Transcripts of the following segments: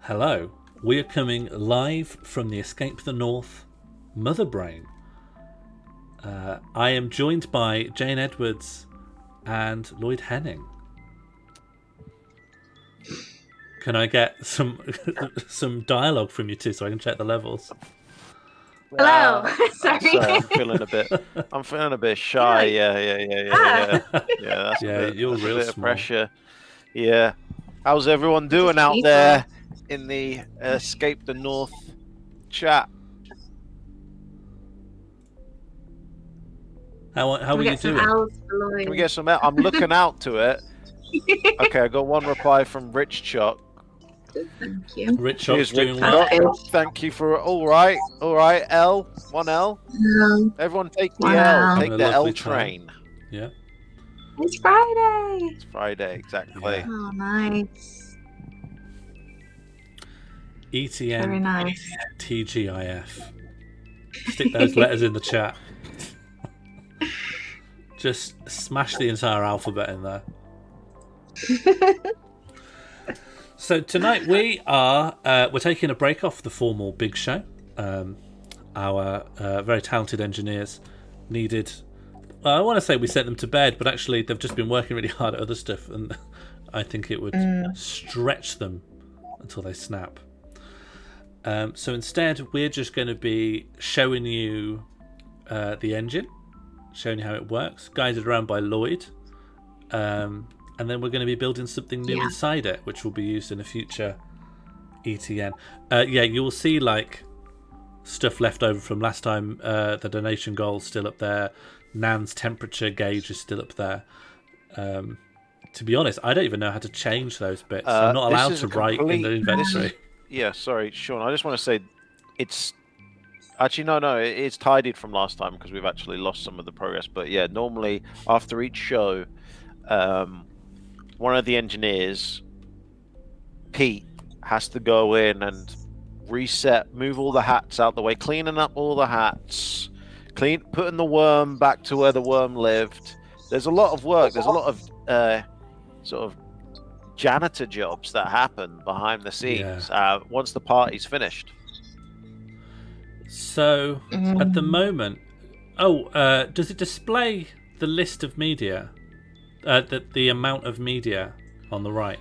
Hello, we are coming live from the Escape the North Mother Brain. I am joined by Jane Edwards and Lloyd Henning. Can I get some some dialogue from you two so I can check the levels? Hello. Sorry, I'm feeling a bit shy. Yeah. That's Yeah, you're that's real a bit small. of pressure. Yeah. How's everyone doing out people. there in the Escape the North chat? How are you doing? Can we get some? I'm looking out to it. Okay, I got one reply from Rich Chuck. Thank you. Rich Cheers, Chuck's doing Rich well. Chuck. Thank you for all right. L, one L. Everyone take the One L. L. Take Having a the lovely L time. train. Yeah. It's Friday. It's Friday, exactly. Yeah. Oh, nice. Very ETN nice. TGIF. Stick those letters in the chat. Just smash the entire alphabet in there. So tonight we're taking a break off the formal big show. Our very talented engineers needed. I want to say we sent them to bed, but actually they've just been working really hard at other stuff, and I think it would stretch them until they snap. So instead, we're just going to be showing you the engine, showing you how it works, guided around by Lloyd. And then we're going to be building something new inside it, which will be used in a future ETN. You'll see like stuff left over from last time. The donation goal's still up there. Nan's temperature gauge is still up there. To be honest, I don't even know how to change those bits. I'm not allowed to write in the inventory. Sorry, Sean. I just want to say, it's actually no. It's tidied from last time because we've actually lost some of the progress. But yeah, normally after each show, one of the engineers, Pete, has to go in and reset, move all the hats out the way, cleaning up all the hats, putting the worm back to where the worm lived. There's a lot of work. There's a lot of sort of janitor jobs that happen behind the scenes once the party's finished. So at the moment, does it display the list of media? The amount of media on the right.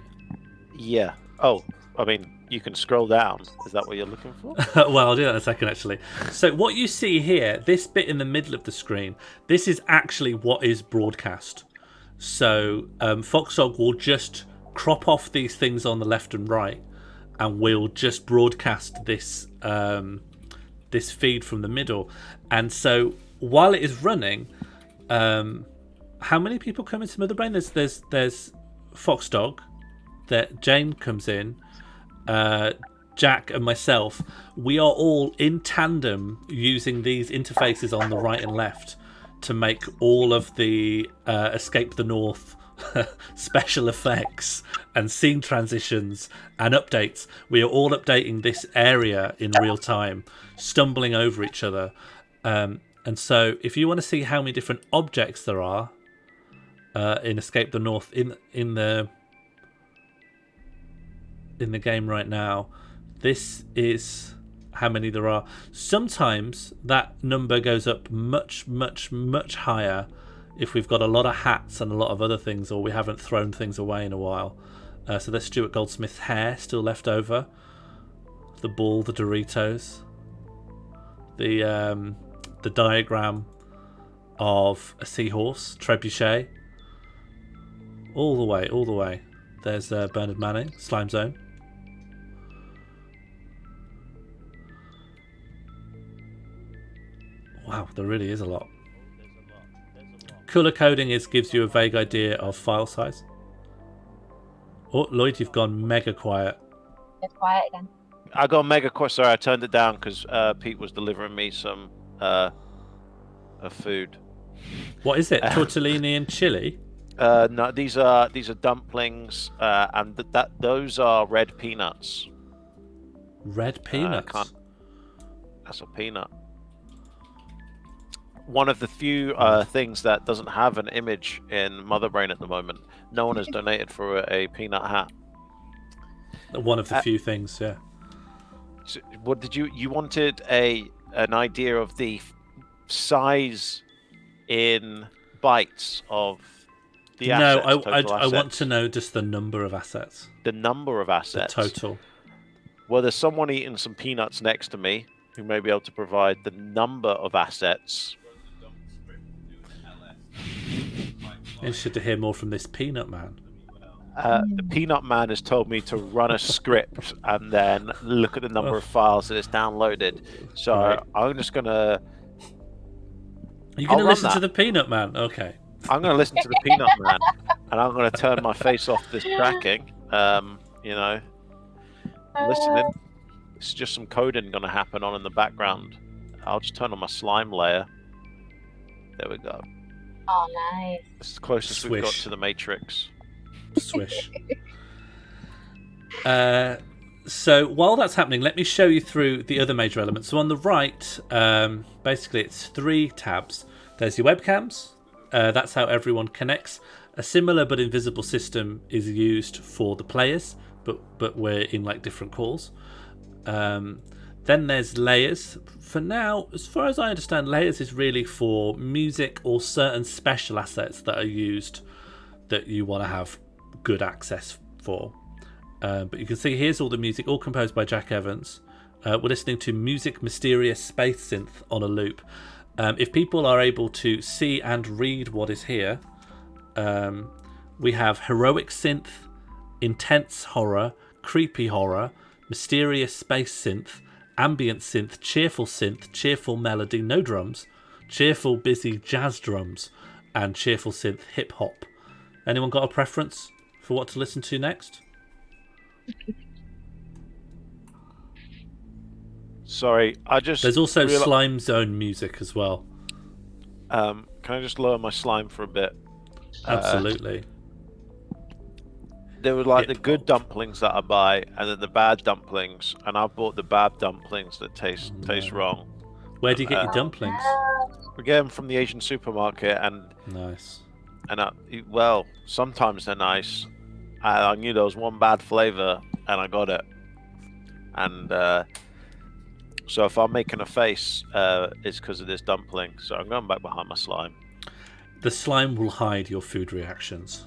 Yeah. Oh, I mean, you can scroll down. Is that what you're looking for? Well, I'll do that in a second, actually. So what you see here, this bit in the middle of the screen, this is actually what is broadcast. So Foxdog will just crop off these things on the left and right, and we'll just broadcast this this feed from the middle. And so while it is running, how many people come into Mother Brain? There's Foxdog, that Jane comes in, Jack and myself. We are all in tandem using these interfaces on the right and left to make all of the Escape the North special effects and scene transitions and updates. We are all updating this area in real time, stumbling over each other. And so if you want to see how many different objects there are in Escape the North in the game right now, this is how many there are. Sometimes that number goes up much higher if we've got a lot of hats and a lot of other things, or we haven't thrown things away in a while. So there's Stuart Goldsmith's hair still left over, the ball, the Doritos, the diagram of a seahorse, trebuchet, all the way. There's Bernard Manning, Slime Zone. Wow, there really is a lot. Color coding gives you a vague idea of file size. Oh, Lloyd, you've gone mega quiet. It's quiet again. I got mega quiet. Sorry, I turned it down because Pete was delivering me some food. What is it? Tortellini and chili? No, these are dumplings, and those are red peanuts. Red peanuts. That's a peanut. One of the few things that doesn't have an image in Mother Brain at the moment. No one has donated for a peanut hat. One of the few things, yeah. So what did you wanted an idea of the size in bytes of the No, assets, I total I want assets? to know just the number of assets, The number of the assets. total. Well, there's someone eating some peanuts next to me who may be able to provide the number of assets. Interested to hear more from this peanut man. The Peanut Man has told me to run a script and then look at the number of files that it's downloaded. So Right. I'm just gonna. You're I'll going to run listen that. to the peanut man? Okay. I'm gonna listen to the Peanut Man, and I'm gonna turn my face off this tracking. You know, listening. It's just some coding gonna happen on in the background. I'll just turn on my slime layer. There we go. Oh, nice. It's the closest we've got Swish. to the Matrix. Swish. So while that's happening, let me show you through the other major elements. So on the right, basically it's 3 tabs. There's your webcams. That's how everyone connects. A similar but invisible system is used for the players, but we're in like different calls. Then there's layers. For now, as far as I understand, layers is really for music or certain special assets that are used that you want to have good access for. But you can see here's all the music, all composed by Jack Evans. We're listening to Music Mysterious Space Synth on a loop. If people are able to see and read what is here, we have heroic synth, intense horror, creepy horror, mysterious space synth, ambient synth, cheerful melody, no drums, cheerful busy jazz drums, and cheerful synth hip hop. Anyone got a preference for what to listen to next? Sorry, I just. There's also Slime Zone music as well. Can I just lower my slime for a bit? Absolutely. There were like the good dumplings that I buy, and then the bad dumplings, and I bought the bad dumplings that taste wrong. Where do you get your dumplings? We get them from the Asian supermarket, and Nice. well, sometimes they're nice. I knew there was one bad flavor, and I got it. And so if I'm making a face, it's because of this dumpling. So I'm going back behind my slime. The slime will hide your food reactions.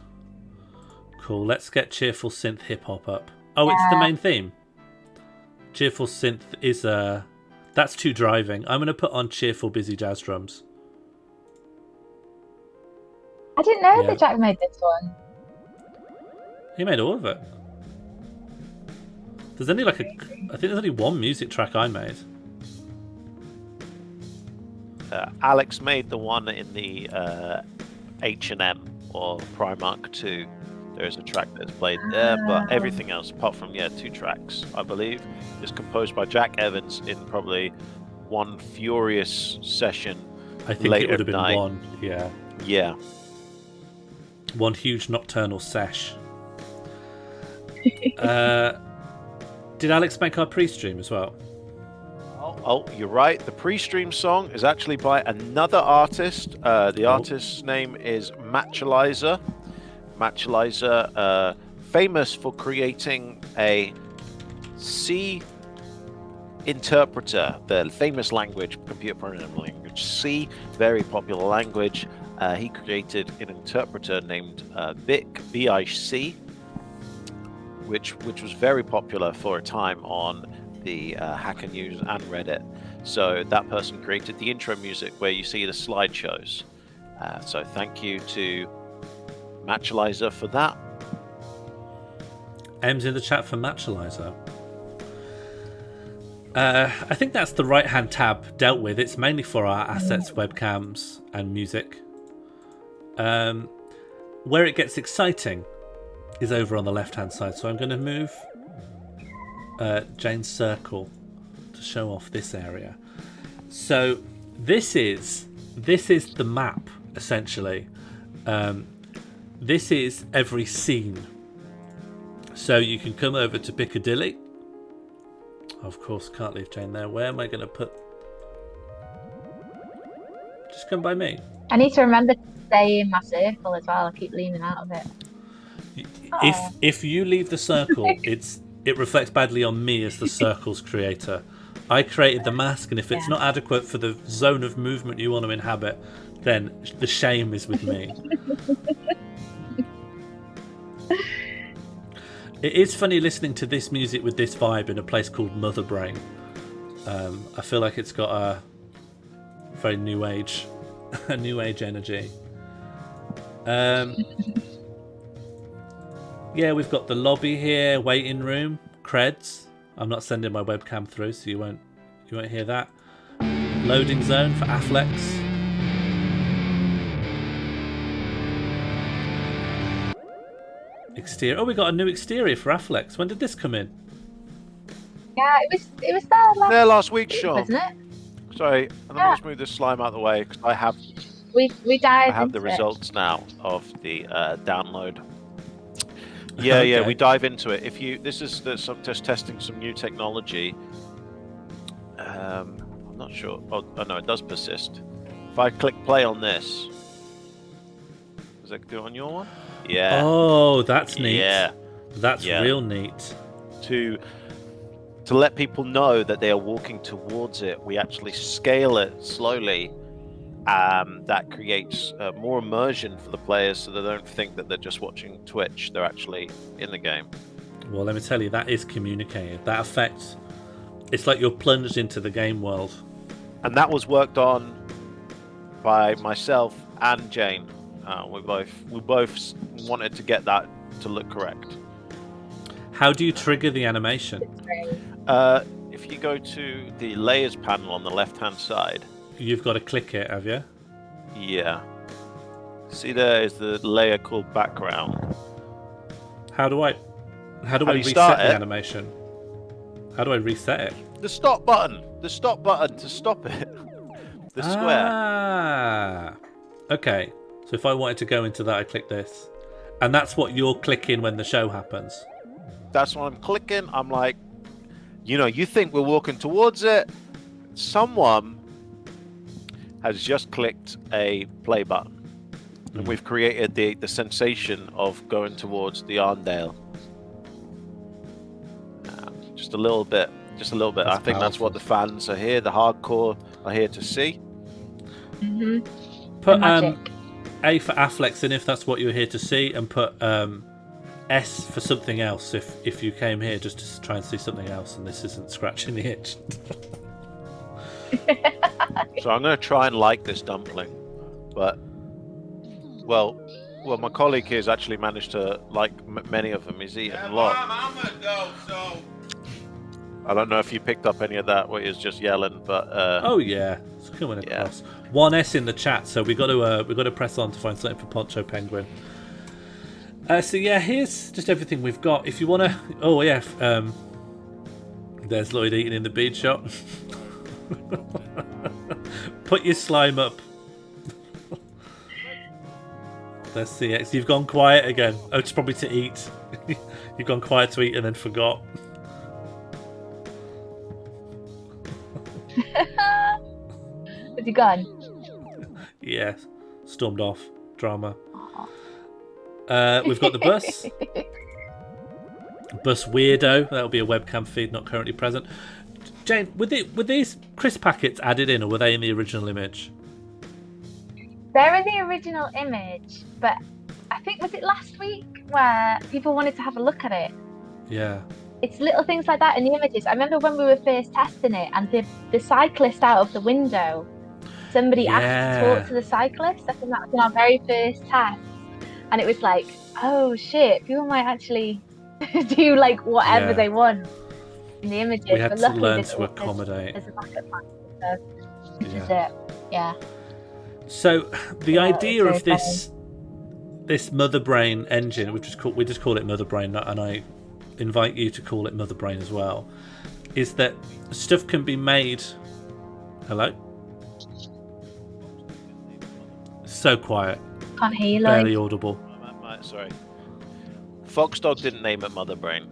Cool. Let's get cheerful synth hip hop up. Oh, it's the main theme. Cheerful synth is that's too driving. I'm going to put on cheerful busy jazz drums. I didn't know that Jack made this one. He made all of it. There's only I think there's only one music track I made. Alex made the one in the H&M or Primark 2. There is a track that's played there, but everything else, apart from 2 tracks, I believe, is composed by Jack Evans in probably one furious session. I think it would have been one, yeah. Yeah. One huge nocturnal sesh. Did Alex make our pre-stream as well? Oh, you're right. The pre-stream song is actually by another artist. The artist's name is Matchalizer. Matchalizer, famous for creating a C interpreter, the famous language, computer programming language C, very popular language. He created an interpreter named BIC, which was very popular for a time on the Hacker News and Reddit. So that person created the intro music where you see the slideshows. So thank you to Matchalizer for that. M's in the chat for Matchalizer. I think that's the right-hand tab dealt with. It's mainly for our assets, webcams, and music. Where it gets exciting is over on the left-hand side. So I'm going to move Jane's circle to show off this area. So this is the map, essentially. This is every scene. So you can come over to Piccadilly. Of course, can't leave Jane there. Where am I going to put... Just come by me. I need to remember to stay in my circle as well. I keep leaning out of it. If you leave the circle, it's it reflects badly on me as the circle's creator. I created the mask, and if it's not adequate for the zone of movement you want to inhabit, then the shame is with me. It is funny listening to this music with this vibe in a place called Mother Brain. I feel like it's got a very new age, a new age energy. Yeah, we've got the lobby here, waiting room, creds. I'm not sending my webcam through, so you won't hear that. Loading zone for Afflex. Exterior. Oh, we got a new exterior for Afflex. When did this come in? Yeah, it was there last week, Sean. wasn't it? Sorry, let me just move this slime out of the way because I have We I have into the it. results now of the download. Yeah, we dive into it. If you, this is just testing some new technology. I'm not sure. Oh no, it does persist. If I click play on this, does that do it on your one? Yeah. Oh, that's neat. Yeah. That's real neat. To let people know that they are walking towards it, we actually scale it slowly. That creates more immersion for the players, so they don't think that they're just watching Twitch. They're actually in the game. Well, let me tell you, that is communicated. That affects. It's like you're plunged into the game world. And that was worked on by myself and Jane. We both wanted to get that to look correct. How do you trigger the animation? If you go to the layers panel on the left-hand side, You've got to click it, have you? yeah. See, there is the layer called background. How do I you reset start the it? animation? How do I reset it? The stop button to stop it. The square. Ah, okay. So if I wanted to go into that, I click this, and that's what you're clicking when the show happens. That's what I'm clicking. I'm like, you think we're walking towards it. Someone has just clicked a play button. And we've created the sensation of going towards the Arndale. Just a little bit. I think that's what the fans are here, the hardcore are here to see. Put Magic. A for Afflex in if that's what you're here to see, and put S for something else if you came here just to try and see something else and this isn't scratching the itch. So I'm going to try and like this dumpling, but well, my colleague here has actually managed to like many of them. He's eaten a lot. Mom, I'm gonna go. So I don't know if you picked up any of that where he was just yelling, but Oh yeah, it's coming across. One S in the chat, so we got to press on to find something for Poncho Penguin. So yeah, here's just everything we've got. If you want to, oh yeah, there's Lloyd eating in the bead shop. Put your slime up. There's CX. You've gone quiet again. Oh, it's probably to eat. You've gone quiet to eat and then forgot. Has he gone? Yeah, stormed off. Drama. We've got the bus. Bus weirdo. That'll be a webcam feed not currently present. Jane, were these crisp packets added in, or were they in the original image? They're in the original image, but I think, was it last week where people wanted to have a look at it? Yeah. It's little things like that in the images. I remember when we were first testing it, and the cyclist out of the window, somebody asked to talk to the cyclist. I think that was in our very first test. And it was like, oh shit, people might actually do like whatever they want in the images. We had but to luckily learn there's- to accommodate. There's a backup plan, so this is Yeah. it. Yeah. So the Yeah, idea it's of very this Mother Brain engine, we just call it Mother Brain, and I invite you to call it Mother Brain as well, is that stuff can be made. Hello? So quiet, Can't hear you, barely Lloyd. audible. sorry. Foxdog didn't name it Mother Brain.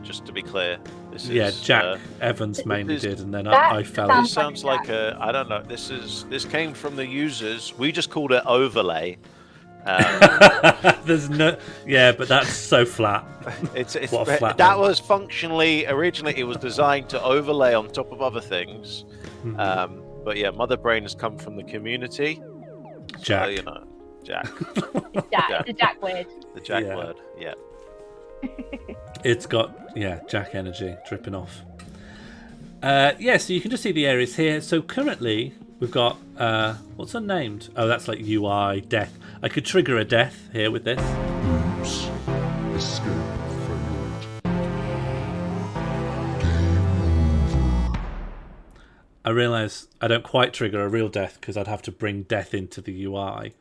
Just to be clear, this Yeah, is Jack Evans mainly this- did, and then that I fell. sounds This sounds like a, I don't know. This came from the users. We just called it overlay, There's no, yeah, but that's so flat. It's What a flat that one. was functionally originally it was designed to overlay on top of other things. Mhm. But yeah, Mother Brain has come from the community. Jack. So, you know, Jack, It's Jack. Yeah. It's a Jack word. the Jack Yeah. word. Yeah. It's got, yeah, Jack energy dripping off. Yeah, so you can just see the areas here. So currently we've got what's unnamed? Oh, that's like UI death. I could trigger a death here with this. Oops. Escape failed. I realise I don't quite trigger a real death because I'd have to bring death into the UI.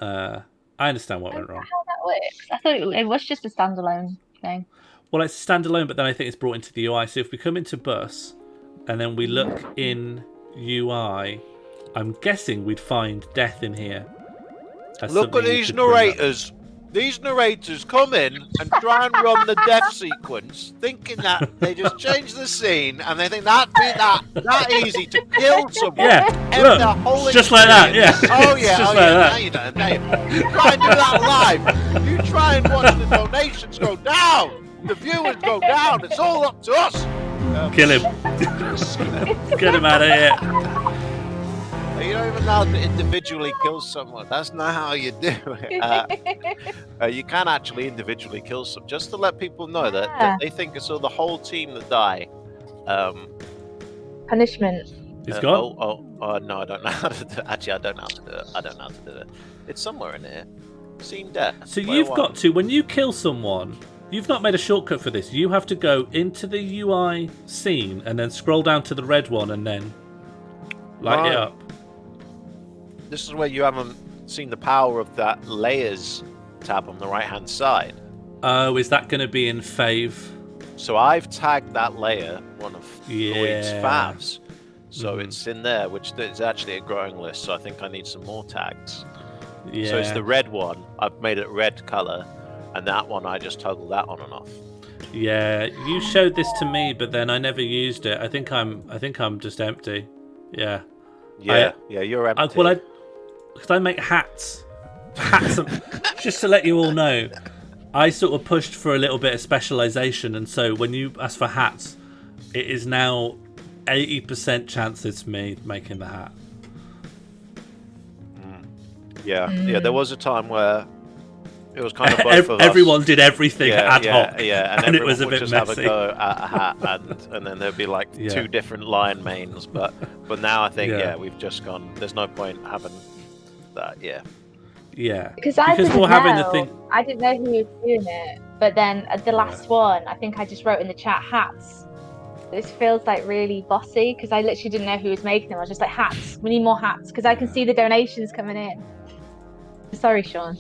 I understand what went wrong. How that works? I thought it was just a standalone thing. Well, it's standalone, but then I think it's brought into the UI. So if we come into bus and then we look in UI, I'm guessing we'd find death in here. as Look at something you these could bring up. narrators. These narrators come in and try and run the death sequence, thinking that they just change the scene and they think that'd be that easy to kill someone. Yeah, End look, the whole just like that, yeah. experience. Oh yeah, Just oh like yeah. that. Now you don't. Now you try and do that live. You try and watch the donations go down. The viewers go down. It's all up to us. Kill him. Get him out of here. You don't even know how to individually kill someone. That's not how you do it. You can actually individually kill some, just to let people know that they think it's all the whole team that die. Punishment. He's gone. No, I don't know how to do it. Actually, I don't know how to do it. I don't know how to do it. It's somewhere in here. Seen death. So Where you've one? got to, when you kill someone, you've not made a shortcut for this. You have to go into the UI scene and then scroll down to the red one and then light it Right. up. This is where you haven't seen the power of that layers tab on the right-hand side. Oh, is that going to be in fave? So I've tagged that layer one of Lloyd's Yeah. favs. So Mhm. it's in there, which is actually a growing list. So I think I need some more tags. Yeah. So it's the red one. I've made it red color, and that one I just toggle that on and off. Yeah, you showed this to me, but then I never used it. I think I'm just empty. Yeah. Yeah, you're empty. Because I make hats. Just to let you all know, I sort of pushed for a little bit of specialization, and so when you ask for hats, it is now 80% chance it's me making the hat. Yeah. There was a time where it was kind of both of us. Everyone did everything ad hoc. Yeah, and it was a would bit just messy. have a go at a hat, and then there'd be like Yeah. two different lion manes. But now I think Yeah. we've just gone. There's no point having that. Yeah. Yeah. Because I didn't we're know. having the thing. I didn't know who was doing it. But then at the last one, I think I just wrote in the chat hats. This feels like really bossy because I literally didn't know who was making them. I was just like, hats. We need more hats because I can see the donations coming in. Sorry, Sean.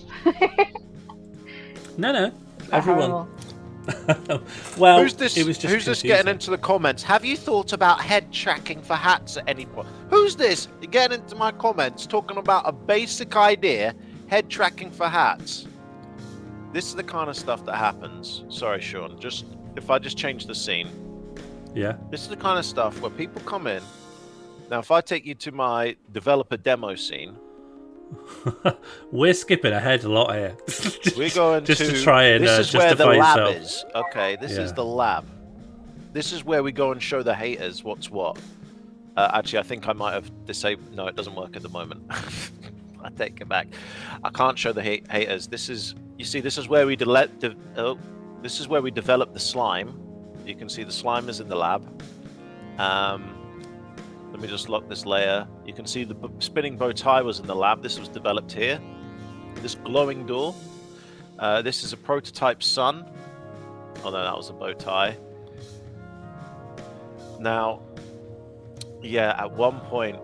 No. Everyone. Horrible. Well, Who's this? it was just Who's this confusing. getting into the comments? Have you thought about head tracking for hats at any point? Who's this? You're getting into my comments talking about a basic idea, head tracking for hats. This is the kind of stuff that happens. Sorry, Sean. Just if I just change the scene. Yeah. This is the kind of stuff where people come in. Now, if I take you to my developer demo scene, We're skipping ahead a lot here. we're going just to try and this is where the justify lab yourself. is. Okay, this is Yeah. the lab. This is where we go and show the haters what's what. Actually, I think I might have disabled. No, it doesn't work at the moment. I take it back. I can't show the haters. This is, you see, this is where we this is where we develop the slime. You can see the slime is in the lab. Let me just lock this layer. You can see the spinning bow tie was in the lab. This was developed here. This glowing door. This is a prototype sun. Oh no, that was a bow tie. Now, yeah, at one point,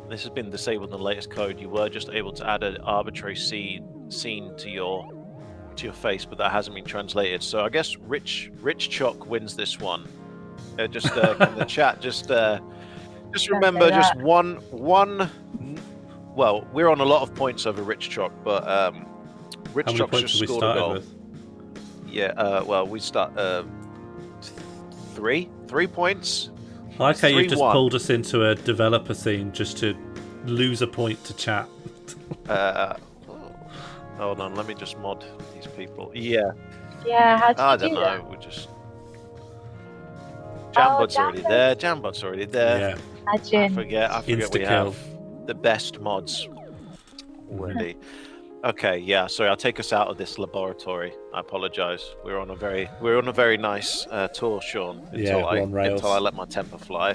this has been disabled in the latest code. You were just able to add an arbitrary scene to your face, but that hasn't been translated. So I guess Rich Chuck wins this one. Just in the chat, just remember, just one. Well, we're on a lot of points over Rich Chuck, but Rich How many Chuck's points just have we scored a started goal. with? Yeah, well, we start 3 points. I like how you've just 3-1. pulled us into a developer scene just to lose a point to chat. Oh, Hold on, let me just mod these people. Yeah, Yeah, how I did you don't do know. that? We just Jambot's already Jambot. there. Jambot's already there. Yeah. I Legend. forget we Insta-kill. have the best mods already. Okay, yeah. Sorry, I'll take us out of this laboratory. I apologize. We're on a very nice tour, Sean. Yeah, we're on rails. Until I let my temper fly.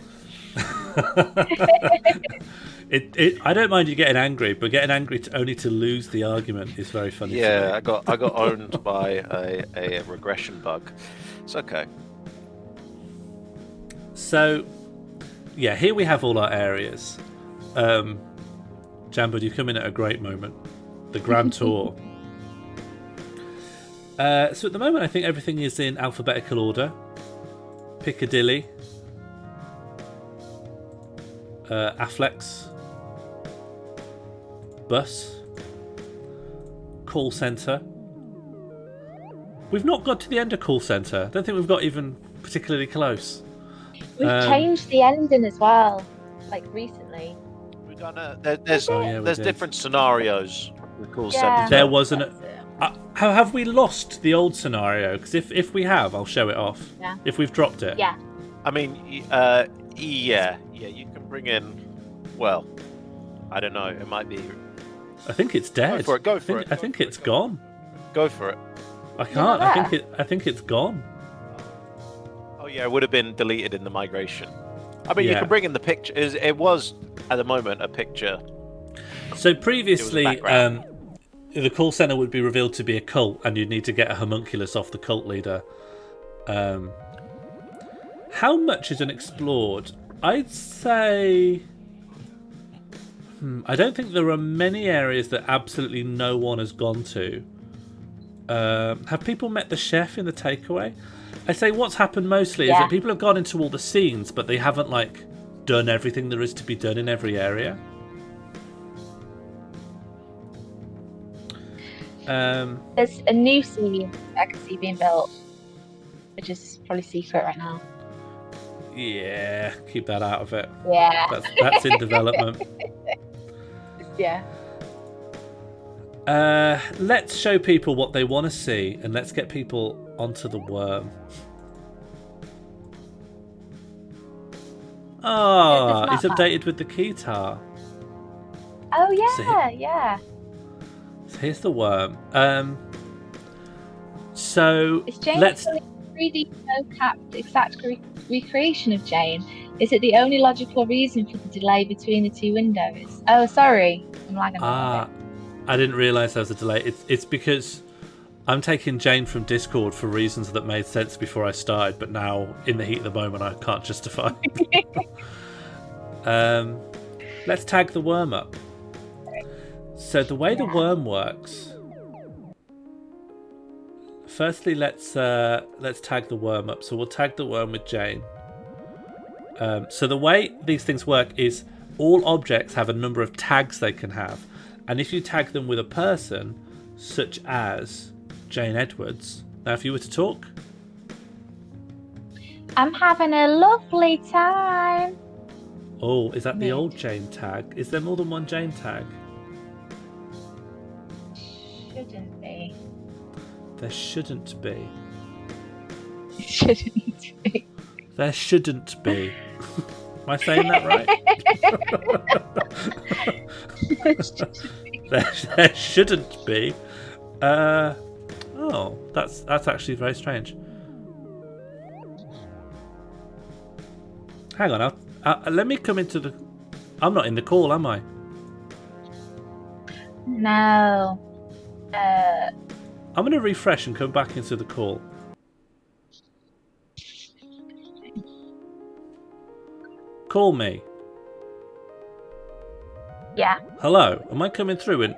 I don't mind you getting angry, but getting angry only to lose the argument is very funny. Yeah, to me. I got owned by a regression bug. It's okay. So, yeah, here we have all our areas. Jambo, you come in at a great moment. The Grand Tour. So at the moment, I think everything is in alphabetical order. Piccadilly. Afflex. Bus. Call centre. We've not got to the end of call centre. I don't think we've got even particularly close. We've changed the ending as well, like recently. We've done there's we did. different scenarios. We call Yeah. There wasn't. That's it. Have we lost the old scenario? Because if we have, I'll show it off. Yeah. If we've dropped it. Yeah. I mean, yeah. You can bring in. Well, I don't know. It might be. I think it's dead. Go for it. I think it's gone. Go for it. I not can't. there? I think it's gone. Oh yeah, it would have been deleted in the migration. I mean, you Yeah. can bring in the picture. It was at the moment a picture. So previously, background. the call center would be revealed to be a cult, and you'd need to get a homunculus off the cult leader. How much is unexplored? I'd say. I don't think there are many areas that absolutely no one has gone to. Have people met the chef in the takeaway? I say what's happened mostly is Yeah. that people have gone into all the scenes, but they haven't done everything there is to be done in every area. There's a new scene I can see being built, which is probably secret right now. Yeah, keep that out of it. Yeah. That's in development. Yeah. Let's show people what they want to see, and let's get people onto the worm. Ah, There's it's not updated with the keytar. Oh yeah, See? yeah. So here's the worm. So Is Jane let's. actually a 3D capped exact recreation of Jane? Is it the only logical reason for the delay between the two windows? Oh, sorry, I'm lagging a little bit. I didn't realise there was a delay. It's because I'm taking Jane from Discord for reasons that made sense before I started, but now in the heat of the moment I can't justify. Let's tag the worm up. So the way the worm works. Firstly, let's tag the worm up. So we'll tag the worm with Jane. So the way these things work is all objects have a number of tags they can have. And if you tag them with a person, such as Jane Edwards. Now, if you were to talk. I'm having a lovely time. Oh, is that the old Jane tag? Is there more than one Jane tag? Shouldn't be. There shouldn't be. Shouldn't be. There shouldn't be. Am I saying that right? there shouldn't be. Oh, that's actually very strange. Hang on, let me come into the. I'm not in the call, am I? No. I'm going to refresh and come back into the call. Call me. Yeah. Hello. Am I coming through?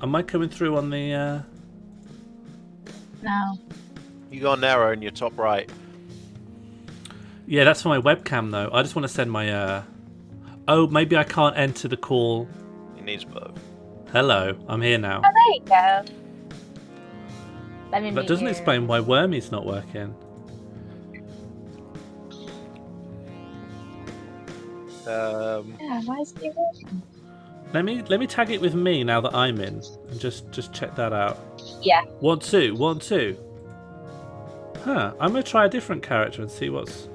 Am I coming through on the? No. You got an arrow in your top right. Yeah, that's for my webcam though. I just want to send my. Oh, maybe I can't enter the call. He needs both. Hello, I'm here now. Oh, there you go. Let me That mute doesn't you. explain why Wormy's not working. Yeah, why is it working? Let me tag it with me now that I'm in, and just check that out. Yeah. 1, 2, 1, 2. Huh. I'm gonna try a different character and see what's.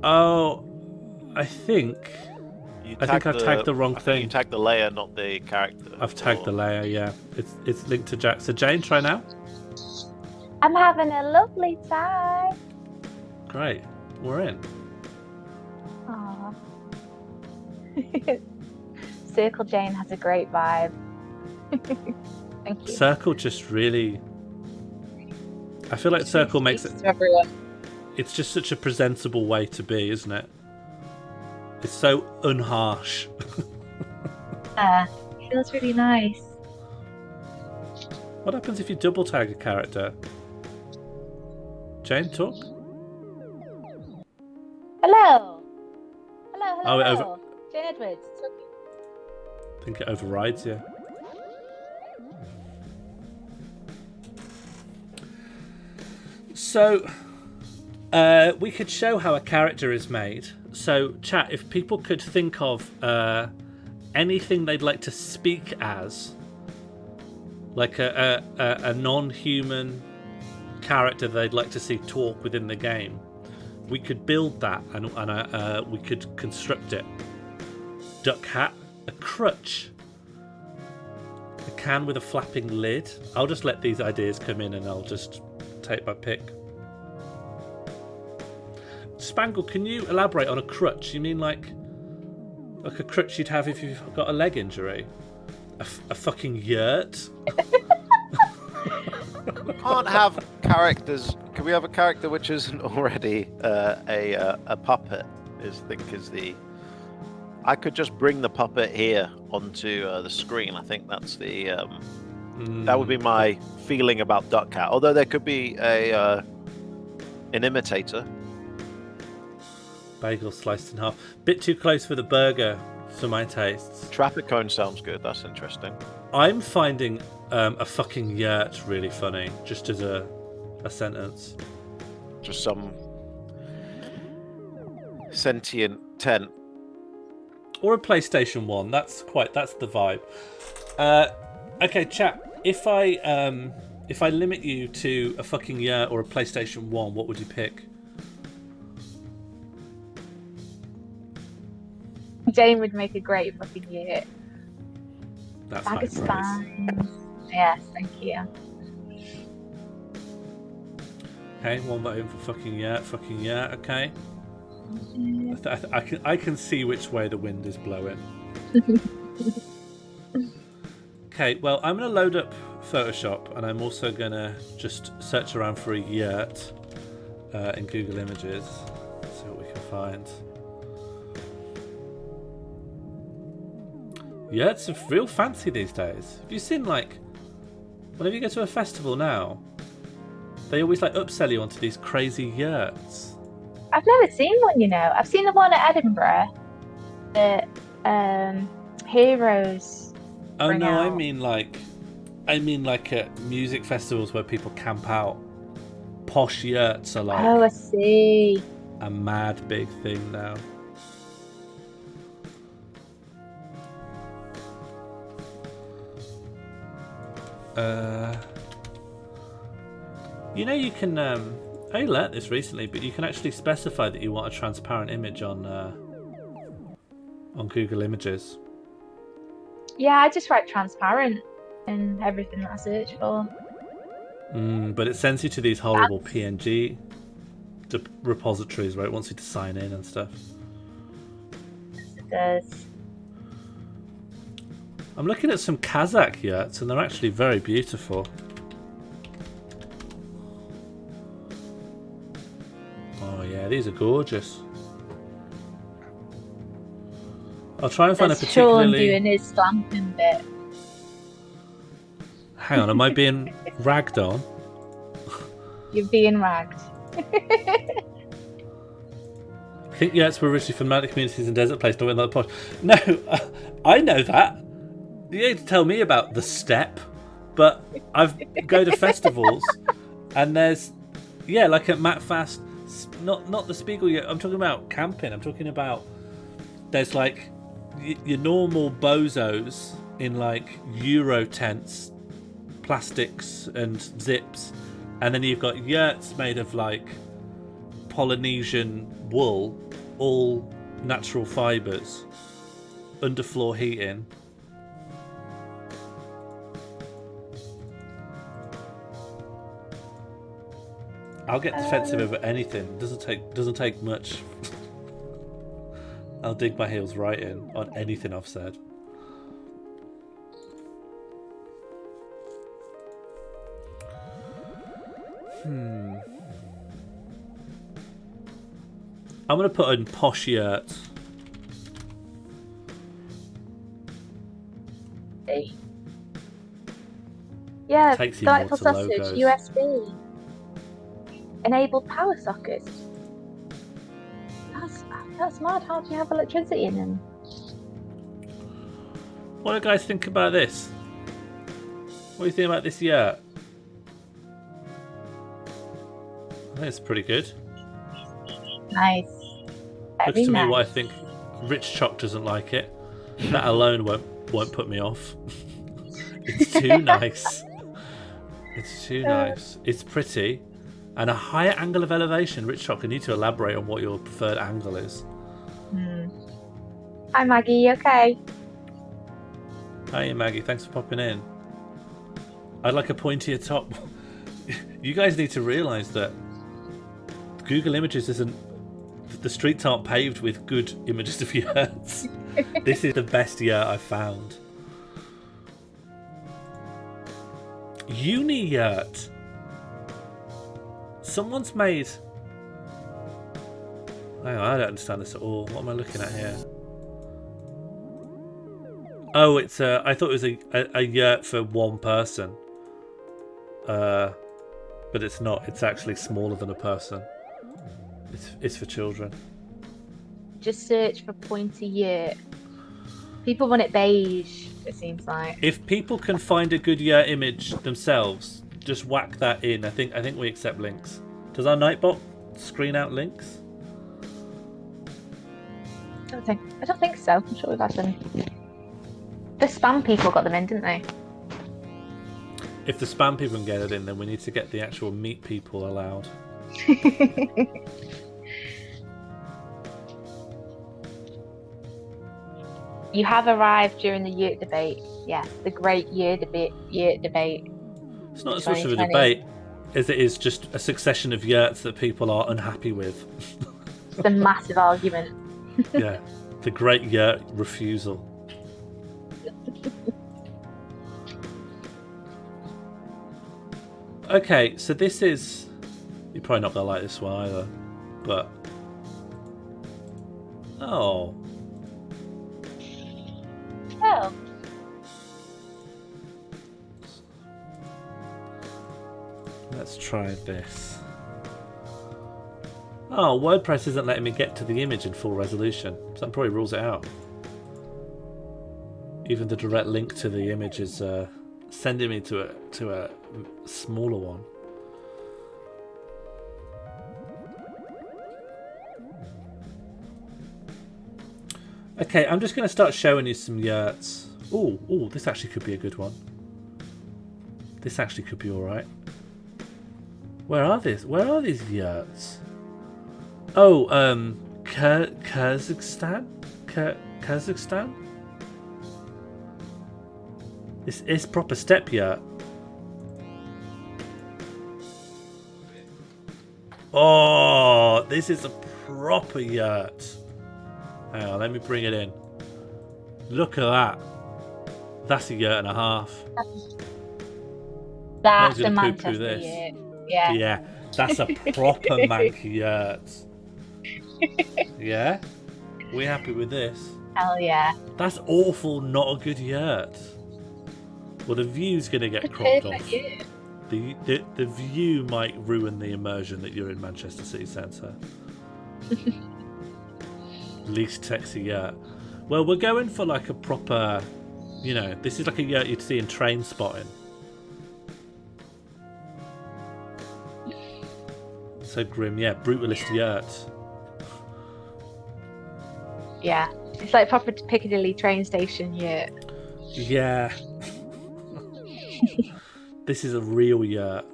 Oh, I think I've tagged the wrong thing. You tagged the layer, not the character. I've tagged the layer. Yeah, it's linked to Jack. So Jane, try now. I'm having a lovely time. Great, we're in. Aww. Circle Jane has a great vibe. Thank you. Circle just really. I feel like Circle makes it. To everyone. It's just such a presentable way to be, isn't it? It's so unharsh. It feels really nice. What happens if you double tag a character? Jane, talk. Hello. Hello. Oh, it Hello. Jane Edwards. I think it overrides you. So, we could show how a character is made. So, chat, if people could think of anything they'd like to speak as, like a non-human character they'd like to see talk within the game, we could build that and we could construct it. Duck hat, a crutch, a can with a flapping lid. I'll just let these ideas come in and I'll just take my pick. Spangle, can you elaborate on a crutch? You mean like a crutch you'd have if you've got a leg injury? A fucking yurt? We can't have characters. Can we have a character which isn't already a puppet? I could just bring the puppet here onto the screen. I think that's the. That would be my feeling about Duck Cat. Although there could be an imitator. Bagel sliced in half. Bit too close for the burger for my tastes. Traffic cone sounds good. That's interesting. I'm finding a fucking yurt really funny, just as a sentence. Just some sentient tent. Or a PlayStation 1. That's the vibe. Okay, chat. If I limit you to a fucking yurt or a PlayStation 1, what would you pick? Jane would make a great fucking year. That's Bag high of praise. spines. Yes, thank you. Okay, one vote for fucking yurt. Okay. I can see which way the wind is blowing. Okay, well, I'm going to load up Photoshop, and I'm also going to just search around for a yurt in Google Images, see what we can find. Yurts are real fancy these days. Have you seen, like, whenever you go to a festival now, they always like upsell you onto these crazy yurts. I've never seen one, you know. I've seen the one at Edinburgh. The Heroes. Oh bring no, out. I mean like at music festivals where people camp out. Posh yurts are like Oh, I see. a mad big thing now. You know, you can I learnt this recently, but you can actually specify that you want a transparent image on Google Images. Yeah, I just write transparent in everything that I search for. But it sends you to these horrible PNG repositories where it wants you to sign in and stuff. It does. I'm looking at some Kazakh yurts and they're actually very beautiful. Oh yeah, these are gorgeous. I'll try and find a There's Sean particularly... doing his slamping bit. Hang on, am I being ragged on? You're being ragged. I think yurts were originally for nomadic communities in desert places, not in other posh. No, I know that. You need to tell me about the steppe, but I've go to festivals and there's like at Matfast, not the Spiegel yurt. I'm talking about camping. I'm talking about there's like your normal bozos in like Euro tents, plastics and zips, and then you've got yurts made of like Polynesian wool, all natural fibres, underfloor heating. I'll get defensive over anything. Doesn't take much. I'll dig my heels right in on anything I've said. I'm gonna put in posh yurt. Yeah, Takes you more delightful to sausage, logos. USB. Enabled power sockets. That's mad. How do you have electricity in them? What do you guys think about this? What do you think about this yurt? I think it's pretty good. Nice. Looks Very to me what I nice. think. Rich Choc doesn't like it. That alone won't put me off. It's too nice. It's too nice. It's pretty. And a higher angle of elevation. Rich Choc, you need to elaborate on what your preferred angle is. Hi Maggie, you okay? Hey Maggie, thanks for popping in. I'd like a pointier top. You guys need to realise that Google Images isn't... The streets aren't paved with good images of yurts. This is the best yurt I've found. Uni yurt. Someone's made... Hang on, I don't understand this at all. What am I looking at here? Oh, it's a... I thought it was a yurt for one person. But it's not. It's actually smaller than a person. It's for children. Just search for pointy yurt. People want it beige, it seems like. If people can find a good yurt image themselves, just whack that in. I think we accept links. Does our Nightbot screen out links? I don't think so. I'm sure we've had them. The spam people got them in, didn't they? If the spam people can get it in, then we need to get the actual meat people allowed. You have arrived during the yurt debate. Yes, the great yurt debate. It's not as much of a 2020. debate as it is just a succession of yurts that people are unhappy with. It's a massive argument. Yeah, the great yurt refusal. Okay, so this is... You're probably not going to like this one either, but... Oh. Oh. Let's try this. Oh, WordPress isn't letting me get to the image in full resolution, so that probably rules it out. Even the direct link to the image is sending me to a smaller one. Okay, I'm just going to start showing you some yurts. Ooh, this actually could be a good one. This actually could be alright. Where are these? Where are these yurts? Oh, Kazakhstan? Kazakhstan? It's proper step yurt. Oh, this is a proper yurt. Hang on, let me bring it in. Look at that. That's a yurt and a half. That's Nobody's a gonna poo-poo Manchester this. yurt. Yeah. Yeah, that's a proper manky yurt. Yeah? We happy with this? Hell yeah. That's awful, not a good yurt. Well, the view's going to get It's a cropped perfect off. yurt. The view might ruin the immersion that you're in Manchester City Centre. Least sexy yurt. Well, we're going for like a proper, you know, this is like a yurt you'd see in Train Spotting. So grim, yeah, brutalist yurt. Yeah. It's like proper Piccadilly train station yurt. Yeah. This is a real yurt.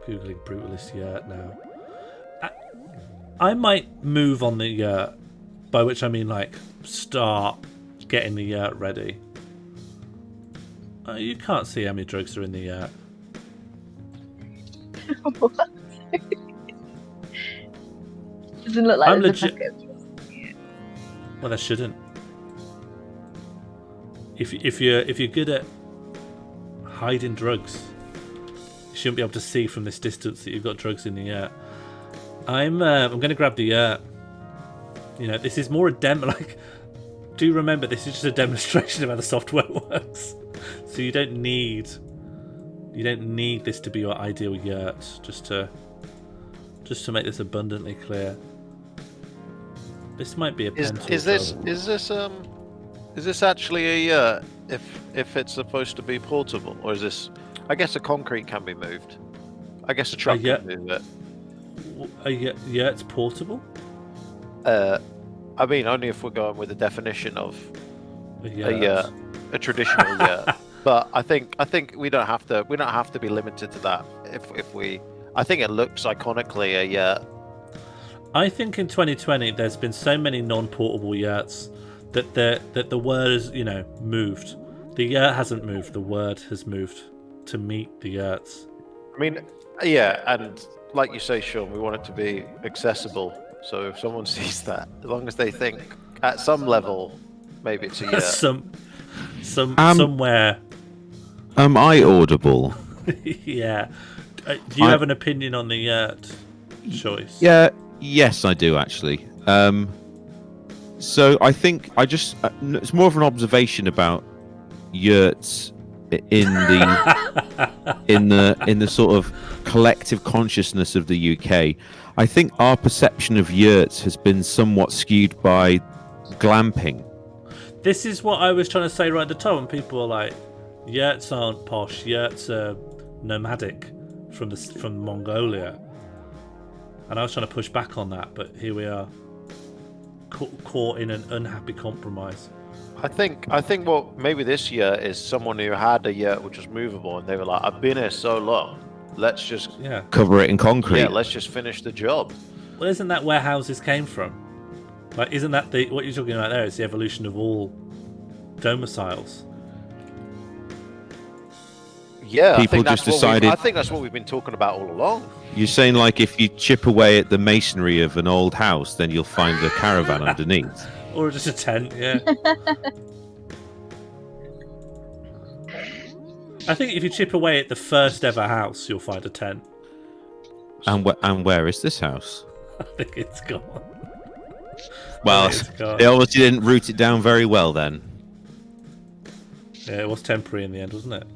Googling brutalist yurt now. I might move on the yurt, by which I mean like start getting the yurt ready. You can't see how many drugs are in the yurt. What? Doesn't look like I'm there's a legit- packet. Well, there shouldn't. If you're good at hiding drugs, you shouldn't be able to see from this distance that you've got drugs in the yurt. I'm going to grab the yurt. You know, this is more a demo. Like, do remember, this is just a demonstration of how the software works. So you don't need this to be your ideal yurt. Just to make this abundantly clear. This might be a pen tool. Is this actually a yurt? If it's supposed to be portable, or is this? I guess the concrete can be moved. I guess a truck can move it. A yurt's portable? I mean, only if we're going with the definition of A yurt. a traditional yurt. But I think we don't have to be limited to that. I think it looks iconically a yurt. I think in 2020 there's been so many non-portable yurts that the word has, moved. The yurt hasn't moved. The word has moved to meet the yurts. I mean, yeah, and like you say, Sean, we want it to be accessible. So if someone sees that, as long as they think at some level, maybe it's a yurt. Somewhere. Am I audible? Yeah. Do you have an opinion on the yurt choice? Yeah. Yes, I do actually. So I think it's more of an observation about yurts in the sort of collective consciousness of the UK. I think our perception of yurts has been somewhat skewed by glamping. This is what I was trying to say right at the top when people were like, yurts aren't posh, yurts are nomadic from Mongolia. And I was trying to push back on that, but here we are, caught in an unhappy compromise. I think what maybe this yurt is someone who had a yurt which was movable, and they were like, "I've been here so long, let's just cover it in concrete. Yeah, let's just finish the job." Well, isn't that where houses came from? Like, isn't that what you're talking about there? Is the evolution of all domiciles? Yeah, People just decided. I think that's what we've been talking about all along. You're saying, like, if you chip away at the masonry of an old house, then you'll find a caravan underneath. Or just a tent, yeah. I think if you chip away at the first ever house, you'll find a tent. And where is this house? I think it's gone. Well, they obviously didn't root it down very well then. Yeah, it was temporary in the end, wasn't it?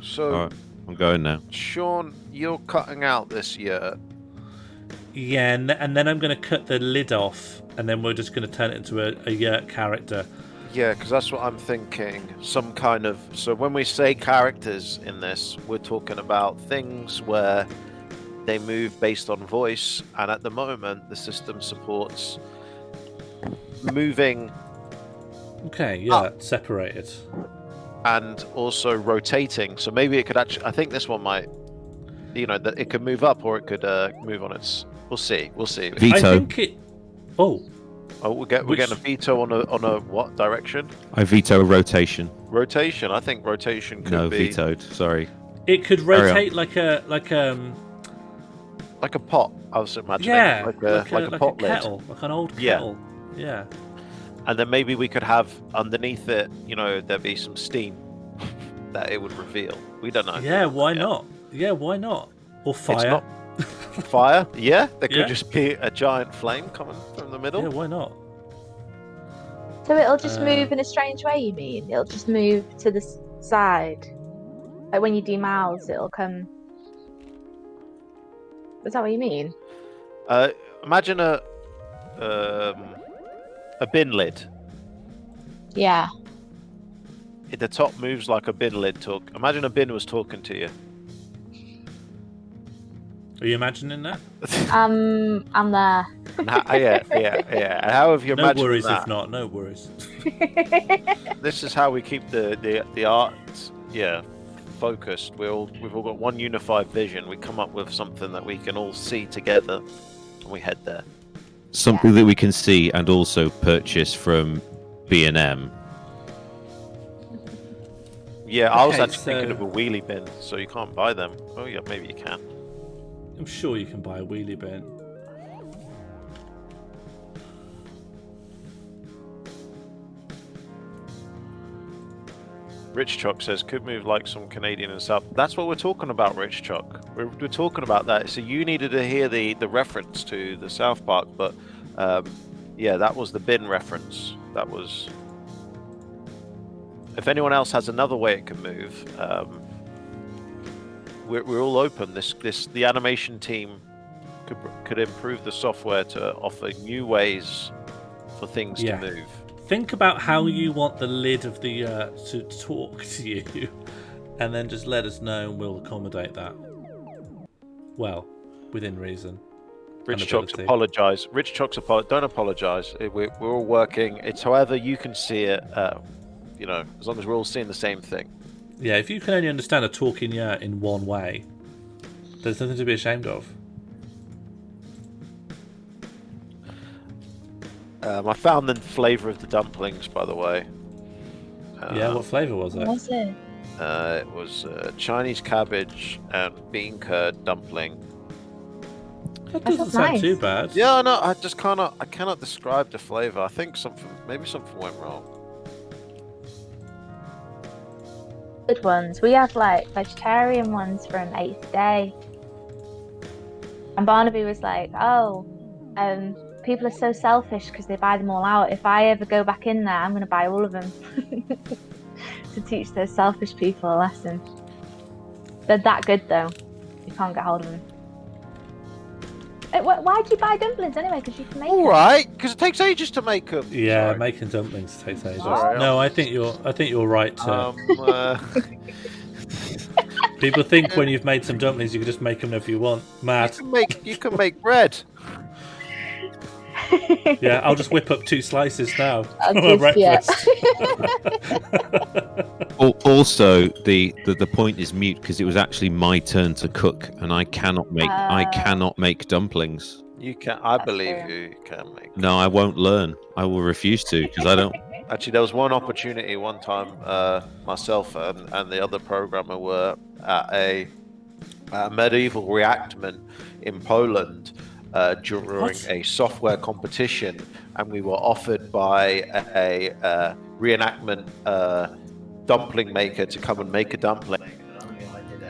So, all right, I'm going now. Sean, you're cutting out this yurt. Yeah, and then I'm going to cut the lid off, and then we're just going to turn it into a yurt character. Yeah, because that's what I'm thinking. Some kind of... So when we say characters in this, we're talking about things where they move based on voice, and at the moment, the system supports moving... Okay, separated. And also rotating. So maybe it could actually... I think this one might... that it could move up, or it could move on its... We'll see. Veto. I think it... Oh, we're getting a veto on a what direction? I veto rotation. Rotation. I think rotation could No, be vetoed. Sorry. it could rotate like a pot. I was imagining. yeah, like a pot lid. kettle, like an old kettle. Yeah. And then maybe we could have underneath it, there'd be some steam that it would reveal. We don't know. Yeah, why not? Yeah, why not? Or fire. It's not fire. Yeah, there could Yeah. just be a giant flame coming from the middle. Yeah, why not? So it'll just move in a strange way, you mean? It'll just move to the side. Like when you do mouths, it'll come... Is that what you mean? Imagine a bin lid. Yeah. The top moves like a bin lid talk. Imagine a bin was talking to you. Are you imagining that? I'm there. Yeah. And how have you No imagined worries that? if not. No worries. This is how we keep the art, focused. We've all got one unified vision. We come up with something that we can all see together, and we head there. Something that we can see and also purchase from B&M. Yeah, I was Okay, actually thinking of a wheelie bin, so you can't buy them. Oh yeah, maybe you can. I'm sure you can buy a wheelie bin. Rich Chuck says could move like some Canadian and South. That's what we're talking about, Rich Chuck. We're talking about that. So you needed to hear the reference to the South Park, but yeah, that was the bin reference. That was. If anyone else has another way it can move, we're all open. The animation team could improve the software to offer new ways for things to move. Think about how you want the lid of the to talk to you, and then just let us know, and we'll accommodate that. Well, within reason. Rich Chucks apologise. Rich Chucks don't apologise. We're all working. It's however you can see it. As long as we're all seeing the same thing. Yeah, if you can only understand a talking yurt in one way, there's nothing to be ashamed of. I found the flavour of the dumplings, by the way. Yeah, what flavour was it? What was it? It was Chinese cabbage and bean curd dumpling. That doesn't sound too bad. Yeah, no, I cannot describe the flavour. I think maybe something went wrong. Good ones. We have like vegetarian ones for an 8th day. And Barnaby was like, people are so selfish because they buy them all out. If I ever go back in there, I'm going to buy all of them to teach those selfish people a lesson. They're that good though. You can't get hold of them. Why'd you buy dumplings anyway? Because you can make them. All right, because it takes ages to make them. Yeah, Sorry. making dumplings takes ages. Sorry, No, I think you're right. People think when you've made some dumplings, you can just make them if you want. Mad. You can make bread. Yeah, I'll just whip up 2 slices now for breakfast. Also, the point is mute because it was actually my turn to cook, and I cannot make dumplings. You can. I believe you can make. No, I won't learn. I will refuse to because I don't. Actually, there was one opportunity one time. Myself and the other programmer were at a medieval reenactment in Poland during a software competition, and we were offered by a reenactment dumpling maker to come and make a dumpling.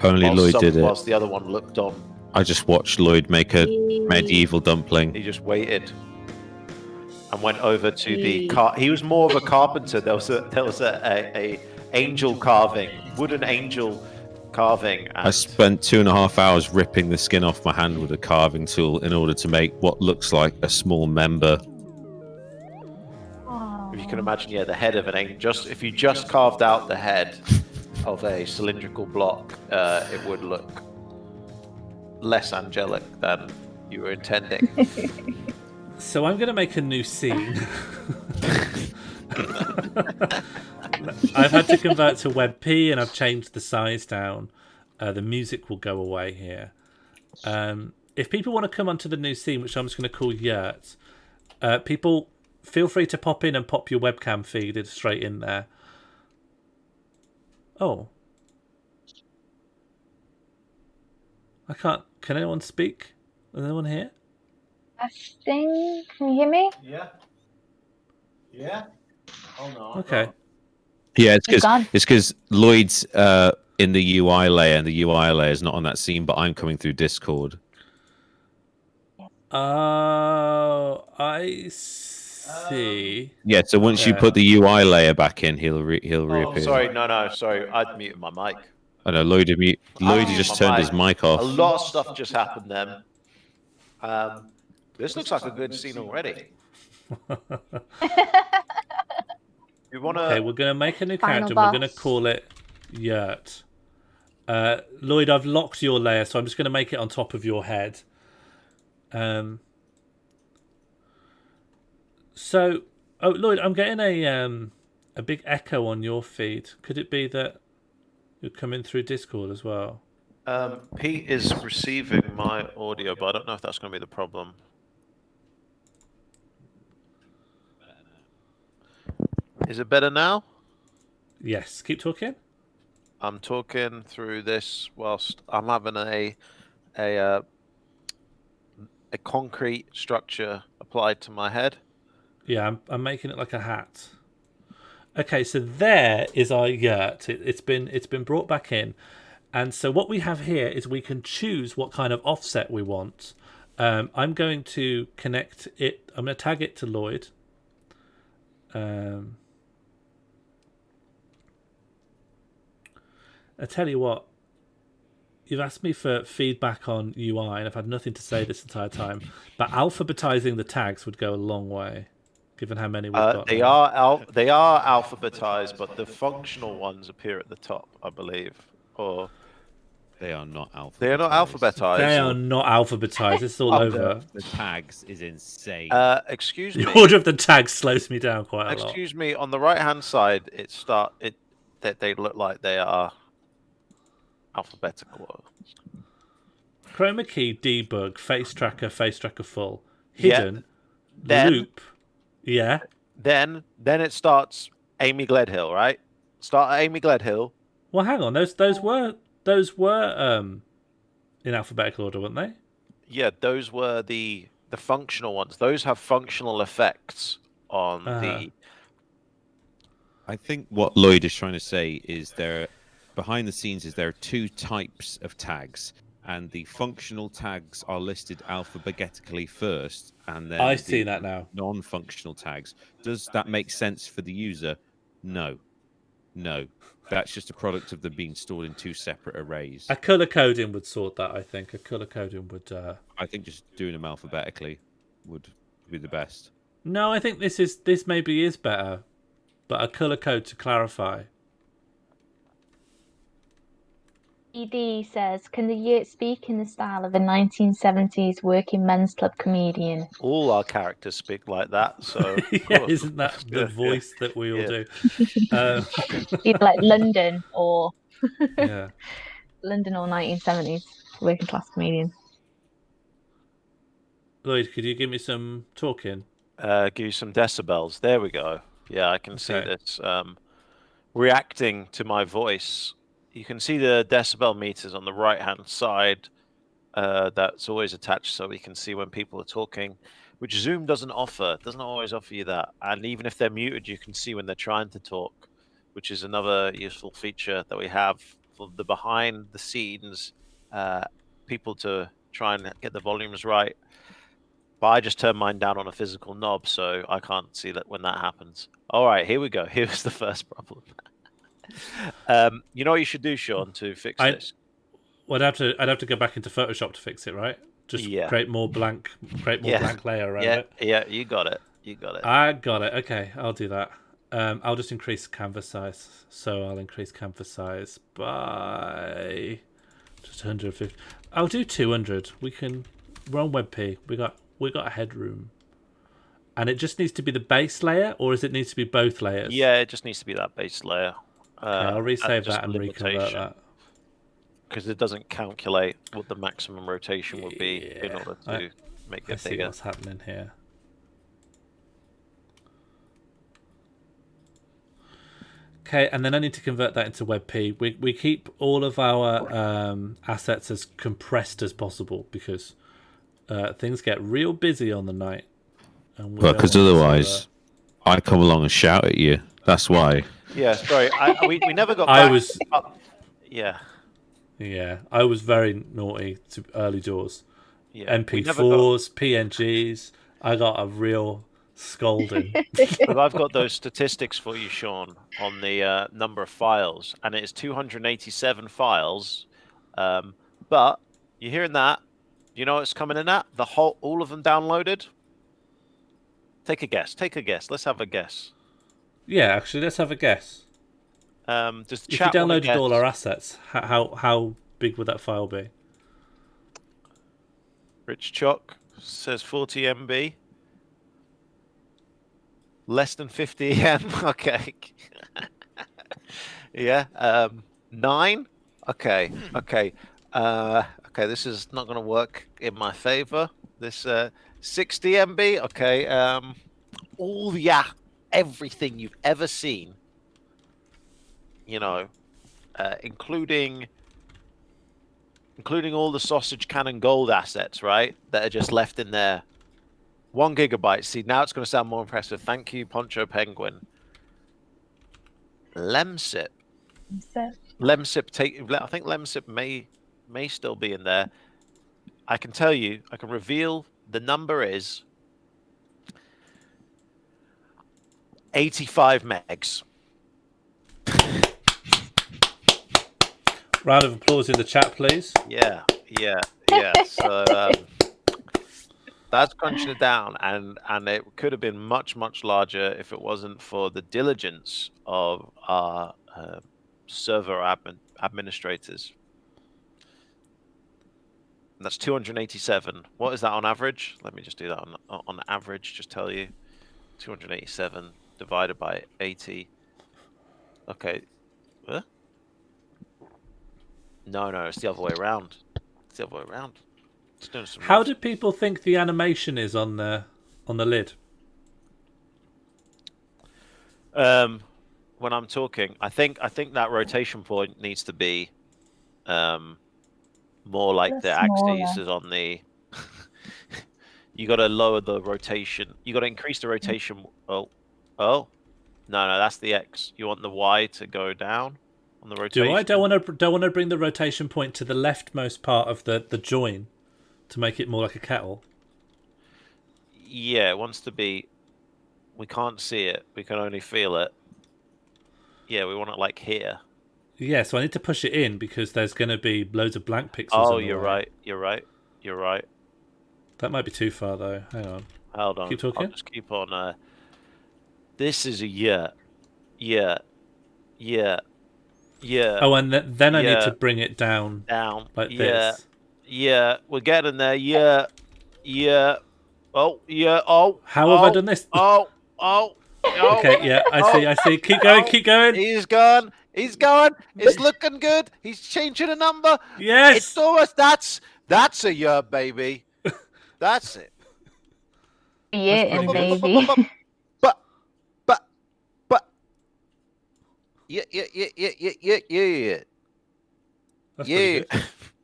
Only Lloyd did it. Whilst the other one looked on. I just watched Lloyd make a medieval dumpling. He just waited and went over to the he was more of a carpenter. There was a angel carving, wooden angel carving. And I spent 2.5 hours ripping the skin off my hand with a carving tool in order to make what looks like a small member. If you can imagine, the head of an angel. If you just carved out the head of a cylindrical block, it would look less angelic than you were intending. So I'm going to make a new scene. I've had to convert to WebP and I've changed the size down. The music will go away here. If people want to come onto the new scene, which I'm just going to call Yurt, people feel free to pop in and pop your webcam feed straight in there. Oh. I can't. Can anyone speak? Is anyone here? I think. Can you hear me? Yeah. Oh no. Okay. Yeah, it's because Lloyd's in the UI layer, and the UI layer is not on that scene, but I'm coming through Discord. Oh, I see. Yeah, so once you put the UI layer back in, he'll reappear. Sorry, no, sorry. I'd muted my mic. I know Lloyd just turned his mic off. A lot of stuff just happened then. This looks like a good scene already. Okay, we're going to make a new character. We're going to call it Yurt. Lloyd, I've locked your layer, so I'm just going to make it on top of your head. So, Lloyd, I'm getting a big echo on your feed. Could it be that you're coming through Discord as well? Pete is receiving my audio, but I don't know if that's going to be the problem. Is it better now? Yes. Keep talking. I'm talking through this whilst I'm having a concrete structure applied to my head. Yeah, I'm making it like a hat. Okay, so there is our yurt. It's been brought back in, and so what we have here is we can choose what kind of offset we want. I'm going to connect it. I'm going to tag it to Lloyd. I tell you what, you've asked me for feedback on UI, and I've had nothing to say this entire time. But alphabetizing the tags would go a long way, given how many we've got. They now. are alphabetized, but the functional ones appear at the top, I believe. Or They are not alphabetized. they are not alphabetized. They are not alphabetized. It's all over. The tags is insane. Excuse me. The order of the tags slows me down quite a lot. Excuse me. On the right-hand side, they look like they are alphabetical. Chroma key, debug, face tracker full, hidden, Then- loop. Yeah. Then it starts Amy Gledhill, right? Start at Amy Gledhill. Well, hang on. Those were in alphabetical order, weren't they? Yeah, those were the functional ones. Those have functional effects on the. I think what Lloyd is trying to say is behind the scenes there are two types of tags, and the functional tags are listed alphabetically first, and then I see that now. non-functional tags. Does that make sense for the user? No. That's just a product of them being stored in two separate arrays. A color coding would sort that, I think. A color coding would. I think just doing them alphabetically would be the best. No, I think this maybe is better, but a color code to clarify. ED says, can the yurt speak in the style of a 1970s working men's club comedian? All our characters speak like that, so Yeah, isn't that the voice that we all do? Either like London or Yeah. London or 1970s working class comedian. Lloyd, could you give me some talking? give you some decibels. There we go. Yeah, I can see this reacting to my voice. You can see the decibel meters on the right-hand side. That's always attached, so we can see when people are talking, which Zoom doesn't offer. It doesn't always offer you that. And even if they're muted, you can see when they're trying to talk, which is another useful feature that we have for the behind-the-scenes people to try and get the volumes right. But I just turn mine down on a physical knob, so I can't see that when that happens. All right, here we go. Here's the first problem. You know what you should do, Sean, to fix this? Well, I'd have to go back into Photoshop to fix it, right? Just create more blank layer around it. Yeah, you got it. I got it. Okay, I'll do that. I'll just increase canvas size. So I'll increase canvas size by just 150. I'll do 200. We're on WebP. We got a headroom. And it just needs to be the base layer, or does it need to be both layers? Yeah, it just needs to be that base layer. Okay, I'll resave that and reconvert that. Because it doesn't calculate what the maximum rotation would be in order to make it bigger. See what's happening here. Okay, and then I need to convert that into WebP. We keep all of our assets as compressed as possible because things get real busy on the night. Well, because otherwise, I come along and shout at you. That's why. Yeah, sorry. We never got back. Yeah, I was very naughty to early doors. Yeah, MP4s, PNGs. I got a real scolding. But I've got those statistics for you, Sean, on the number of files, and it is 287 files. But you're hearing that? You know what's coming in at? All of them downloaded? Take a guess. Let's have a guess. Yeah, actually, let's have a guess. Does the If you chat wanna downloaded all guess? our assets, how big would that file be? Rich Chalk says 40 MB. Less than 50 M. Okay. Yeah. 9. Okay. Okay. Okay. This is not going to work in my favor. This 60 MB. Okay. All the everything you've ever seen. You know, including all the sausage cannon gold assets, right? That are just left in there. 1 gigabyte. See, now it's going to sound more impressive. Thank you, Poncho Penguin. Lemsip. So, I think Lemsip may still be in there. I can tell you, I can reveal the number is 85 megs. Round of applause in the chat, please. Yeah. So that's crunching it down, and it could have been much larger if it wasn't for the diligence of our server administrators. And that's 287. What is that on average? Let me just do that on average. Just tell you, 287 divided by 80. Okay. Huh? No, it's the other way around. It's the other way around. It's doing some How do people think the animation is on the lid? When I'm talking, I think that rotation point needs to be more like the That's axis smaller. is on the. You got to lower the rotation. You got to increase the rotation. Oh, no, that's the X. You want the Y to go down on the rotation. Do I don't want to bring the rotation point to the leftmost part of the join to make it more like a kettle? Yeah, it wants to be. We can't see it. We can only feel it. Yeah, we want it like here. Yeah, so I need to push it in because there's going to be loads of blank pixels. Oh, on the you're way. right. You're right. That might be too far though. Hang on. Hold on. Keep talking. I'll just keep on. This is a yeah. Oh, and then I need to bring it down like this. Yeah, we're getting there. Yeah. Oh, yeah. Oh. How have I done this? Oh. Okay, yeah, I see. Keep going. He's gone. It's looking good. He's changing the number. Yes. It's almost that's a year, baby. That's it. yeah, baby. But yeah. That's pretty good.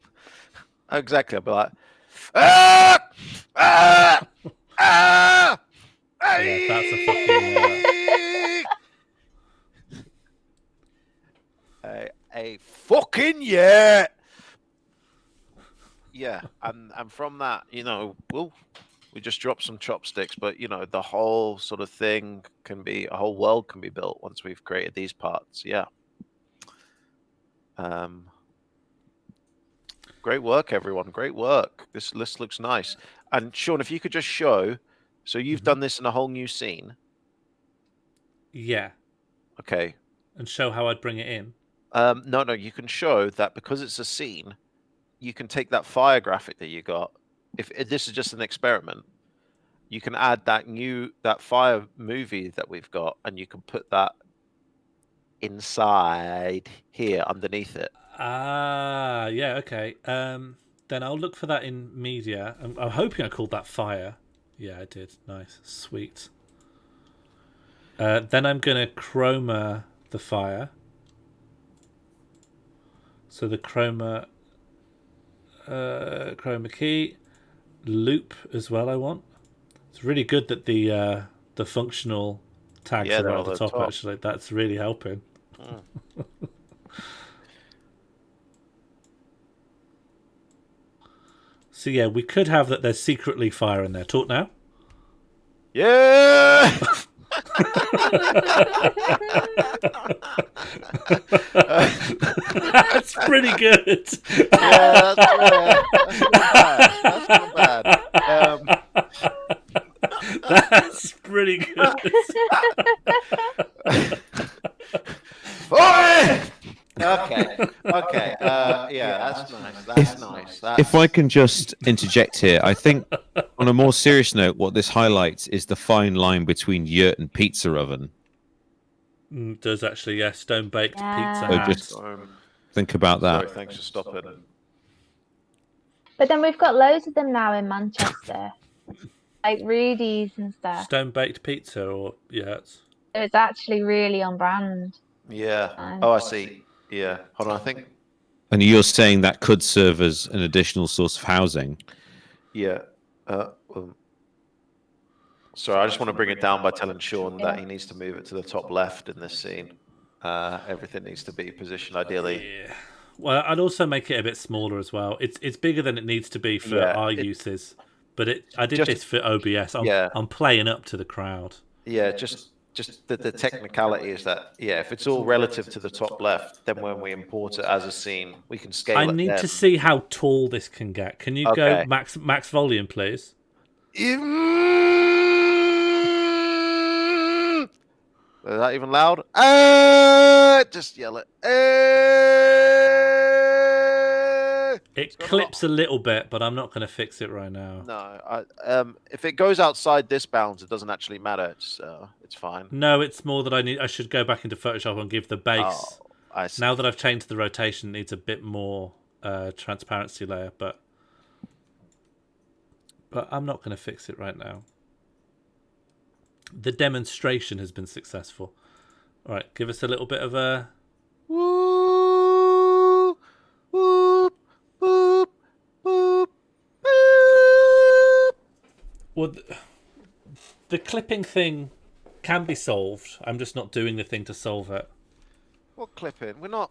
Exactly. I'll be like, ah! Yeah, that's a fucking a fucking yeah. Yeah, and from that, we just drop some chopsticks, but the whole sort of thing a whole world can be built once we've created these parts. Yeah. Great work, everyone. Great work. This list looks nice. And Sean, if you could just show, so you've done this in a whole new scene. Yeah. Okay. And show how I'd bring it in. No, you can show that because it's a scene, you can take that fire graphic that you got. If this is just an experiment, you can add that fire movie that we've got, and you can put that inside here underneath it. Ah, yeah, okay. Then I'll look for that in media. I'm hoping I called that fire. Yeah, I did. Nice, sweet. Then I'm gonna chroma the fire. So the chroma key, loop as well. I want. It's really good that the functional tags are right at the top. Actually, that's really helping. So yeah, we could have that there's secretly fire in there. Talk now. Yeah. That's pretty good. Yeah, that's not bad. That's pretty good. Oi! That's nice. If I can just interject here, I think on a more serious note, what this highlights is the fine line between yurt and pizza oven. Does actually, yeah, stone baked pizza So hat. just think about that. Sorry, thanks for stopping. But then we've got loads of them now in Manchester, like Rudy's and stuff. Stone baked pizza, or yurts. So it's actually really on brand. Yeah. Oh, I see. Yeah. Hold on, I think. And you're saying that could serve as an additional source of housing. Yeah. Sorry, I just want to bring it down by telling Sean that he needs to move it to the top left in this scene. Everything needs to be positioned ideally. Yeah. Well, I'd also make it a bit smaller as well. It's bigger than it needs to be for our uses, but I did this for OBS. I'm playing up to the crowd. Yeah, just the technicality is that if it's all relative to the top left, then when we import it as a scene, we can scale it. I need to see how tall this can get. Can you go max volume, please? Is that even loud? Just yell it. It clips a little bit, but I'm not going to fix it right now. No, if it goes outside this bounds, it doesn't actually matter. It's fine. No, it's more that I should go back into Photoshop and give the base. I see. Now that I've changed the rotation, it needs a bit more transparency layer, but I'm not going to fix it right now. The demonstration has been successful. All right, give us a little bit of a... Woo, whoop, boop, boop, boop. Well, the clipping thing can be solved. I'm just not doing the thing to solve it. What clipping? We're not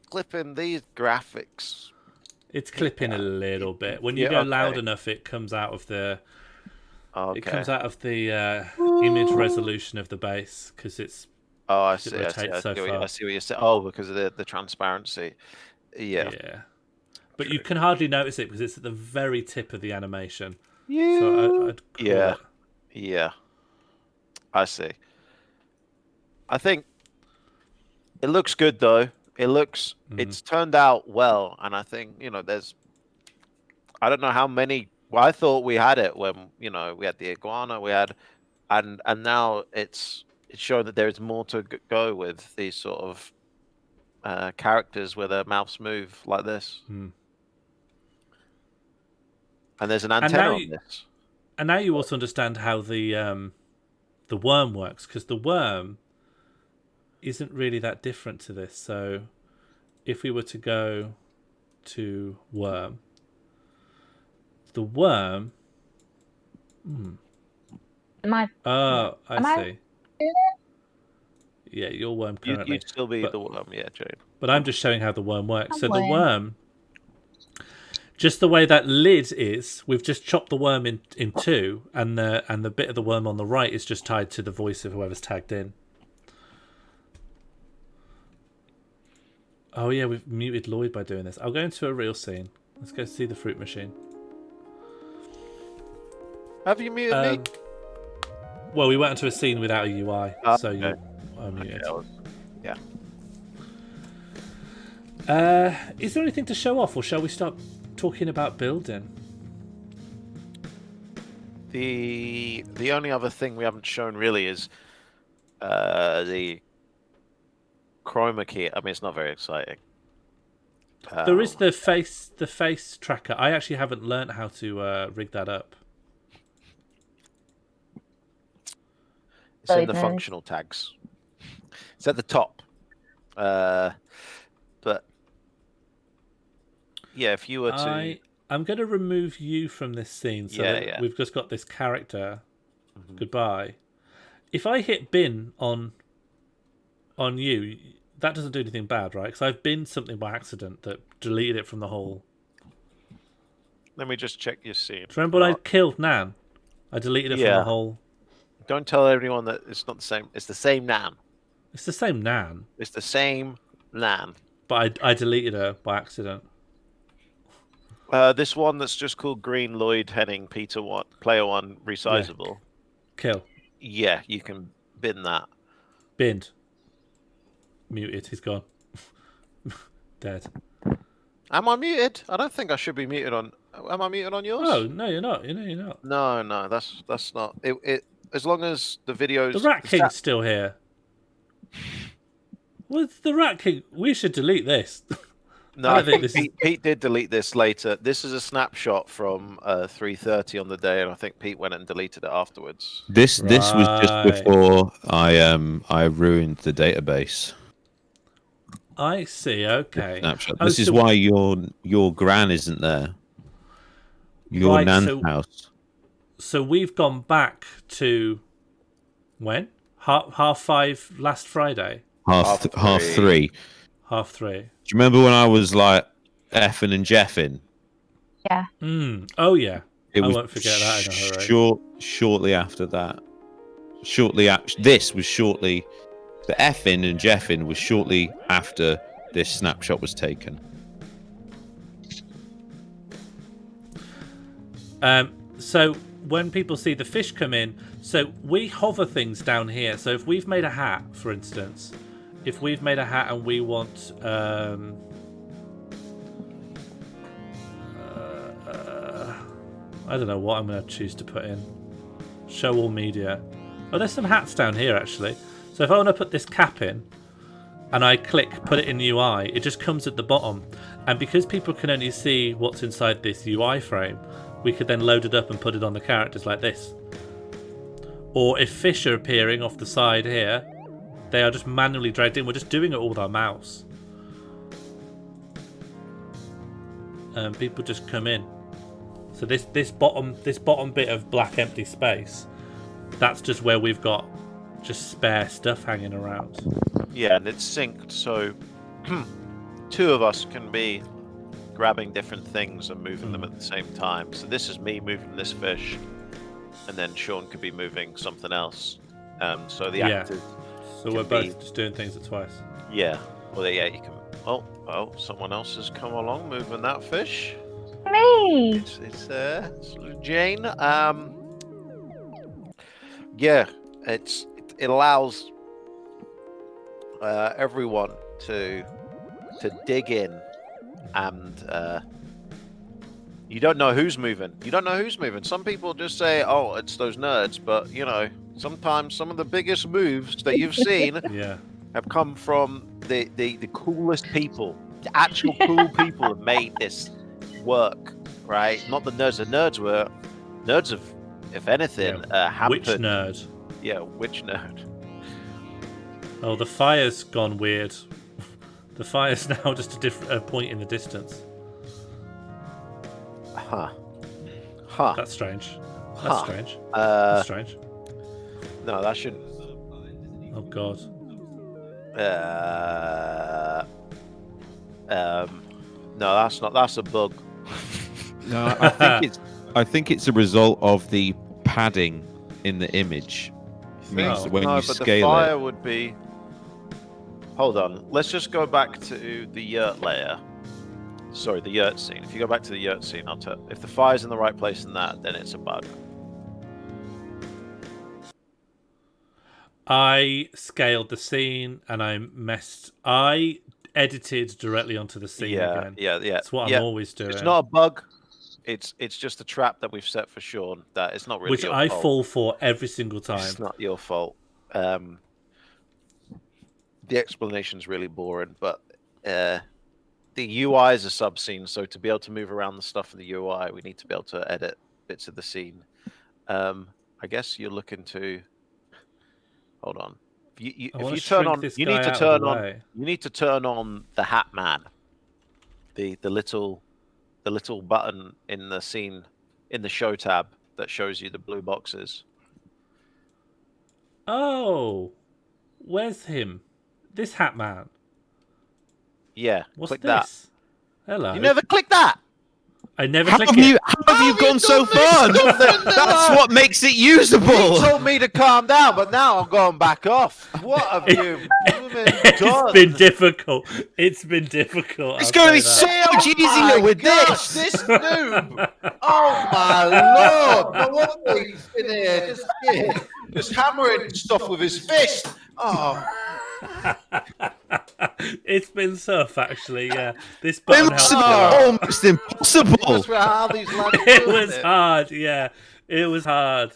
clipping these graphics. It's clipping a little bit. When you go loud enough, it comes out of the... It comes out of the image resolution of the base because it's. Oh, I see. I see what you're saying. Oh, because of the transparency. Yeah. Yeah. But you can hardly notice it because it's at the very tip of the animation. Yeah. So I'd call it. Yeah. I see. I think it looks good though. It's turned out well, and I think there's. I don't know how many. Well, I thought we had it when we had the iguana, and now it's showing that there is more to go with these sort of characters where their mouths move like this. And there's an antenna on this. And now you also understand how the worm works, because the worm isn't really that different to this. So if we were to go to worm. The worm. I see. Yeah, your worm currently. You'd still be the worm, yeah, Jane. But I'm just showing how the worm works. So the worm, just the way that lid is, we've just chopped the worm in two, and the bit of the worm on the right is just tied to the voice of whoever's tagged in. Oh yeah, we've muted Lloyd by doing this. I'll go into a real scene. Let's go see the fruit machine. Have you muted me? Well, we went into a scene without a UI, so you are muted. Yeah. Is there anything to show off, or shall we start talking about building? The only other thing we haven't shown really is the chroma key. I mean, it's not very exciting. There is the face tracker. I actually haven't learnt how to rig that up. It's in the functional tags. It's at the top. But yeah, if you were to... I'm going to remove you from this scene so that we've just got this character. Goodbye. If I hit bin on you, that doesn't do anything bad, right? Because I've binned something by accident that deleted it from the whole... Let me just check your scene. Do you remember when I killed Nan? I deleted it from the whole... Don't tell everyone that it's not the same. It's the same Nan. It's the same Nan. It's the same Nan. But I deleted her by accident. This one that's just called Green Lloyd Henning Peter One Player One Resizable. Yeah. Kill. Yeah, you can bin that. Binned. Muted. He's gone. Dead. Am I muted? I don't think I should be muted on. Am I muted on yours? Oh no, you're not. You're not. No, that's not. It as long as the videos. The Rat King's still here. Well, the Rat King. We should delete this. No, I think Pete did delete this later. This is a snapshot from 3:30 on the day, and I think Pete went and deleted it afterwards. This was just before I ruined the database. I see. Okay. Snapshot. This is why your gran isn't there. Your nan's house. So we've gone back to when? Half 5 last Friday. Half 3. Half 3. Do you remember when I was like effing and jeffing? Yeah. Oh yeah. I won't forget that in a hurry. Shortly after that. This was shortly. The effing and jeffing was shortly after this snapshot was taken. So when people see the fish come in, so we hover things down here. So if we've made a hat, for instance, if we've made a hat and we want I don't know what I'm going to choose to put in. Show all media. Oh, there's some hats down here actually. So if I want to put this cap in and I click put it in UI, it just comes at the bottom. And because people can only see what's inside this UI frame, we could then load it up and put it on the characters like this. Or if fish are appearing off the side here, they are just manually dragged in. We're just doing it all with our mouse. People just come in. So this bottom bit of black empty space, that's just where we've got just spare stuff hanging around. Yeah, and it's synced, so 2 of us can be grabbing different things and moving them at the same time. So this is me moving this fish, and then Sean could be moving something else. So the actors. So we're both just doing things at twice. Yeah. Well, yeah, you can. Oh, someone else has come along moving that fish. Me. It's Jane. Yeah, it allows everyone to dig in, and you don't know who's moving. Some people just say, "Oh, it's those nerds," but sometimes some of the biggest moves that you've seen have come from the coolest people, the actual cool people that made this work, right? Not the nerds. The nerds have, if anything, hampered. Which nerd? Yeah, which nerd? Oh, the fire's gone weird. The fire's now just a different point in the distance. Huh. That's strange. Strange. That's strange. No, that shouldn't. Oh God. No, that's not. That's a bug. No, I think it's a result of the padding in the image. Means that when you but scale the fire it, would be. Hold on. Let's just go back to the yurt layer. Sorry, the yurt scene. If you go back to the yurt scene, I'll tell. If the fire's in the right place in that, then it's a bug. I scaled the scene and I edited directly onto the scene again. Yeah. That's what I'm always doing. It's not a bug. It's just a trap that we've set for Sean. That it's not really which your I fault. fall for every single time. It's not your fault. The explanation's really boring, but the UI is a sub-scene, so to be able to move around the stuff in the UI, we need to be able to edit bits of the scene. I guess you're looking to. Hold on. If you turn on, you need to turn on. You need to turn on the Hat Man. The little button in the scene, in the show tab that shows you the blue boxes. Oh, where's him? This Hat Man. Yeah. What's click this? That. Hello. You never click that. I never how click have it. you gone so far? That's what makes it usable. You told me to calm down, but now I'm going back off. What have you done? It's been difficult. It's going to be so much easier with this. This noob. Oh my lord. No wonder he's in here just hammering stuff with his fist. Oh. It's been tough, actually. Yeah, this button It must helps have a lot. been almost impossible. That's how these lads It do was hard. Yeah, it was hard.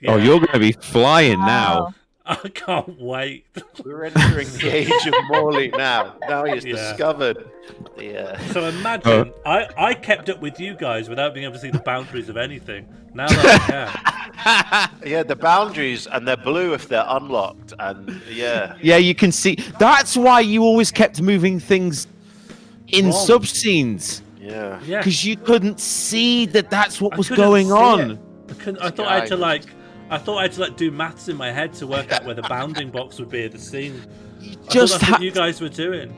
Oh, Yeah. you're going to be flying now. Wow. I can't wait. We're entering the age of Morley now. Now he's Yeah. discovered the. So imagine I kept up with you guys without being able to see the boundaries of anything. Now that I can. Yeah, the boundaries, and they're blue if they're unlocked, and yeah. Yeah, you can see. That's why you always kept moving things in Wrong. sub-scenes. Yeah. Yeah. Because you couldn't see that that's what I was couldn't going see on. it. I thought I had to do maths in my head to work out where the bounding box would be at the scene. I Just thought that's what you guys were doing.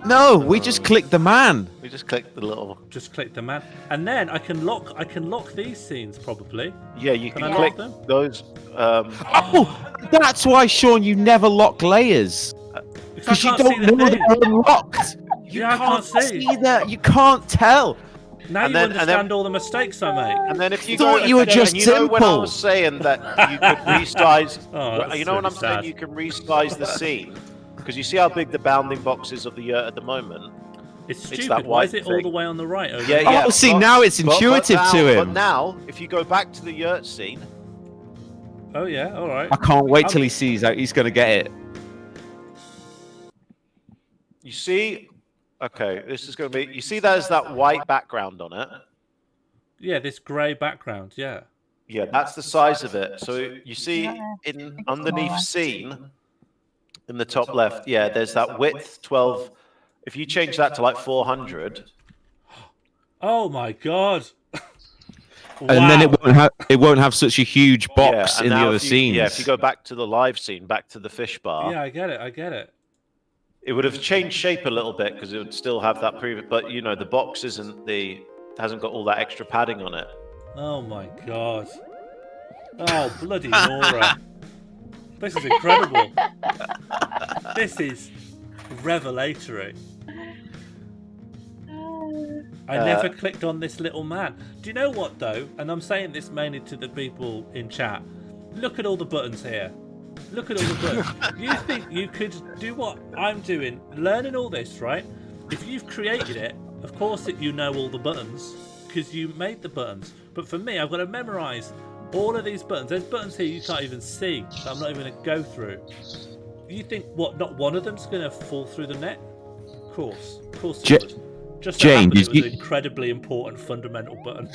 No, we just clicked the man. We just clicked the little. Just click the man, and then I can lock these scenes probably. Yeah, you Can can I click lock them? those. Oh, that's why, Sean, you never lock layers. Because you can't see don't the know thing. they're unlocked. You Yeah, I can't see. that. You can't tell. Now And you then- and understand then- all the mistakes I make. And then if you Thought go, you were and just you know when I simple. was saying that you could resize. Oh, that's you know what really I'm saying? sad. You can resize the scene because you see how big the bounding box is of the yurt at the moment. It's that stupid. Why is white it all thing. the way on the right? Over Yeah, there? yeah. Oh, see, now it's intuitive now, to him. But now, if you go back to the yurt scene, Oh yeah. All right. I can't wait till he sees out. He's going to get it. you see. Okay, this is going to be. You see, there's that white background on it. Yeah, this grey background. Yeah. Yeah, that's the size of it. So you see, Yeah, in underneath scene, in the top left, yeah, there's that width 12. If you change that to like 400, Oh my god. And then Wow. it won't have such a huge box yeah, and in the now other if you, scenes. Yeah, if you go back to the live scene, back to the fish bar, Yeah, I get it. I get it. it would have changed shape a little bit because it would still have that previous. But you know, the box hasn't got all that extra padding on it. Oh my god. Oh bloody Nora. This is incredible. This is revelatory. I never clicked on this little man. Do you know what though? And I'm saying this mainly to the people in chat. Look at all the buttons here. Look at all the buttons. You think you could do what I'm doing, learning all this, right? If you've created it, of course that you know all the buttons because you made the buttons. But for me, I've got to memorize all of these buttons. There's buttons here you can't even see that I'm not even going to go through. You think what? Not one of them's going to fall through the net? Of course it would. Just so Jane, happened it did was you- an incredibly important fundamental button.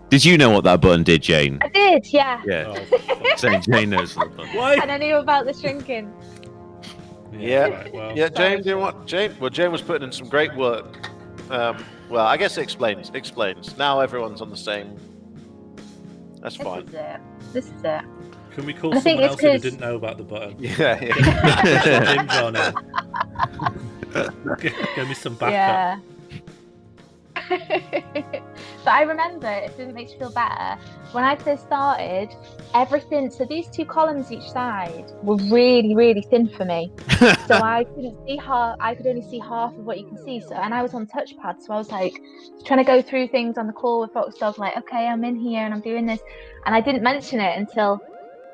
Did you know what that button did, Jane? I did, yeah. Yeah. Oh, for fuck's Saying Jane knows what the button. Why? And I knew about the shrinking. Yeah, right, well, yeah. Jane, you know what? Jane was putting in some great work. Well, I guess it explains. Now everyone's on the same. That's This fine. is it. This is it. Can we call I think someone it's else who 'cause- didn't know about the button? Yeah, yeah. Jim's on it. Give me some backup. Yeah. But I remember, if it makes you feel better, when I first started, everything, so these two columns each side were really, really thin for me. So I couldn't see half, I could only see half of what you can see. So, and I was on touchpad, so I was like trying to go through things on the call with Foxdog, like, okay, I'm in here and I'm doing this. And I didn't mention it until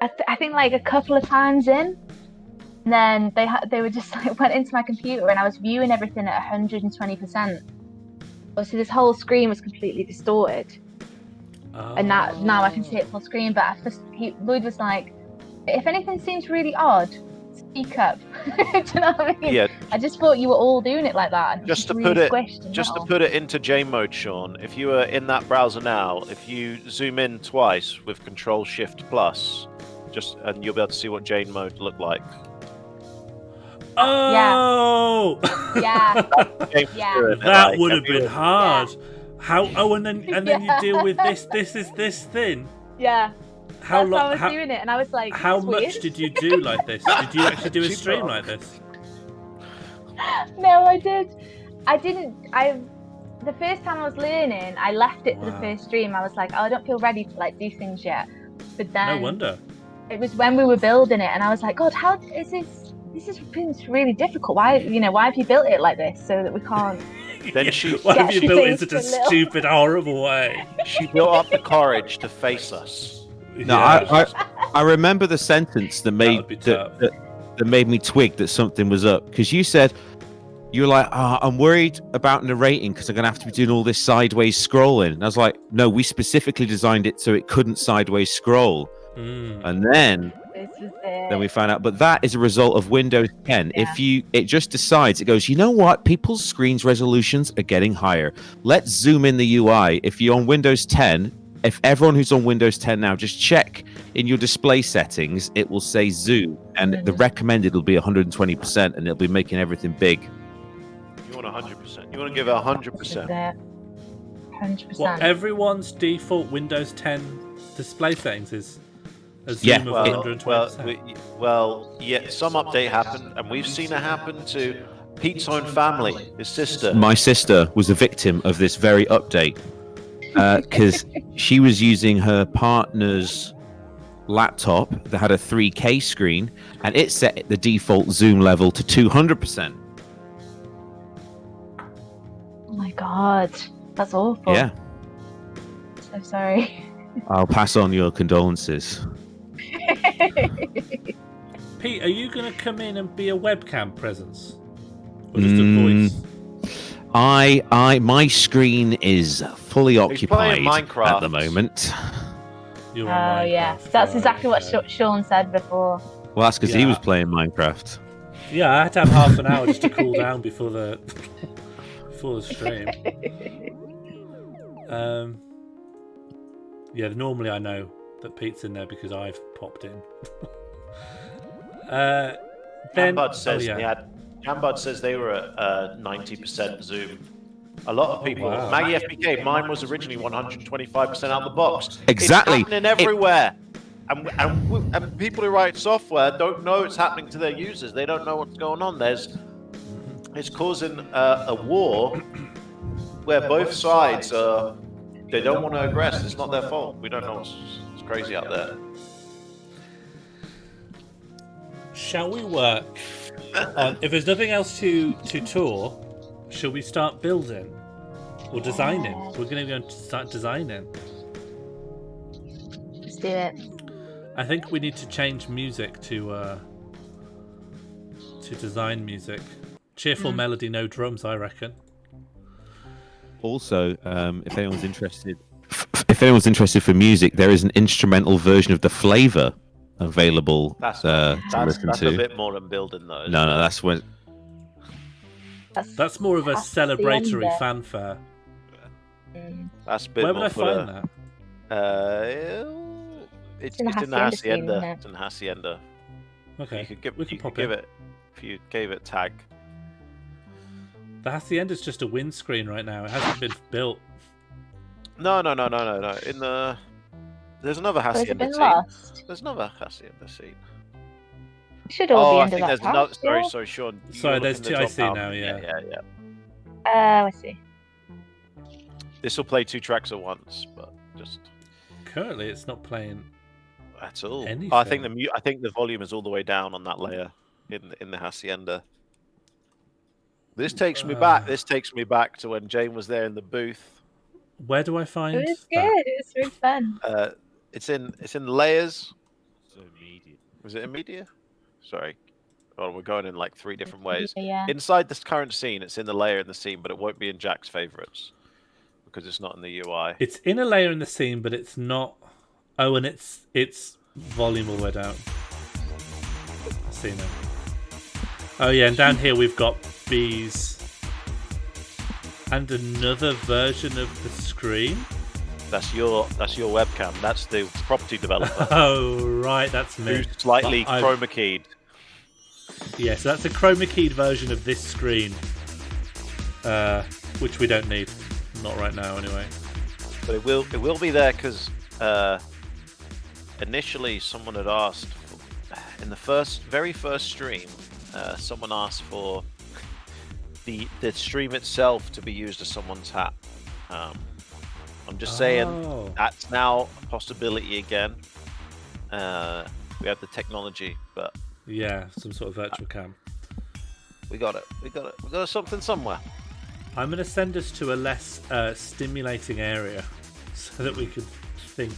I think like a couple of times in. And then they were just like went into my computer and I was viewing everything at 120%. Obviously, this whole screen was completely distorted, and now I can see it full screen. But at first, Lloyd was like, "If anything seems really odd, speak up." Do you know what I mean? Yeah. I just thought you were all doing it like that. And Just to really put it, squished and just to little. put it into J mode, Sean. If you were in that browser now, if you zoom in twice with Control Shift Plus, and you'll be able to see what Jane mode looked like. Oh! Yeah, James Yeah. doing it, That like, would have everyone- been hard. How? Oh, and then Yeah. you deal with this. This is this thin. yeah. How That's how I long? was doing it, and I was like, How "This is much weird." did you do like this? Did you actually do a Cheap stream rock. like this? No, I did. I didn't. The first time I was learning, I left it for the Wow. first stream. I was like, oh, I don't feel ready to like do things yet. But then No wonder. it was when we were building it, and I was like, God, how is this? This is really difficult. Why have you built it like this so that we can't? Then she- Why have Yeah, you built it in she such a faced a little- stupid, horrible way? She built up the courage to face us. No, Yeah. I remember the sentence that made would be tough. that made me twig that something was up. Because you said you were like, I'm worried about narrating because I'm gonna have to be doing all this sideways scrolling. And I was like, no, we specifically designed it so it couldn't sideways scroll. And then This is it. we found out, but that is a result of Windows 10. Yeah. It just decides, it goes, you know what? People's screens resolutions are getting higher. Let's zoom in the UI. If you're on Windows 10, if everyone who's on Windows 10 now, just check in your display settings, it will say zoom, and the recommended will be 120%, and it'll be making everything big. You want 100%. You want to give it 100%. 100%. What, everyone's default Windows 10 display settings is a zoom of 120%? Yeah, some update happened, and we've seen it happen to Pete's own family, his sister. My sister was a victim of this very update because she was using her partner's laptop that had a 3K screen, and it set the default zoom level to 200%. Oh my god, that's awful. Yeah, So sorry. I'll pass on your condolences. Pete, are you going to come in and be a webcam presence? Or just a voice? My screen is fully occupied Minecraft at the moment. You're Oh on yeah, Minecraft, that's right, exactly what okay. Sean said before. Well, that's because he Yeah. was playing Minecraft. Yeah, I had to have half an hour just to cool down before the stream. Yeah, normally I know that Pete's in there because I've popped in. Jambud says Jambud says they were at 90% zoom. A lot of people. wow. Maggie FBK, mine was originally 125% out the box. Exactly. It's happening everywhere. And people who write software don't know it's happening to their users. They don't know what's going on. It's causing a war where both sides they don't want to aggress. It's not their fault. We don't know. It's crazy out there. Shall we work on, if there's nothing else to tour, shall we start building or designing? We're going to go and start designing. Let's do it. I think we need to change music to design music. Cheerful melody, no drums, I reckon. Also, if anyone's interested for music, there is an instrumental version of The Flavor available That's to listen that's to. a bit more than building though. No, that's when. That's more of a celebratory fanfare. That's a bit Where more would I for find that? It's in the in the Hacienda scene, isn't Hacienda. it? It's in the Hacienda. Okay, You could give, we can you pop could give in. it if you gave it tag. The Hacienda's just a windscreen right now. It hasn't been built. No. There's another Has it Hacienda been scene. lost? There's another Hacienda scene. It should all be I under think that there's patch, another. yeah? Sorry, Sean. Sorry, You're there's looking at two I the see drop now, down. yeah. I see. This will play 2 tracks at once, but just Currently, it's not playing. at all. Anything. I think the volume is all the way down on that layer in the Hacienda. This takes me back. This takes me back to when Jane was there in the booth. Where do I find It was that? good. It was really fun. It's in layers. Was it in media? Sorry. Oh, we're going in like 3 different ways. Yeah. Inside this current scene, it's in the layer in the scene, but it won't be in Jack's favorites because it's not in the UI. It's in a layer in the scene, but it's not. Oh, and it's volume all the way down. I see now. Oh yeah, and down here we've got bees and another version of the screen. That's your webcam. That's the property developer. Oh right, that's me. Who's slightly But chroma keyed. Yeah, so that's a chroma keyed version of this screen, which we don't need. Not right now, anyway. But it will be there because initially someone had asked in the very first stream. Someone asked for the stream itself to be used as someone's hat. I'm just saying that's now a possibility again. We have the technology, but Yeah, some sort of virtual cam. we got it. We got something somewhere. I'm going to send us to a less stimulating area so that we can think.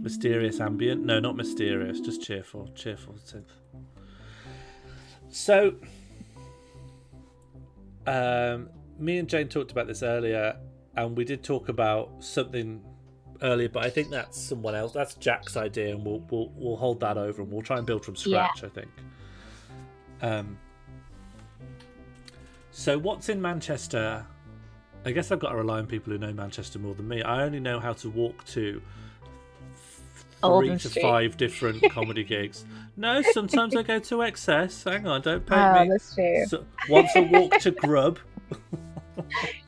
Mysterious ambient. No, not mysterious. Just cheerful. Cheerful synth. So, me and Jane talked about this earlier, and we did talk about something earlier, but I think that's someone else. That's Jack's idea, and we'll hold that over, and we'll try and build from scratch. I think. So what's in Manchester? I guess I've got to rely on people who know Manchester more than me. I only know how to walk to 3 to 5 different comedy gigs. No, sometimes I go to Excess. Hang on, don't pay me. That's true. So, once I walk to Grub.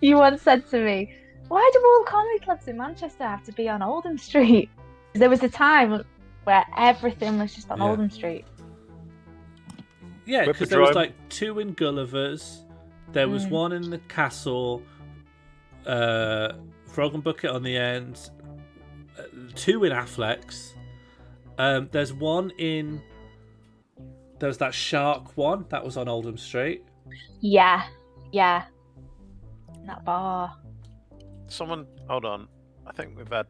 You once said to me, "Why do all comedy clubs in Manchester have to be on Oldham Street?" There was a time where everything was just on Oldham Street. Yeah, because there was like 2 in Gulliver's. There was 1 in the Castle. Frog and Bucket on the end. 2 in Affleck's. There's 1 in. There was that Shark one that was on Oldham Street. Yeah. In that bar. Someone, hold on. I think we've had.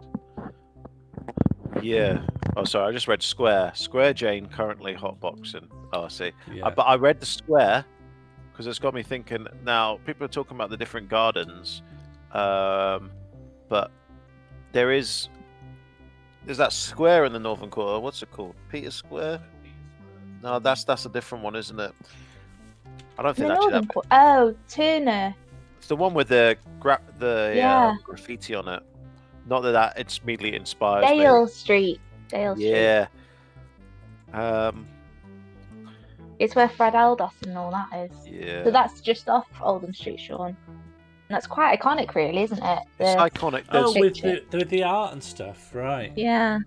Yeah. Oh, sorry. I just read Square. Square Jane currently hotboxing. Oh, I see. Yeah. But I read the Square because it's got me thinking. Now people are talking about the different gardens, but there's that square in the northern quarter. What's it called? Peter Square? No, that's a different one, isn't it? I don't think actually that. Oh, Turner. It's the one with the graffiti on it. Not that it's immediately inspires me. Dale Street. Dale Street. Yeah. It's where Fred Eldos and all that is. Yeah. So that's just off Oldham Street, Sean. And that's quite iconic, really, isn't it? It's iconic. Oh, with the art and stuff, right? Yeah.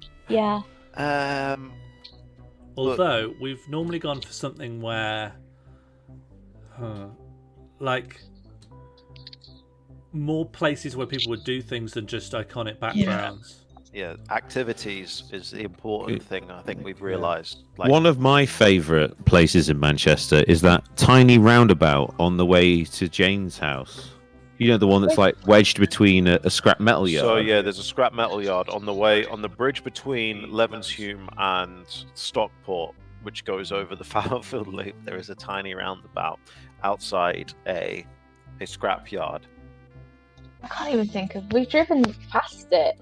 Although we've normally gone for something where, like, more places where people would do things than just iconic backgrounds. Yeah, activities is the important thing. I think we've realised. Like, one of my favourite places in Manchester is that tiny roundabout on the way to Jane's house. You know, the one that's like wedged between a scrap metal yard. So yeah, there's a scrap metal yard on the bridge between Levenshume and Stockport, which goes over the Fallowfield Loop. There is a tiny roundabout outside a scrap yard. I can't even think of. We've driven past it.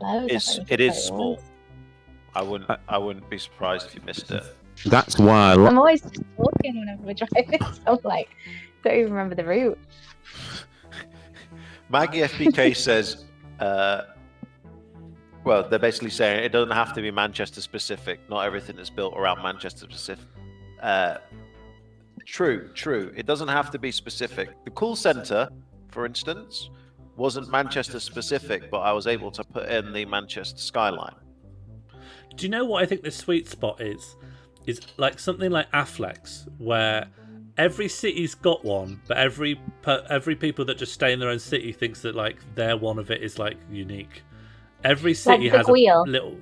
It is small. I wouldn't be surprised if you missed it. That's why I'm always talking whenever we're driving, so I'm like, don't even remember the route. Maggie FPK says, well, they're basically saying it doesn't have to be Manchester specific. Not everything is built around Manchester specific. True. It doesn't have to be specific. The call centre, for instance, wasn't Manchester specific, but I was able to put in the Manchester skyline. Do you know what I think the sweet spot is? Is like something like Affleck's, where every city's got one, but every people that just stay in their own city thinks that like their one of it is like unique. Every city like has wheel. A little.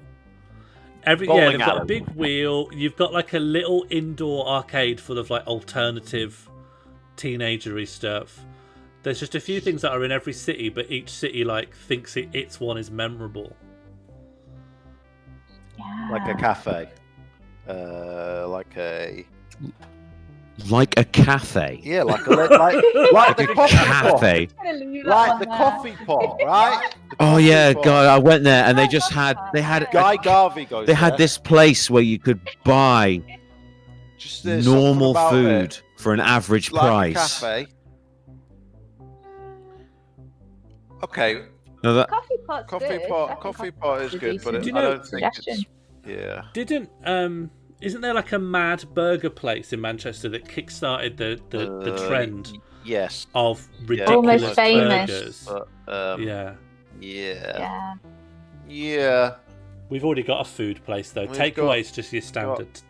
They've got a big wheel. You've got like a little indoor arcade full of like alternative teenagery stuff. There's just a few things that are in every city, but each city like thinks its one is memorable. Yeah. Like a cafe. like a cafe. Yeah, like the coffee Cafe. pot. Like the coffee pot, right? Oh yeah, God! I went there and they had Guy Garvey goes. They had this place where you could buy just normal food for an average like price. A cafe. Okay. No, that, Coffee pot is good, but I don't think it's. Yeah. Isn't there like a mad burger place in Manchester that kickstarted the trend? Yes. Of ridiculous almost famous. burgers. Yeah. We've already got a food place though. Takeaway's just your standard.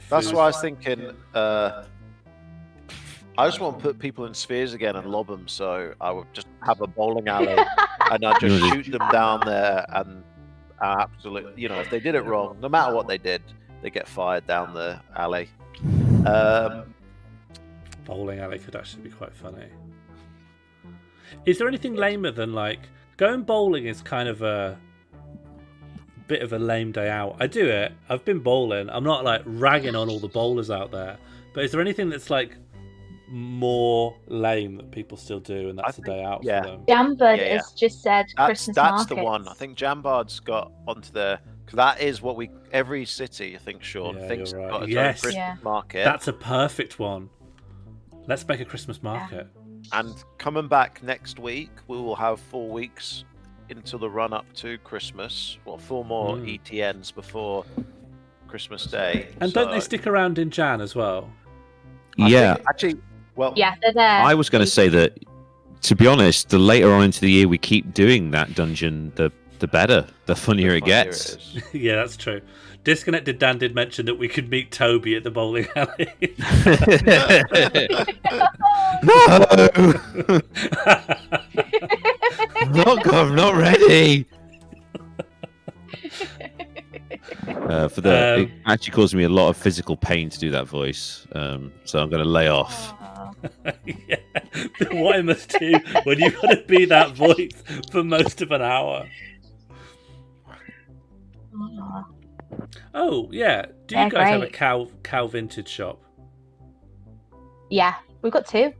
That's why I was thinking. I just want to put people in spheres again and lob them. So I would just have a bowling alley and I'd just shoot them down there and absolutely, if they did it wrong, no matter what they did, they get fired down the alley. Bowling alley could actually be quite funny. Is there anything lamer than like going bowling? Is kind of a bit of a lame day out. I do it. I've been bowling. I'm not like ragging on all the bowlers out there. But is there anything that's like more lame that people still do, and that's a day out for them? Jambird Yeah. has just said Christmas That's markets. the one. I think Jambard's got onto the. Because that is what every city, I think, Sean, Yeah, thinks you're right. got its Yes. own Christmas Yeah. market. That's a perfect one. Let's make a Christmas market. And coming back next week, we will have 4 weeks into the run up to Christmas. Well, 4 more ETNs before Christmas Day. And don't they stick around in Jan as well? Yeah, Actually, well, Yeah, they're there. I was going to say that. To be honest, the later on into the year we keep doing that dungeon, the better, the funnier it gets. Yeah, that's true. Disconnected Dan did mention that we could meet Toby at the bowling alley. No, I'm not ready. It actually caused me a lot of physical pain to do that voice, so I'm going to lay off. Yeah, what I must do when you've got to be that voice for most of an hour. Oh yeah, do you guys have a cow vintage shop? Yeah, we've got 2.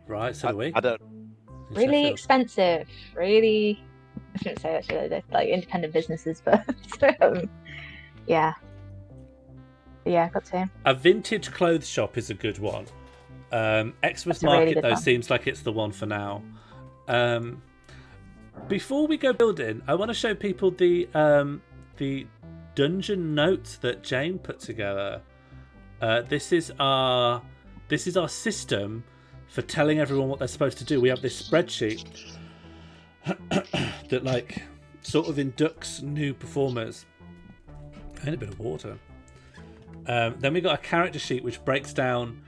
Right, so do we. I don't. In Really Sheffield. expensive. Really, I shouldn't say actually they're like independent businesses, but yeah, got 2. A vintage clothes shop is a good one. Xmas That's a really market good though one. seems like it's the one for now. Before we go building, I want to show people the dungeon notes that Jane put together. This is our system for telling everyone what they're supposed to do. We have this spreadsheet that like sort of inducts new performers. I need a bit of water. Then we got a character sheet which breaks down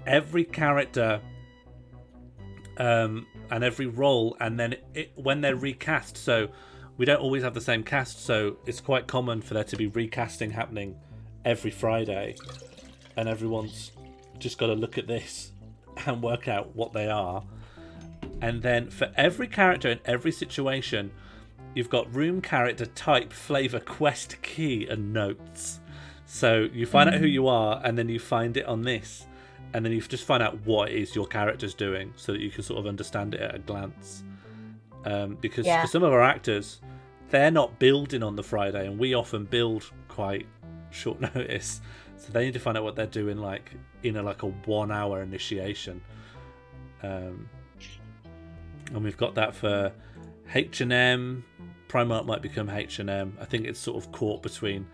every character and every role, and then when they're recast. So we don't always have the same cast, so it's quite common for there to be recasting happening every Friday, and everyone's just got to look at this and work out what they are. And then for every character in every situation, you've got room, character, type, flavor, quest, key, and notes. So you find out who you are, and then you find it on this, and then you just find out what it is your character's doing, so that you can sort of understand it at a glance. Because for some of our actors, they're not building on the Friday, and we often build quite short notice, so they need to find out what they're doing, like in a 1 hour initiation. And we've got that for H&M. Primark might become H&M. I think it's sort of caught between.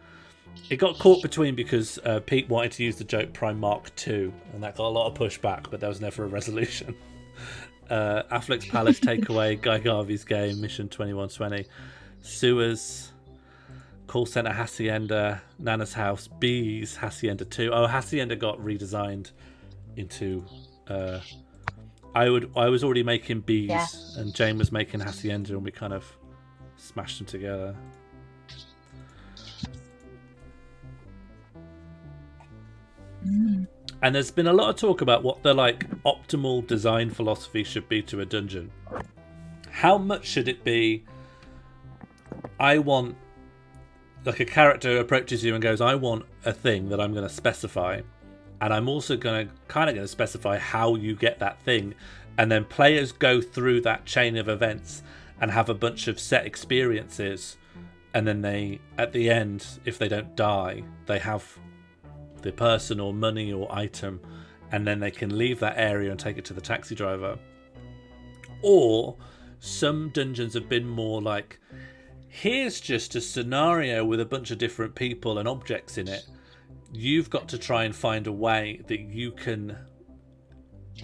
It got caught between because Pete wanted to use the joke Primark 2, and that got a lot of pushback, but there was never a resolution. Affleck's Palace Takeaway, Guy Garvey's Game, Mission 2120, Sewers, Call Center Hacienda, Nana's House, Bees, Hacienda 2. Oh, Hacienda got redesigned into. I was already making Bees, and Jane was making Hacienda, and we kind of smashed them together. And there's been a lot of talk about what the optimal design philosophy should be to a dungeon. How much should it be? I want a character approaches you and goes, I want a thing that I'm going to specify, and I'm also going to specify how you get that thing, and then players go through that chain of events and have a bunch of set experiences, and then they, at the end, if they don't die, they have the person or money or item, and then they can leave that area and take it to the taxi driver. Or some dungeons have been more like, here's just a scenario with a bunch of different people and objects in it. You've got to try and find a way that you can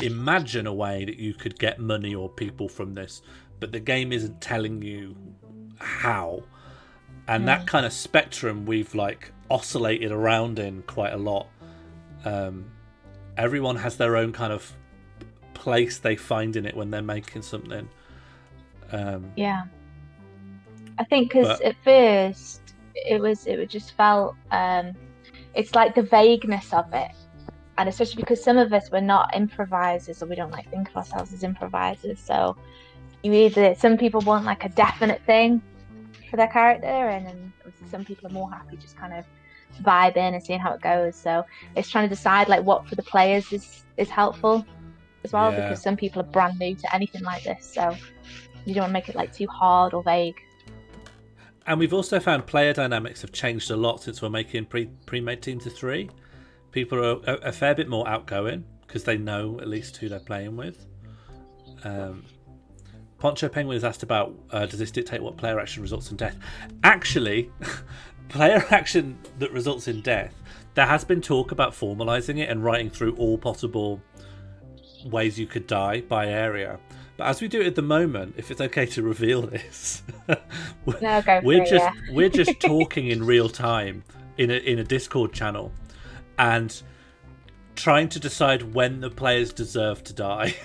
imagine a way that you could get money or people from this, but the game isn't telling you how. And that kind of spectrum we've oscillated around in quite a lot. Everyone has their own kind of place they find in it when they're making something. Yeah, I think because at first it just felt it's like the vagueness of it, and especially because some of us were not improvisers, or we don't think of ourselves as improvisers. So some people want a definite thing for their character, and then some people are more happy just kind of vibing and seeing how it goes. So it's trying to decide like what for the players is helpful as well, Yeah. because some people are brand new to anything like this. So you don't want to make it like too hard or vague. And we've also found player dynamics have changed a lot since we're making pre-made teams of 3. People are a fair bit more outgoing because they know at least who they're playing with. Poncho Penguin has asked about does this dictate what player action results in death? Actually, player action that results in death, there has been talk about formalising it and writing through all possible ways you could die by area. But as we do it at the moment, if it's okay to reveal this, we're just talking in real time in a Discord channel and trying to decide when the players deserve to die.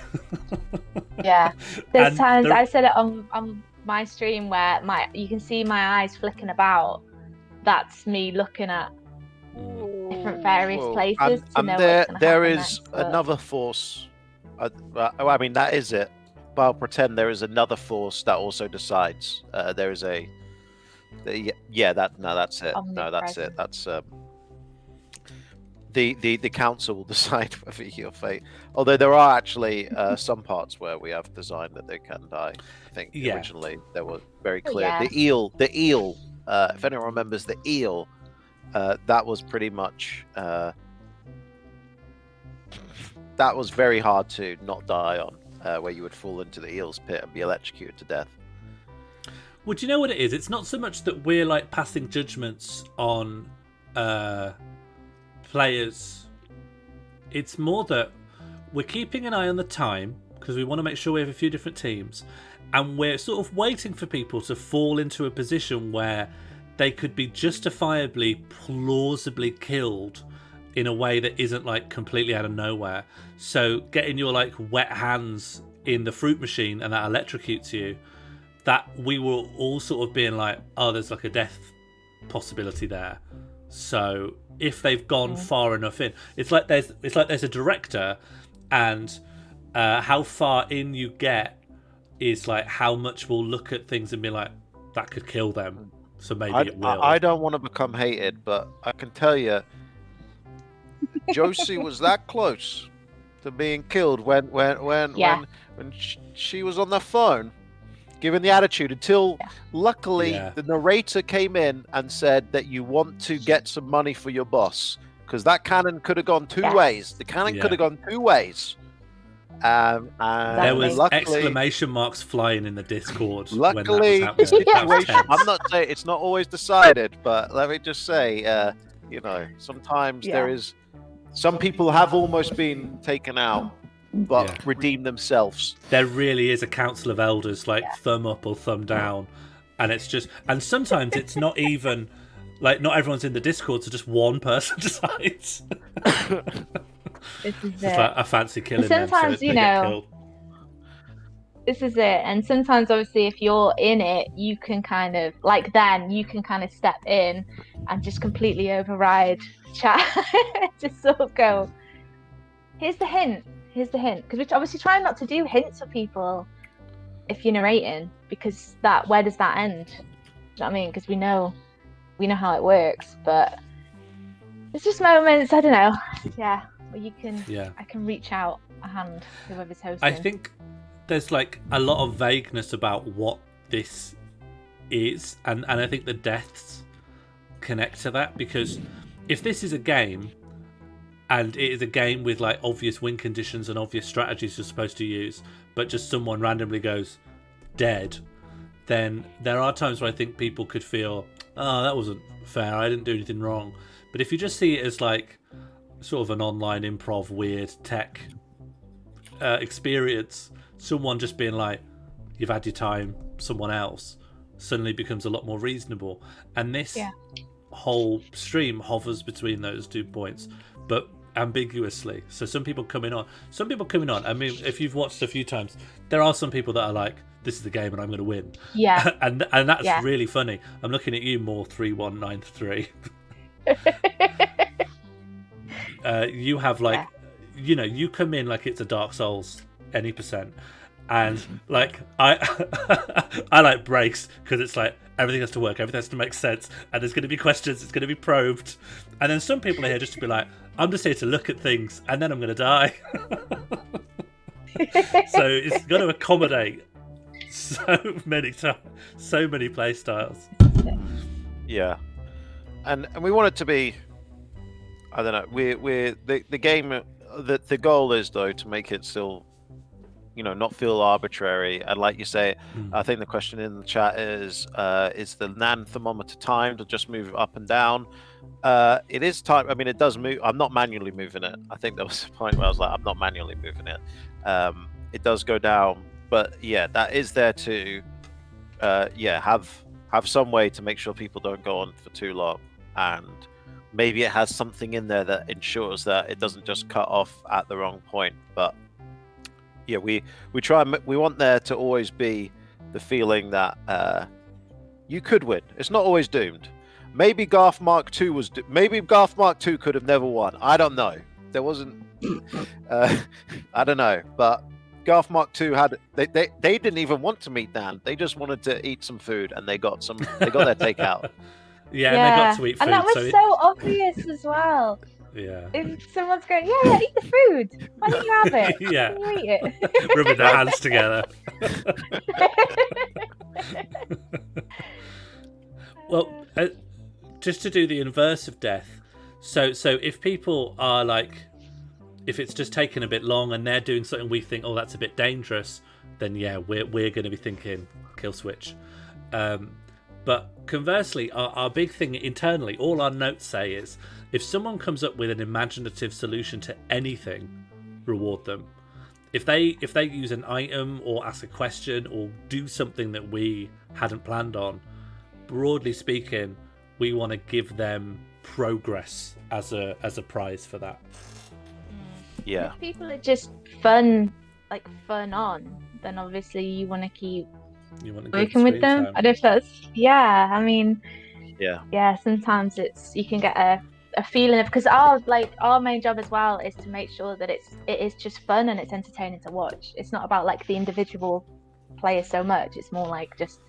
Yeah, there's times I said it on my stream where you can see my eyes flicking about. That's me looking at different various places to know what's going to there happen is next, but... another force. I mean, that is it. But I'll pretend there is another force that also decides. There is that's it. No, that's it. That's the council will decide whether your fate. Although there are actually some parts where we have designed that they can die. I think originally they were very clear. Yeah. The eel. If anyone remembers the eel, that was pretty much. That was very hard to not die on. Where you would fall into the eel's pit and be electrocuted to death. Well, do you know what it is? It's not so much that we're like passing judgments on players. It's more that we're keeping an eye on the time because we want to make sure we have a few different teams, and we're sort of waiting for people to fall into a position where they could be justifiably, plausibly killed in a way that isn't like completely out of nowhere. So getting your like wet hands in the fruit machine and that electrocutes you, that we were all sort of being like, oh, there's like a death possibility there. So if they've gone far enough in, it's like there's a director, and how far in you get is like how much we'll look at things and be like, that could kill them. So maybe it will. I don't want to become hated, but I can tell you, Josie was that close to being killed when she was on the phone, giving the attitude until luckily the narrator came in and said that you want to get some money for your boss, because that cannon could have gone two ways. The cannon could have gone two ways. And there was exclamation marks flying in the Discord. Luckily, when that was happening. I'm not saying it's not always decided, but let me just say, sometimes there is. Some people have almost been taken out, but redeemed themselves. There really is a council of elders, like thumb up or thumb down, and it's just. And sometimes it's not even like not everyone's in the Discord, so just one person decides. This is it's like a fancy killing. Sometimes them, so this is it. And sometimes, obviously, if you're in it, you can kind of step in and just completely override chat. Just sort of go, here's the hint, because we're obviously trying not to do hints for people if you're narrating, because where does that end? Do you know what I mean? Because we know how it works, but it's just moments, I don't know, where you can I can reach out a hand, whoever's hosting. I think there's like a lot of vagueness about what this is, and I think the deaths connect to that, because if this is a game and it is a game with like obvious win conditions and obvious strategies you're supposed to use, but just someone randomly goes dead, then there are times where I think people could feel, oh, that wasn't fair, I didn't do anything wrong. But if you just see it as like sort of an online improv weird tech experience, someone just being like, you've had your time, someone else, suddenly becomes a lot more reasonable. And this whole stream hovers between those 2 points, but ambiguously. So some people coming on. I mean, if you've watched a few times, there are some people that are like, this is the game and I'm going to win. Yeah. and that's really funny. I'm looking at you more 3193. You have like, you come in like it's a Dark Souls any percent, And like I I like breaks because it's like everything has to work, everything has to make sense, and there's going to be questions, it's going to be probed, and then some people are here just to be like, I'm just here to look at things, and then I'm going to die. So it's got to accommodate so many play styles. Yeah, and we want it to be. I don't know. We're the game. The goal is though to make it still, not feel arbitrary. And like you say, I think the question in the chat is the NAN thermometer timed or just move up and down? It is time. I mean, it does move. I'm not manually moving it. I think there was a point where I was like, I'm not manually moving it. It does go down, but yeah, that is there to, have some way to make sure people don't go on for too long, and maybe it has something in there that ensures that it doesn't just cut off at the wrong point. But yeah, we try. We want there to always be the feeling that you could win. It's not always doomed. Maybe Garth Mark II was. Maybe Garth Mark II could have never won. I don't know. There wasn't. I don't know. But Garth Mark II had. They didn't even want to meet Dan. They just wanted to eat some food, and they got some. They got their takeout. Yeah, and they got to eat food. And that was so obvious as well. Yeah. If someone's going, yeah, eat the food. Why don't you have it? Yeah. Why don't you eat it? Rubbing their hands together. Well, just to do the inverse of death. So if people are like, if it's just taking a bit long and they're doing something we think, oh, that's a bit dangerous, then yeah, we're going to be thinking kill switch. But conversely, our big thing internally, all our notes say is, if someone comes up with an imaginative solution to anything, reward them. If they use an item or ask a question or do something that we hadn't planned on, broadly speaking, we want to give them progress as a prize for that. Yeah. If people are just fun on, then obviously you want to keep working with them. Time. I don't know if that's I mean, yeah. Sometimes you can get a feeling of, because our main job as well is to make sure that it is just fun and it's entertaining to watch. It's not about like the individual players so much. It's more like just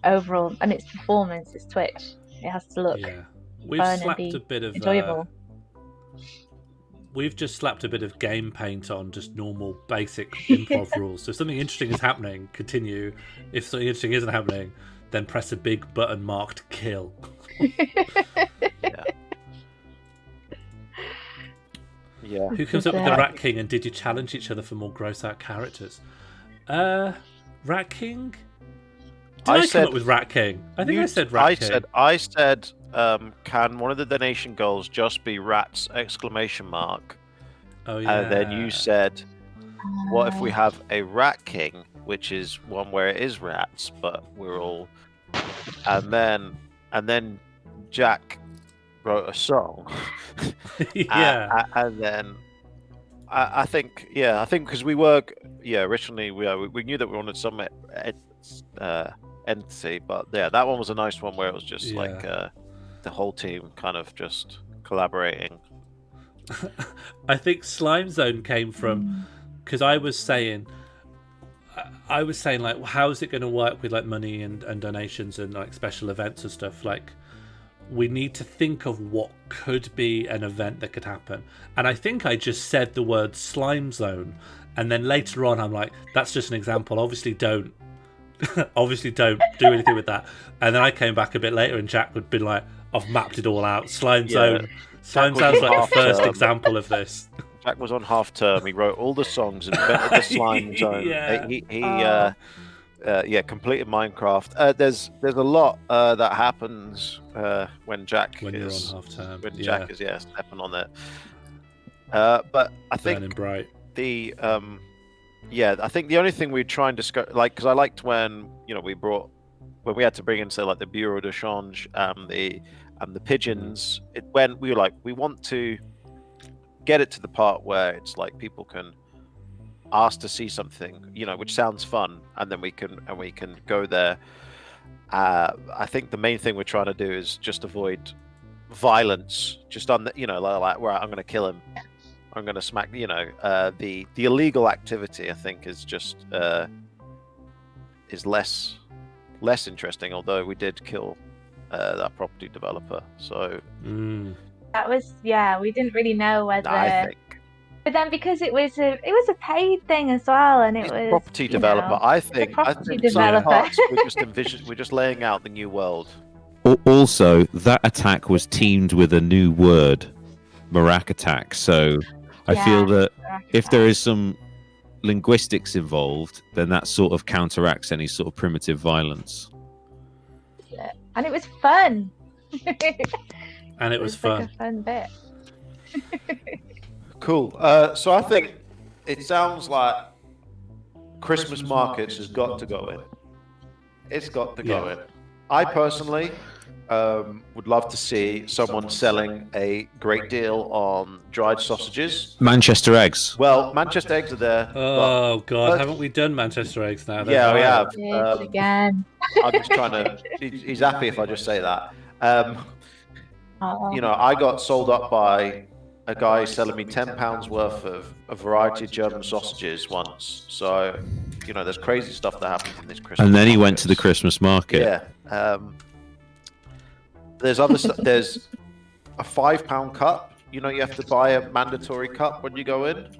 overall, and it's performance. It's Twitch. It has to look We've fun slapped and be a bit of enjoyable. We've just slapped a bit of game paint on just normal basic improv rules. So if something interesting is happening, continue. If something interesting isn't happening, then press a big button marked kill. Yeah. Who comes up with the Rat King, and did you challenge each other for more gross out characters? Rat King? Did I come up with Rat King? I think I said Rat King. I said, can one of the donation goals just be rats! ! Oh yeah. And then you said, what if we have a Rat King, which is one where it is rats, but we're all, and then Jack wrote a song. Yeah. And then I think because we were originally we knew that we wanted some entity, but yeah, that one was a nice one where it was just like the whole team kind of just collaborating. I think Slime Zone came from, because I was saying like, how's it going to work with like money and donations and like special events and stuff. Like, we need to think of what could be an event that could happen. And I think I just said the word Slime Zone, and then later on I'm like, that's just an example. Obviously don't do anything with that. And then I came back a bit later and Jack would be like, I've mapped it all out. Slime Zone. Slime Zone's like the first example of this. Jack was on half term. He wrote all the songs and invented the Slime Zone. He completed Minecraft. There's a lot that happens when Jack is on half term. When Jack is stepping on it. But I think Burning bright. I think the only thing we try and discuss, like, because I liked when when we had to bring in, say, like the bureau de change and the pigeons. When we were like, we want to get it to the part where it's like people can ask to see something, which sounds fun, and then we can go there. I think the main thing we're trying to do is just avoid violence, just on the, like, right, I'm going to kill him. I'm gonna smack. You know, the illegal activity. I think is just is less interesting. Although we did kill that property developer, so That was we didn't really know whether. I think But then because it was a paid thing as well, and it he's was a property developer. I think property some developer. parts we're just laying out the new world. Also, that attack was teamed with a new word, Marak attack. So I feel that if there is some linguistics involved, then that sort of counteracts any sort of primitive violence. And it was fun. And it was fun. Like a fun bit. Cool. So I think it sounds like Christmas markets has got to go in. It's got to go in. I personally would love to see someone selling a great deal on dried sausages. Manchester eggs. Well, Manchester eggs are there. Oh God, haven't we done Manchester eggs now? Yeah, we have. Yes, again. I'm just trying to. He's happy if I just say that. Oh. You know, I got sold up by a guy selling me £10 worth of a variety of German sausages once. So, you know, there's crazy stuff that happens in this Christmas. And then he went to the Christmas market. Yeah. There's other stuff. There's a £5 cup. You know, you have to buy a mandatory cup when you go in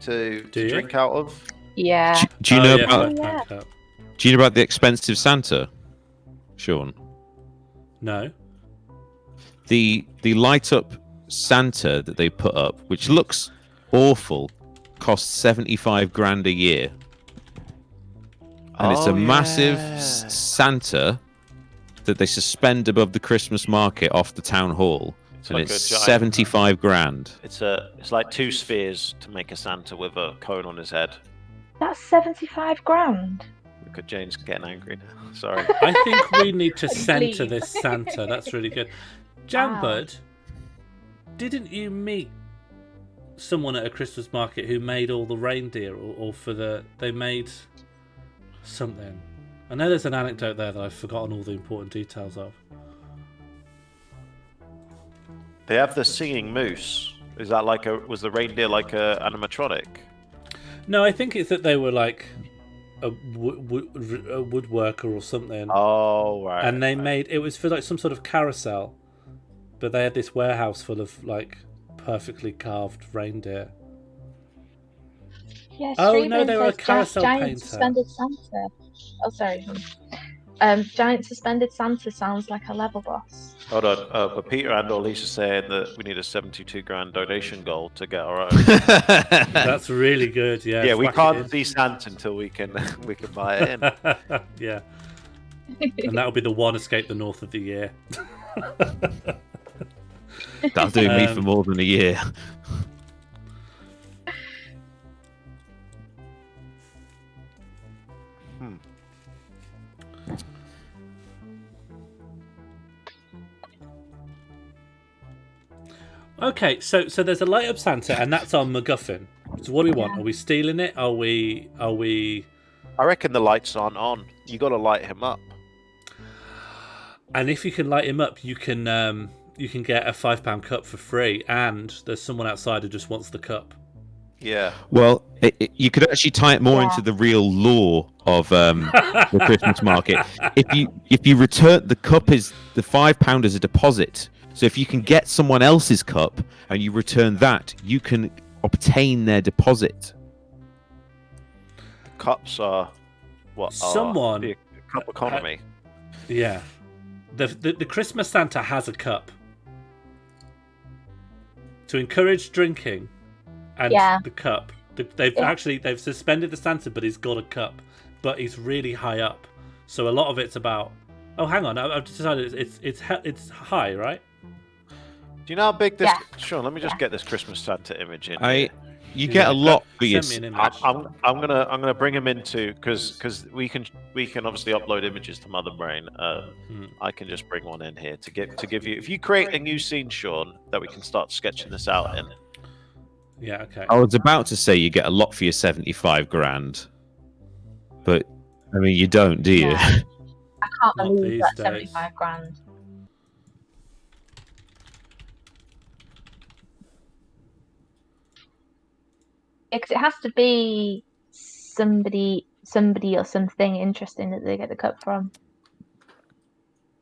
to drink out of. Yeah. Do you know about? Yeah. Do you know about the expensive Santa, Sean? No. The light up Santa that they put up, which looks awful, costs 75 grand a year, and it's a massive Santa that they suspend above the Christmas market off the town hall, and like it's a giant- 75 grand. It's like 2 spheres to make a Santa with a cone on his head. That's 75 grand. Look at Jane's getting angry now. Sorry. I think we need to centre Leave. this Santa. That's really good. Jambud, didn't you meet someone at a Christmas market who made all the reindeer, or they made something? I know there's an anecdote there that I've forgotten all the important details of. They have the singing moose. Is that was the reindeer like a animatronic? No, I think it's that they were like a woodworker or something. Oh, right. And they made it was for like some sort of carousel, but they had this warehouse full of like perfectly carved reindeer. Yeah, Oh, no, Stephen they were a says carousel giant painter. suspended Santa. Oh, sorry. Giant suspended Santa sounds like a level boss. Hold on. But Peter and or Lisa saying that we need a 72 grand donation goal to get our own. That's really good. Yeah. Yeah, we whack it can't see Santa until we can buy it in. in. Yeah. And that'll be the one Escape the North of the year. That'll do me for more than a year. Okay, so there's a light up Santa, and that's our MacGuffin. So what do we want? Are we stealing it? Are we? I reckon the lights aren't on. You got to light him up. And if you can light him up, you can get a £5 cup for free, and there's someone outside who just wants the cup. Yeah. Well, you could actually tie it more into the real lore of the Christmas market. If you return the cup, is the £5 is a deposit. So if you can get someone else's cup and you return that, you can obtain their deposit. The cups are what? Someone The cup economy. Yeah. The Christmas Santa has a cup to encourage drinking, and the cup. They've suspended the Santa, but he's got a cup, but he's really high up. So a lot of it's about. Oh, hang on! I've decided it's high, right? Do you know how big this? Sean, let me just get this Christmas Santa image in. You get a lot for your. Send me an image. I'm gonna bring him into because we can obviously upload images to Motherbrain. I can just bring one in here to give you. If you create a new scene, Sean, that we can start sketching this out in. Yeah. Okay. I was about to say you get a lot for your 75 grand, but I mean you don't, do you? Yeah. I can't Not believe these that's days. 75 grand. Because it has to be somebody or something interesting that they get the cup from.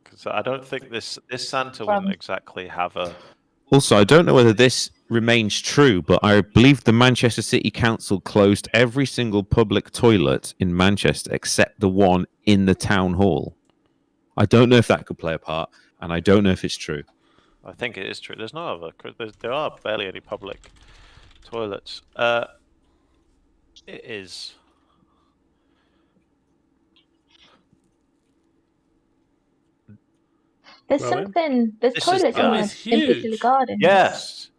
Because I don't think this Santa From- wouldn't exactly have a. Also, I don't know whether this remains true, but I believe the Manchester City Council closed every single public toilet in Manchester except the one in the town hall. I don't know if that could play a part, and I don't know if it's true. I think it is true. There's no other. There are barely any public toilets. It is. There's Rowan? something. There's This is toilets the in guy. the It's in Piccadilly huge. Gardens.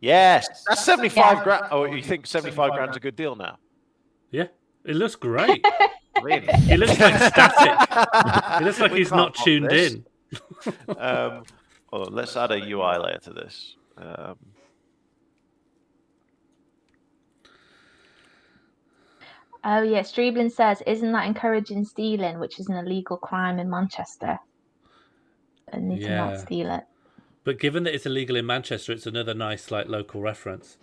Yes. That's 75 Yeah. grand. Oh, you think 75 grand's a good deal now? Yeah, it looks great. Really? He looks like static. He looks like We he's can't not mock tuned this. in. Let's add a UI layer to this. Oh yeah, Streebling says, "Isn't that encouraging stealing, which is an illegal crime in Manchester?" And need to Yeah. not steal it. But given that it's illegal in Manchester, it's another nice like local reference.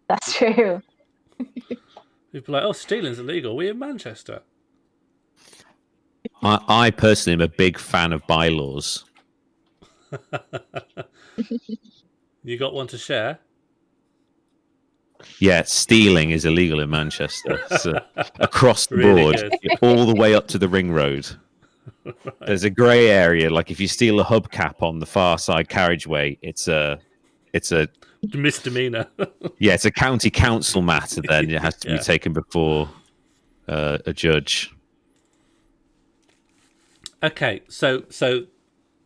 That's true. People are like, oh, stealing's illegal. We're in Manchester. I personally am a big fan of bylaws. You got one to share? Yeah, stealing is illegal in Manchester. So across the Really board, good. all the way up to the ring road. There's a grey area. Like if you steal a hubcap on the far side carriageway, it's a Misdemeanor. it's a county council matter. Then it has to be Yeah. taken before a judge. Okay, so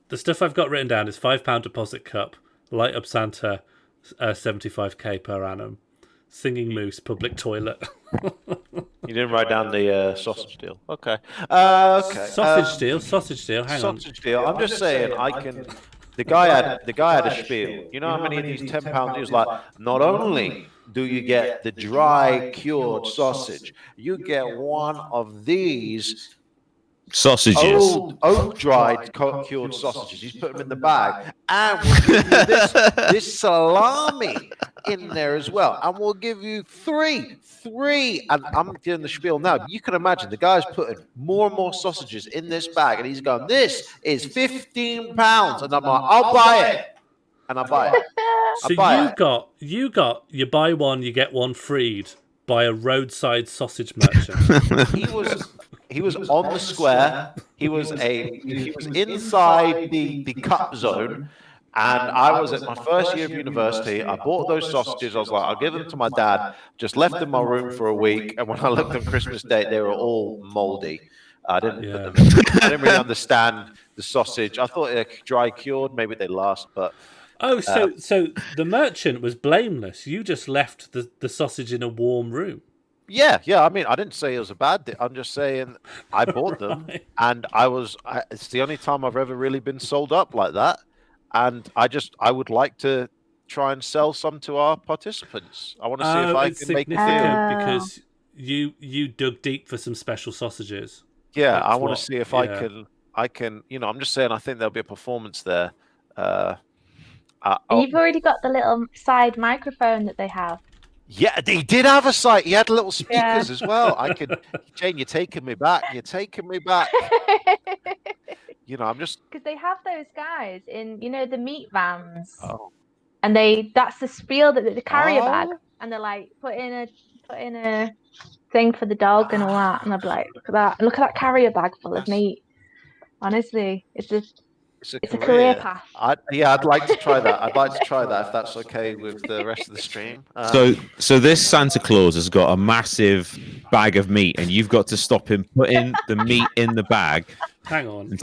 the stuff I've got written down is £5 deposit cup, light up Santa, 75k per annum, singing moose, public toilet. You didn't write down the sausage deal. Okay. Okay. Sausage deal. Hang on. Sausage deal. I'm just saying, I can. The guy had a spiel. You know how many of these £10 deals? Like, not only do you get the dry cured sausage, you get one of these Sausages. oak dried cured sausages. He's put them in the bag, and we'll give you this salami in there as well, and we'll give you three. And I'm doing the spiel now. You can imagine the guy's putting more and more sausages in this bag, and he's going, "This is £15," and I'm like, "I'll buy it," and I buy it. So you got you buy one, you get one freed by a roadside sausage merchant. He was on the square. He was inside the cup zone. And I was at my first year of university. I bought those sausages. I was like, I'll give them to my dad. Just left them in my room for a week. And when I looked on Christmas Day, they were all moldy. I didn't put them in. I didn't really understand the sausage. I thought they're dry cured. Maybe they last, but Oh, so the merchant was blameless. You just left the sausage in a warm room. yeah. I mean, I didn't say it was a bad thing. I'm just saying I bought them, Right. and it's the only time I've ever really been sold up like that. And I would like to try and sell some to our participants. I want to see if I it's can make a deal. significant because you dug deep for some special sausages. Yeah, That's I want what- to see if yeah. I can. I'm just saying. I think there'll be a performance there. And you've already got the little side microphone that they have. Yeah, he did have a site. He had little Yeah. speakers as well. Jane, you're taking me back. You're taking me back. I'm just. Because they have those guys in, the meat vans, Oh. and that's the spiel that they carry a bag, Oh. and they're like, put in a thing for the dog and all that, and I'd be like, look at that carrier bag full of meat. Honestly, it's a career path. I'd like to try that. I'd like to try that if that's okay with the rest of the stream. So this Santa Claus has got a massive bag of meat, and you've got to stop him putting the meat in the bag. Hang on.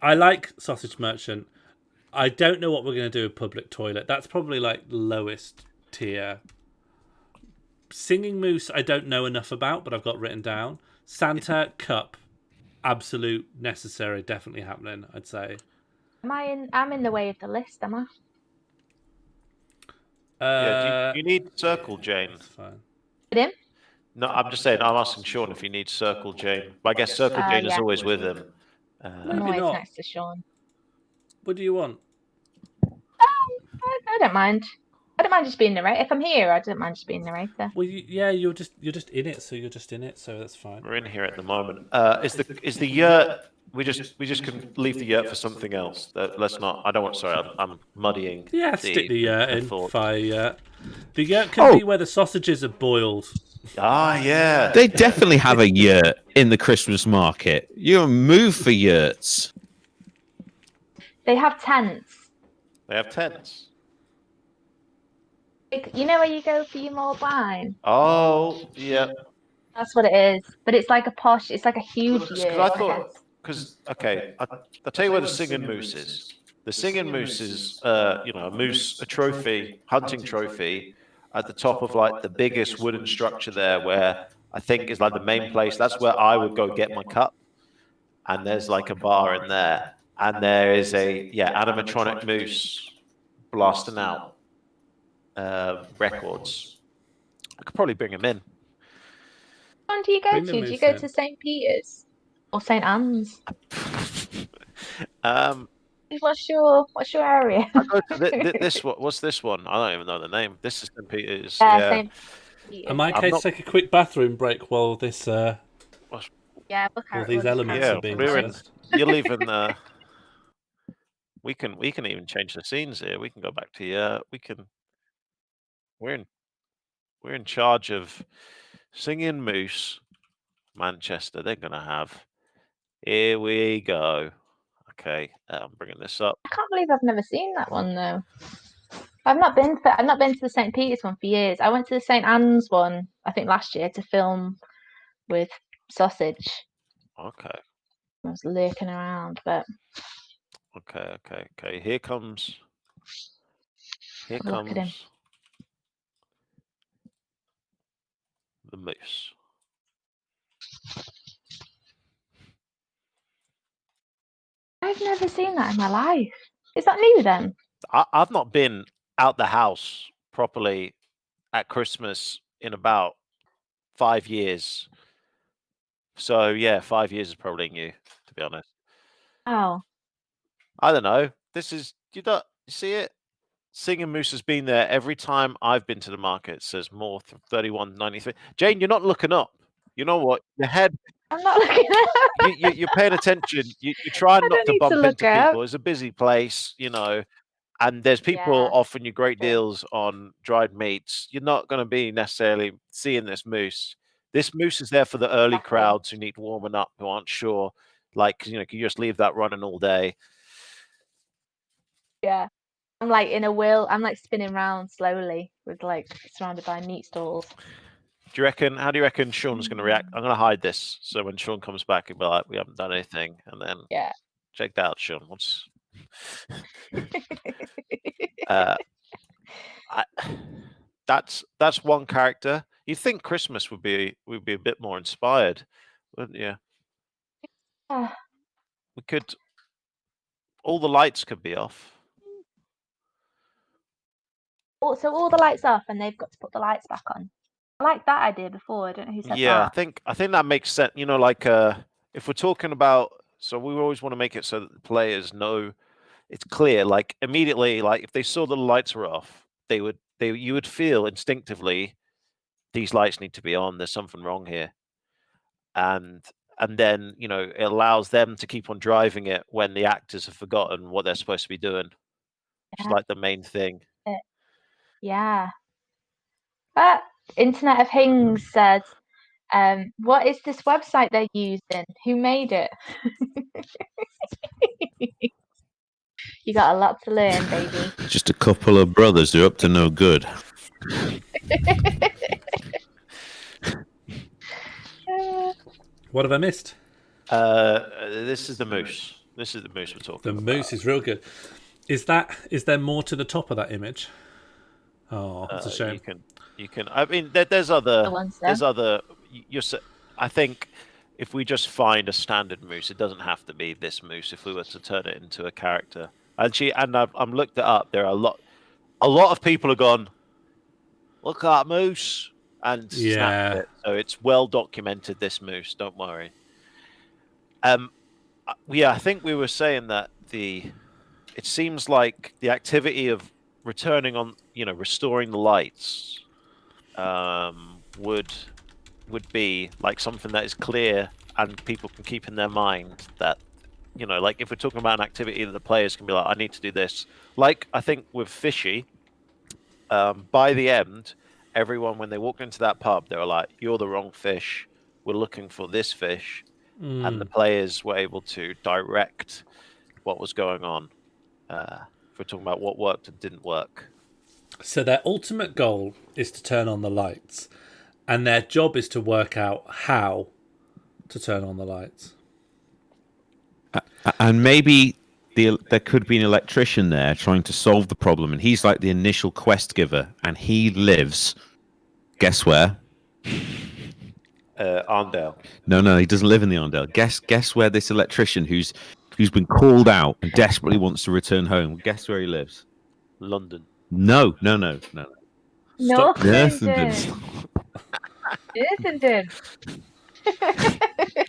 I like sausage merchant. I don't know what we're going to do with public toilet. That's probably like lowest tier. Singing moose, I don't know enough about, but I've got written down. Santa cup, absolute necessary, definitely happening. I'd say. I'm in the way of the list, am I? Yeah, do you need circle, Jane? That's fine. Put him? No, I'm just saying. I'm asking Sean if he needs Circle Jane. But I guess Circle Jane is yeah. always with him. I'm Maybe always not. next to Sean. What do you want? I don't mind. I don't mind just being narrator. If I'm here, I don't mind just being narrator. Well, yeah, you're just in it, so you're just in it, so that's fine. We're in here at the moment. Is the yurt? We just can leave the yurt for something else. Let's not. I don't want. Sorry, I'm muddying. Yeah, stick the yurt in. thought. Fire yurt. The yurt can be where the sausages are boiled. Ah, yeah. They definitely have a yurt in the Christmas market. You're move for yurts. They have tents. They have tents. You know where you go for your mulled wine? Oh, yeah. That's what it is. But it's like a posh. It's like a huge Because yurt. I thought. Because I'll tell you where the singing moose is. The singing moose is, a trophy, hunting trophy, at the top of like the biggest wooden structure there, where I think is like the main place. That's where I would go get my cup. And there's like a bar in there, and there is a animatronic moose blasting out records. I could probably bring him in. Which one do you go Bring to? the Do you moose go in. to St. Peter's or St. Anne's? What's your area? I go to this. What's this one? I don't even know the name. This is St. Peter's. St. Peter's. Am I I'm okay not- to take a quick bathroom break while this Yeah, all these elements are being we're in- discussed? You'll even. We can even change the scenes here. We can go back to we can. We're in charge of Singing Moose, Manchester. They're gonna have. Here we go. Okay, I'm bringing this up. I can't believe I've never seen that one though. I've not been to the St. Peter's one for years. I went to the St. Anne's one, I think last year, to film with Sausage. Okay, I was lurking around, but okay. Here comes. Look at him. The moose. I've never seen that in my life. Is that new then? I've not been out the house properly at Christmas in about 5 years. So yeah, 5 years is probably new, to be honest. Oh, I don't know. This is you see it? Singing Moose has been there every time I've been to the market. It says more 31.93. Jane, you're not looking up. You know what? Your head. I'm not looking at You're paying attention. You're trying I not don't to need to bump look into up. people. It's a busy place, and there's people Yeah, offering you great true. deals on dried meats. You're not going to be necessarily seeing this moose. This moose is there for the early Exactly. crowds who need warming up, who aren't sure. Like, can you just leave that running all day? Yeah. I'm like in a wheel. I'm like spinning round slowly with like surrounded by meat stalls. How do you reckon Sean's going to react? I'm going to hide this. So when Sean comes back, he'll be like, we haven't done anything. And then Yeah. check that out, Sean. Uh, that's one character. You'd think Christmas would be a bit more inspired, wouldn't you? Ah, We could. All the lights could be off. so all the lights off and they've got to put the lights back on. I like that idea before. I don't know who said Yeah, that. I think that makes sense. If we're talking about, so we always want to make it so that the players know it's clear. Like immediately, like if they saw the lights were off, you would feel instinctively these lights need to be on. There's something wrong here, and then it allows them to keep on driving it when the actors have forgotten what they're supposed to be doing, which is Yeah. like the main thing. Yeah. But Internet of Things said, what is this website they're using? Who made it? You got a lot to learn, baby. Just a couple of brothers who are up to no good. What have I missed? This is the moose. This is the moose we're talking The about. moose is real good. Is there more to the top of that image? Oh, that's a shame. You can. I mean, there's other. The ones there. There's other. I think if we just find a standard moose, it doesn't have to be this moose. If we were to turn it into a character, and I've looked it up. There are a lot of people have gone. Look at that moose. and snapped it. So it's well documented. This moose, don't worry. Yeah, I think we were saying that it seems like the activity of returning on, restoring the lights, would be like something that is clear and people can keep in their mind that, like if we're talking about an activity that the players can be like, I need to do this. Like I think with Fishy, by the end, everyone when they walked into that pub, they were like, "You're the wrong fish. We're looking for this fish," and the players were able to direct what was going on. If we're talking about what worked and didn't work. So their ultimate goal is to turn on the lights, and their job is to work out how to turn on the lights. And maybe there could be an electrician there trying to solve the problem, and he's like the initial quest giver, and he lives. Guess where? Arndale. No, he doesn't live in the Arndale. Guess where this electrician who's been called out and desperately wants to return home. Guess where he lives? London. No. Northenden.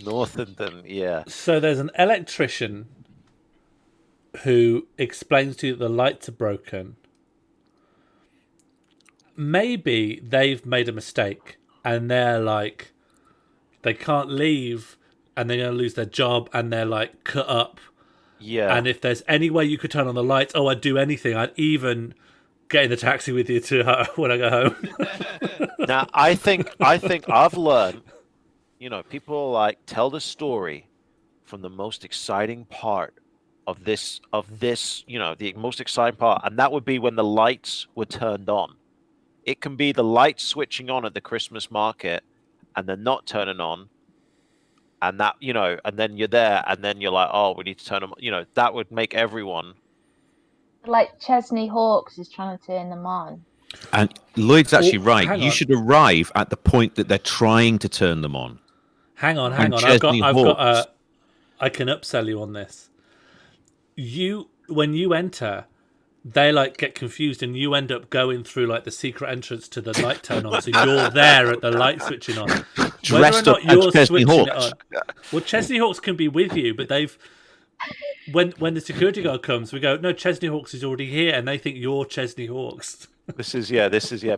Northenden, yeah. So there's an electrician who explains to you that the lights are broken. Maybe they've made a mistake and they're like, they can't leave and they're going to lose their job and they're like cut up. Yeah. And if there's any way you could turn on the lights, I'd do anything. I'd even get in the taxi with you to when I go home. Now, I think I've learned, people like tell the story from the most exciting part of this, the most exciting part, and that would be when the lights were turned on. It can be the lights switching on at the Christmas market, and they're not turning on, and that and then you're there, and then you're like, oh, we need to turn them. That would make everyone. Like Chesney Hawks is trying to turn them on. And Lloyd's actually right. Hang You on. should arrive at the point that they're trying to turn them on. Hang on. And I've Chesney got Hawks. I can upsell you on this. When you enter, they like get confused and you end up going through like the secret entrance to the light turn on. So you're there at the light switching on. Dressed up as Chesney Hawks. Well, Chesney Hawks can be with you, but they've when the security guard comes, we go, no, Chesney Hawks is already here, and they think you're Chesney Hawks. This is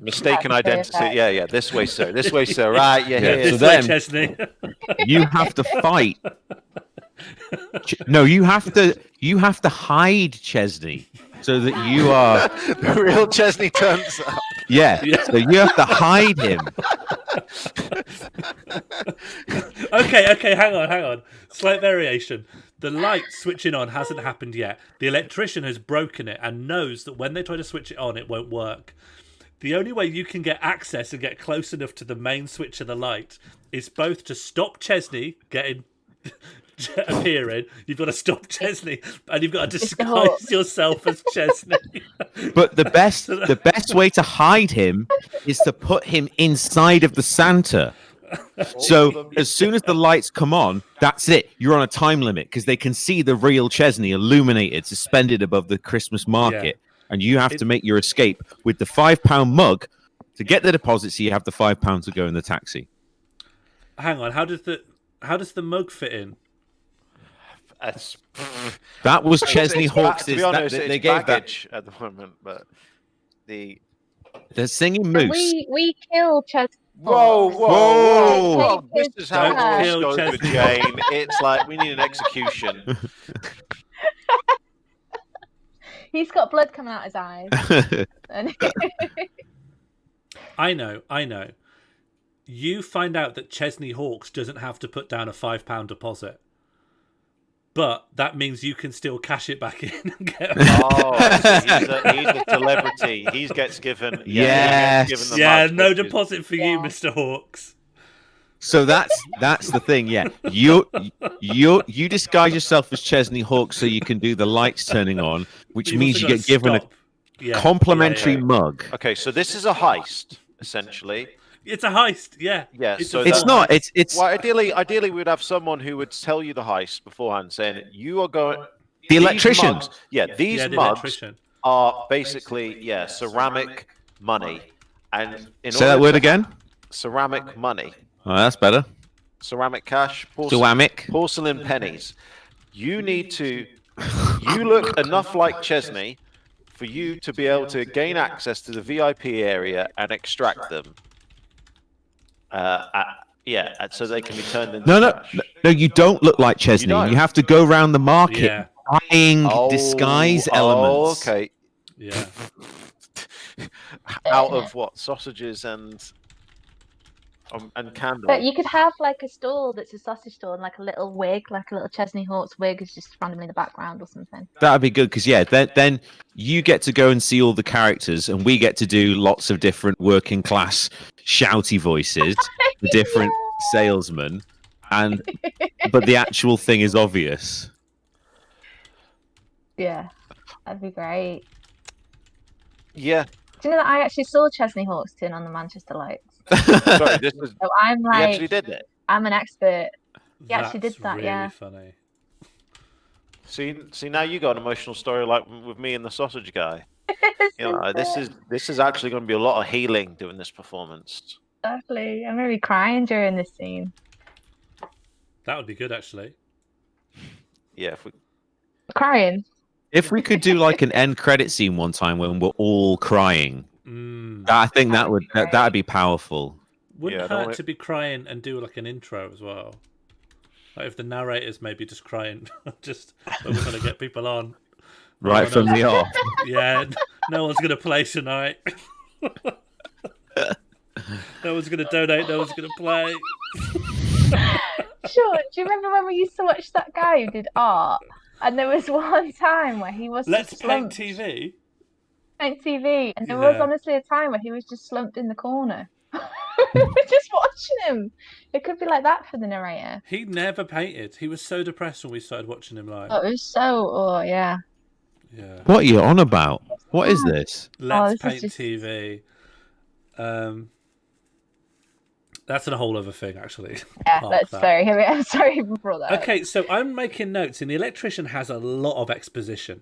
mistaken identity. Perfect. Yeah. This way, sir. This way, sir. Right, yeah. Yeah, so This way, then- Chesney. You have to fight. No, you have to hide Chesney so that you are. The real Chesney turns up. Yeah. So you have to hide him. Okay, hang on. Slight variation. The light switching on hasn't happened yet. The electrician has broken it and knows that when they try to switch it on, it won't work. The only way you can get access and get close enough to the main switch of the light is both to stop Chesney appearing. You've got to stop Chesney, and you've got to disguise yourself as Chesney. But the best way to hide him is to put him inside of the Santa. So as soon as the lights come on, that's it. You're on a time limit because they can see the real Chesney illuminated, suspended above the Christmas market, and you have to make your escape with the £5 mug to get the deposit. So you have the £5 to go in the taxi. Hang on, how does the mug fit in? That was Chesney Hawks. To be honest, They it's gave that. baggage at the moment, but They're singing And Moose. we kill Chesney. Whoa! This is how Don't it kill goes with Chesney. Jane. It's like we need an execution. He's got blood coming out his eyes. And I know. You find out that Chesney Hawks doesn't have to put down a £5 deposit. But that means you can still cash it back in and get So he's a celebrity. He gets given. Yes. He gets given the mug, no which is- deposit for you, Mr. Hawks. So that's the thing. Yeah, you disguise yourself as Chesney Hawks so you can do the lights turning on, which You've means also you got get to given stop. a complimentary Yeah. mug. Okay, so this is a heist, essentially. It's a heist, yeah. Yeah, so a It's full not. heist. It's Well, ideally, we'd have someone who would tell you the heist beforehand, saying you are going. the these electrician. mugs- these the mugs electrician. are basically ceramic money, and in Say order that word to- again. ceramic money, Oh, that's better. ceramic cash, Ceramic. porcelain pennies. You need to. You look enough like Chesney for you to be able to gain access to the VIP area and extract them. So they can be turned into cash. No, you don't look like Chesney. don't? You have to go around the market Yeah. buying disguise elements. Okay. Yeah. Out of what? Sausages and candles. But you could have like a stall that's a sausage stall and like a little wig, like a little Chesney Hawkes wig is just randomly in the background or something. That'd be good because then you get to go and see all the characters, and we get to do lots of different working class shouty voices, the different salesmen, but the actual thing is obvious. Yeah, that'd be great. Yeah. Do you know that I actually saw Chesney Hawkes turn on the Manchester lights? Sorry, this is. So I'm He like, actually did it. I'm an expert. He actually That's did that, really yeah. funny. See, now you got an emotional story like with me and the sausage guy. You know, this is actually going to be a lot of healing doing this performance. Exactly. I'm gonna be crying during this scene. That would be good, actually. Yeah, if we, Crying. If we could do like an end credit scene one time when we're all crying, I think that'd be powerful. Wouldn't Yeah, I don't hurt want- to be crying and do like an intro as well. Like if the narrator's maybe just crying, just when we're gonna get people on. Right No from one the off. Yeah, no one's gonna play tonight. No one's gonna donate. No one's gonna play. Sure. Do you remember when we used to watch that guy who did art? And there was one time where he was Let's just paint slumped. TV. Paint TV. And there was Yeah. honestly a time where he was just slumped in the corner. We were just watching him. It could be like that for the narrator. He never painted. He was so depressed when we started watching him live. Oh, it was so, oh, yeah. Yeah. What are you on about? What is this? Let's this is paint just- TV. That's a whole other thing, actually. Yeah, Park let's, that. sorry, here we are. Sorry for brought that up. Okay, so I'm making notes, and the electrician has a lot of exposition.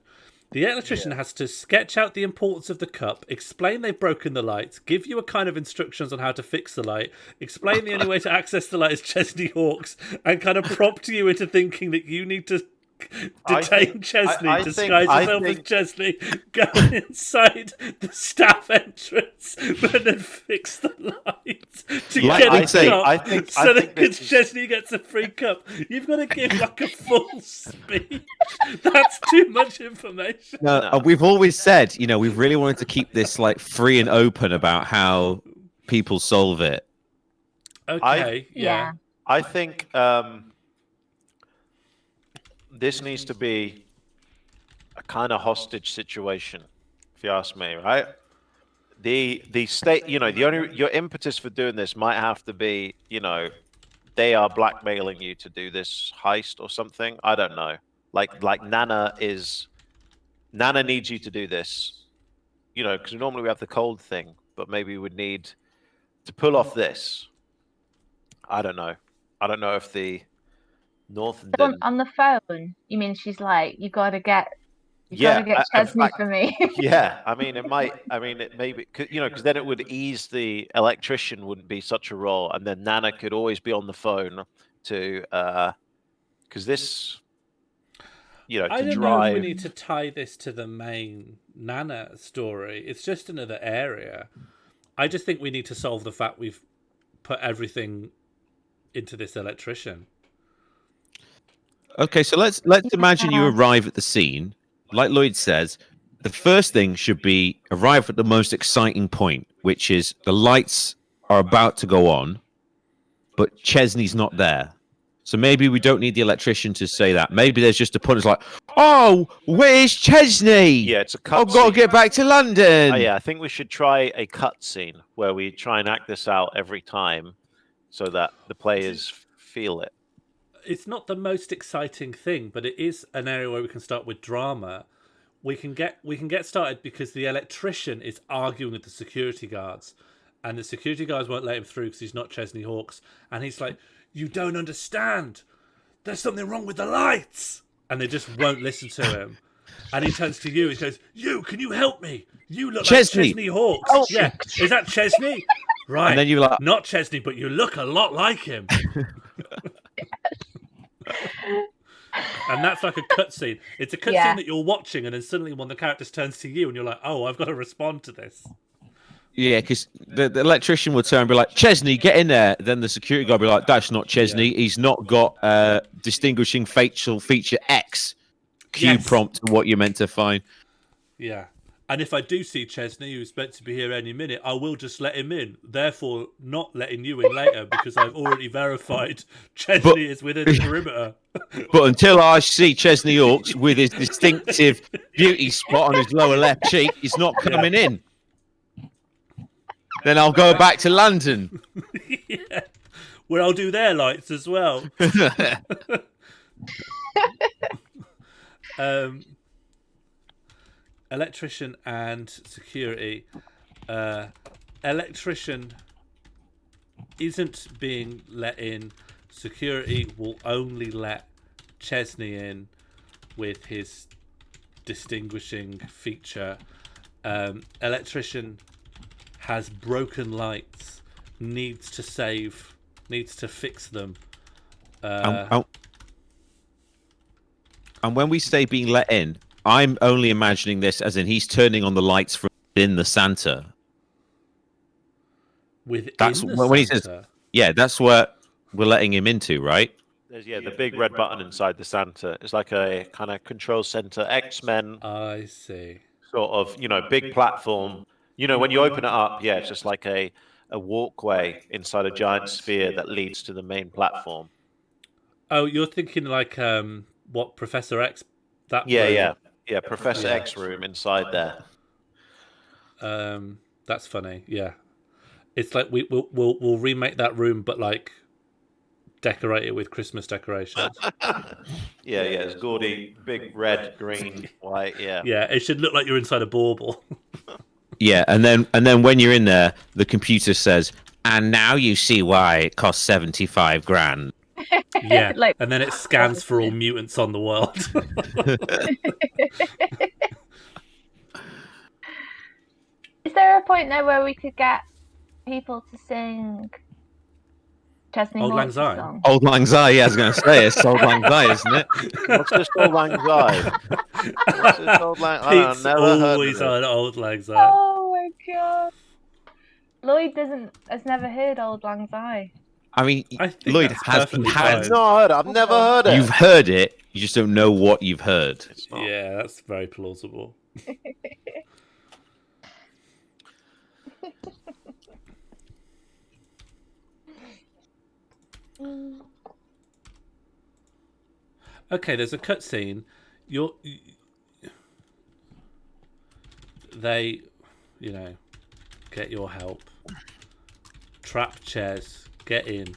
The electrician has to sketch out the importance of the cup, explain they've broken the light, give you a kind of instructions on how to fix the light, explain the only way to access the light is Chesney Hawkes, and kind of prompt you into thinking that you need to detain Chesney, disguise yourself as Chesney, go inside the staff entrance, but then fix the lights to get a cup so that Chesney gets a free cup. You've got to give like a full speech. That's too much information. No, we've always said, we've really wanted to keep this like free and open about how people solve it. Okay, yeah. I think this needs to be a kind of hostage situation, if you ask me, right? The state, your impetus for doing this might have to be, they are blackmailing you to do this heist or something. I don't know. Like Nana needs you to do this, because normally we have the cold thing, but maybe we would need to pull off this. I don't know. I don't know if the Northern On the phone, you mean she's like, you gotta get Yeah, gotta get in Chesney fact- for me. Yeah, I mean, it maybe, because then it would ease the electrician wouldn't be such a role, and then Nana could always be on the phone to, because this, to I don't know drive. if we need to tie this to the main Nana story. It's just another area. I just think we need to solve the fact we've put everything into this electrician. Okay, so let's imagine you arrive at the scene. Like Lloyd says, the first thing should be arrive at the most exciting point, which is the lights are about to go on, but Chesney's not there. So maybe we don't need the electrician to say that. Maybe there's just a point. It's like, oh, where's Chesney? Yeah, it's a cut. I've got to get back to London. Oh, yeah, I think we should try a cut scene where we try and act this out every time, so that the players feel it. It's not the most exciting thing, but it is an area where we can start with drama. We can get started because the electrician is arguing with the security guards, and the security guards won't let him through because he's not Chesney Hawkes, and he's like, "You don't understand. There's something wrong with the lights," and they just won't listen to him. And he turns to you. He goes, "You, can you help me? You look Chesney. like Chesney Hawkes." Oh. Yeah, is that Chesney? Right. And then you're like, not Chesney, but you look a lot like him. And that's like a cutscene. It's a cutscene Yeah. that you're watching, and then suddenly one of the characters turns to you, and you're like, "Oh, I've got to respond to this." yeah, because the electrician would turn and be like, Chesney, get in there. Then the security guard would be like, that's not Chesney. He's not got distinguishing facial feature X. Cue Yes. prompt to what you're meant to find. Yeah. And if I do see Chesney, who's meant to be here any minute, I will just let him in. Therefore, not letting you in later because I've already verified Chesney is within the perimeter. But until I see Chesney Hawks with his distinctive beauty spot on his lower left cheek, he's not coming in. Then I'll go back to London. Yeah. Where I'll do their lights as well. Electrician and security. Electrician isn't being let in. Security will only let Chesney in with his distinguishing feature. Electrician has broken lights, needs to fix them. And when we say being let in, I'm only imagining this as in he's turning on the lights from within the Santa. That's when he says, yeah, that's what we're letting him into, right? There's the big red button inside the Santa. It's like a kind of control center, X-Men I see. sort of, big platform. When you open it up, it's just like a walkway inside a giant sphere that leads to the main platform. Oh, you're thinking like what Professor X? That Yeah, Professor X room inside there. That's funny. Yeah, it's like we'll remake that room, but like decorate it with Christmas decorations. It's gaudy, big red, green, white. Yeah, it should look like you're inside a bauble. Yeah, and then when you're in there, the computer says, "And now you see why it costs 75 grand." Yeah, Like- and then it scans for all mutants on the world. Is there a point there where we could get people to sing Chesney Auld Lang Hawkes' Syne? song? Old Lang Syne, I was going to say, it's Old Lang Syne, isn't it? what's this Old Lang Syne? What's this Old Lang? Pete's never heard always of it. on Auld Lang Syne. Oh my god! Lloyd has never heard Old Lang Syne. I mean, I think Lloyd that's has perfectly had. fine. No, I've never heard it. You've heard it, you just don't know what you've heard. It's not. Yeah, that's very plausible. Okay, there's a cutscene. They, get your help. Trap Ches, get in.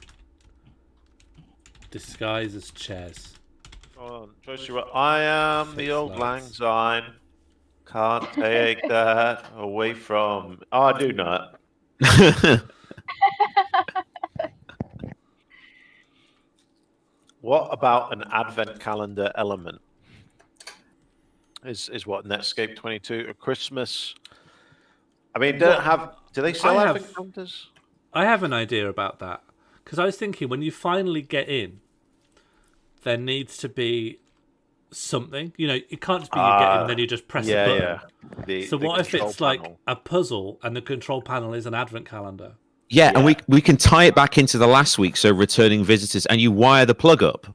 Disguise as Ches. Hold on, Joyce, you're right. I am the Fix Old Lang lights. Syne. Can't take that away from. Oh, I do not. What about an advent calendar element? Is what Netscape 22 or Christmas? I mean, do they sell I advent have- calendars? I have an idea about that. Because I was thinking, when you finally get in, there needs to be something. It can't just be you get in and then you just press a button. So what if it's like a puzzle and the control panel is an advent calendar? Yeah, and we can tie it back into the last week, so returning visitors, and you wire the plug up.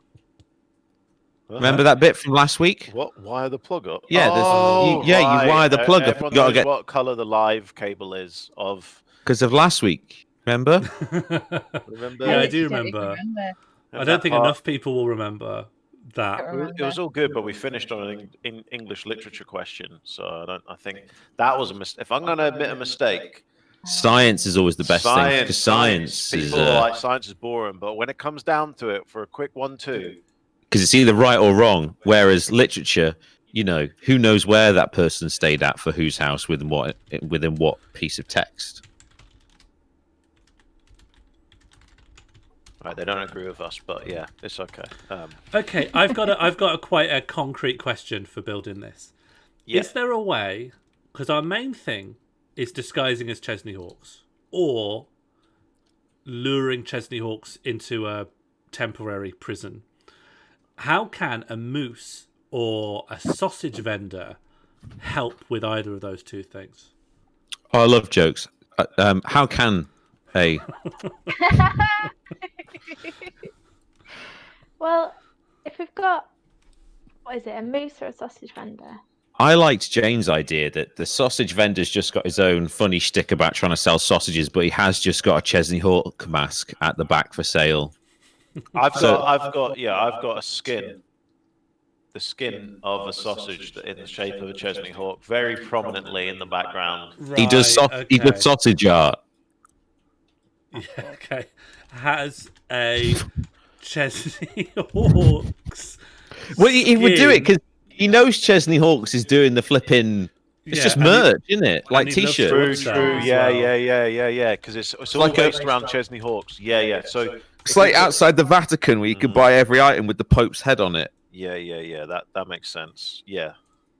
Remember that bit from last week? What? Wire the plug up? Yeah, you right. wire the plug up. Everyone You gotta knows get what color the live cable is of. because of last week. Remember? Remember? Yeah, I literally do don't even remember. I And don't that think part- enough people will remember that. It was all good, but we finished on an English literature question, so I think that was a mistake. If I'm going to admit a mistake, Science is always the best thing because science is people are like science is boring, but when it comes down to it, for a quick 1-2, because it's either right or wrong. Whereas literature, who knows where that person stayed at for whose house within what piece of text. right? They don't agree with us, but yeah, it's okay. Okay, I've got a quite a concrete question for building this. Yeah. Is there a way? Because our main thing is disguising as Chesney Hawks, or luring Chesney Hawks into a temporary prison. How can a moose or a sausage vendor help with either of those two things? Oh, I love jokes. How can a Well, if we've got, what is it, a moose or a sausage vendor? I liked Jane's idea that the sausage vendor's just got his own funny shtick about trying to sell sausages, but he has just got a Chesney Hawk mask at the back for sale. I've got a skin. The skin of a sausage in the shape of a Chesney Hawk, very prominently in the background. He does he does sausage art. Yeah, okay. Has a Chesney Hawks. Well, he would do skin- it because he knows Chesney Hawks is doing the flipping. It's Yeah, just and he- merch, isn't it? Like and he loves t-shirts. to- True. as Yeah, well. yeah. Because it's all like a- based around Chesney Hawks. Yeah. So It's like outside the Vatican where you could buy every item with the Pope's head on it. Yeah. That makes sense. Yeah.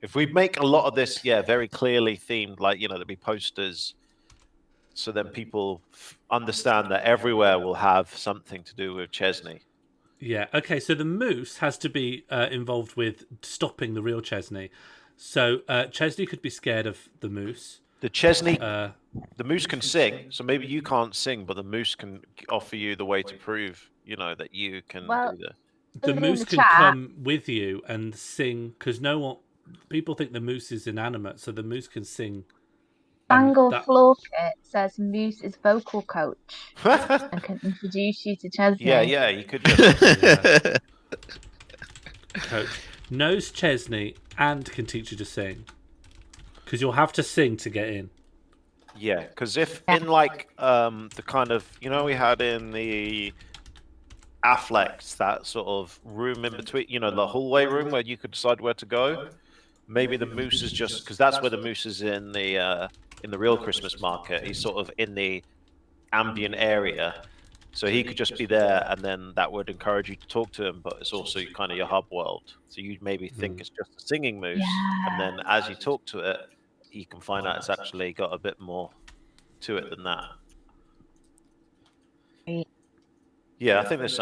If we make a lot of this, very clearly themed, like there'd be posters, so then people understand that everywhere will have something to do with Chesney. Yeah, okay, so the moose has to be involved with stopping the real Chesney. So Chesney could be scared of the moose. The Chesney, the moose can sing, so maybe you can't sing, but the moose can offer you the way to prove, that you can Well, do that. The Somebody in moose the can chat- come with you and sing, because people think the moose is inanimate, so the moose can sing. Angle that- Floorkit says Moose is vocal coach and can introduce you to Chesney. Yeah, you could just. Coach knows Chesney and can teach you to sing, because you'll have to sing to get in. Yeah, because if in like the kind of we had in the Afflecks, that sort of room in between, the hallway room where you could decide where to go. Maybe the moose is just because that's where the moose is in the real Christmas market. He's sort of in the ambient area, so he could just be there, and then that would encourage you to talk to him. But it's also kind of your hub world, so you'd maybe think it's just a singing moose, and then as you talk to it, you can find out it's actually got a bit more to it than that. Yeah, I think this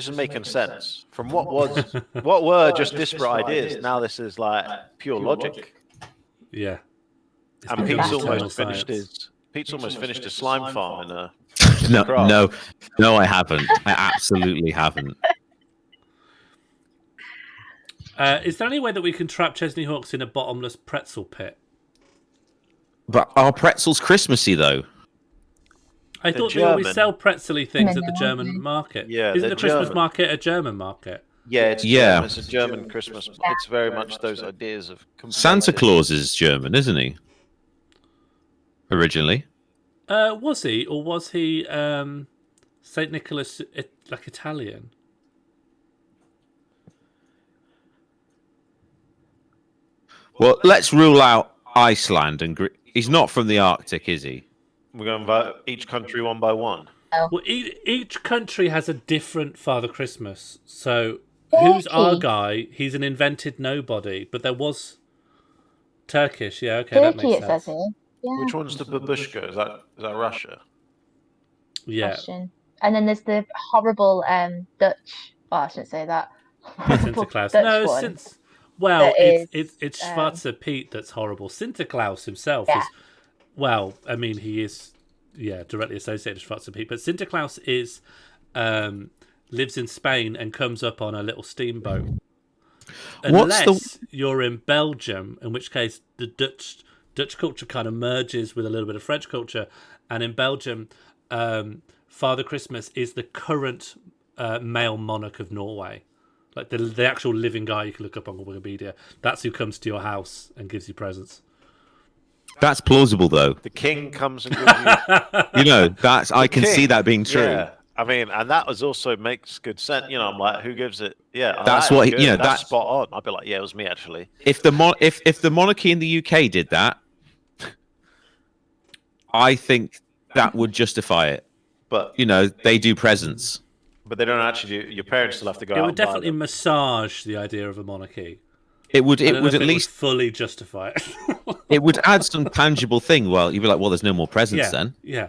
is making sense from what were just disparate ideas. Now this is like pure logic. Yeah. It's And become Pete's eternal almost finished his slime farm in a No, I haven't. I absolutely haven't. Is there any way that we can trap Chesney Hawks in a bottomless pretzel pit? But are pretzels Christmassy though? I They're thought they always German. sell pretzely things at the No. German market. Yeah, Isn't they're the Christmas German. market a German market? Yeah, it's Yeah. German. It's a German Christmas. It's very much those ideas of Santa Claus is German, isn't he? Originally. Was he, or was he Saint Nicholas like Italian? Well, let's rule out Iceland and he's not from the Arctic, is he? We're going to vote each country one by one. Well, each country has a different Father Christmas. So who's our Turkey. guy? He's an invented nobody, but there was Turkish. Yeah, okay, that Turkey, makes it says sense. here. Yeah. Which one's the babushka? Is that Russia? Yeah, Question. And then there's the horrible Dutch. Oh, I shouldn't say that. Sinterklaas. Dutch No, one. since well, that it's um, Schwarzer Pete that's horrible. Sinterklaas himself Yeah. is well. I mean, he is directly associated with Schwarzer Pete, but Sinterklaas is lives in Spain and comes up on a little steamboat. What's Unless you're in Belgium, in which case the Dutch culture kind of merges with a little bit of French culture, and in Belgium, Father Christmas is the current male monarch of Norway, like the actual living guy you can look up on Wikipedia. That's who comes to your house and gives you presents. That's plausible though. The king comes and gives you. I can king. see that being true. Yeah. I mean, and that was also makes good sense. I'm like, who gives it? Yeah, That's that what is good. that's That's spot on. I'd be like, yeah, it was me actually. If the monarchy in the UK did that, I think that would justify it. But They do presents. but they don't actually do. Your parents still have to go It out. would and buy definitely them. massage the idea of a monarchy. It would I don't know at if it least fully justify it. it would add some tangible thing. Well, you'd be like, well, there's no more presents yeah, then. yeah.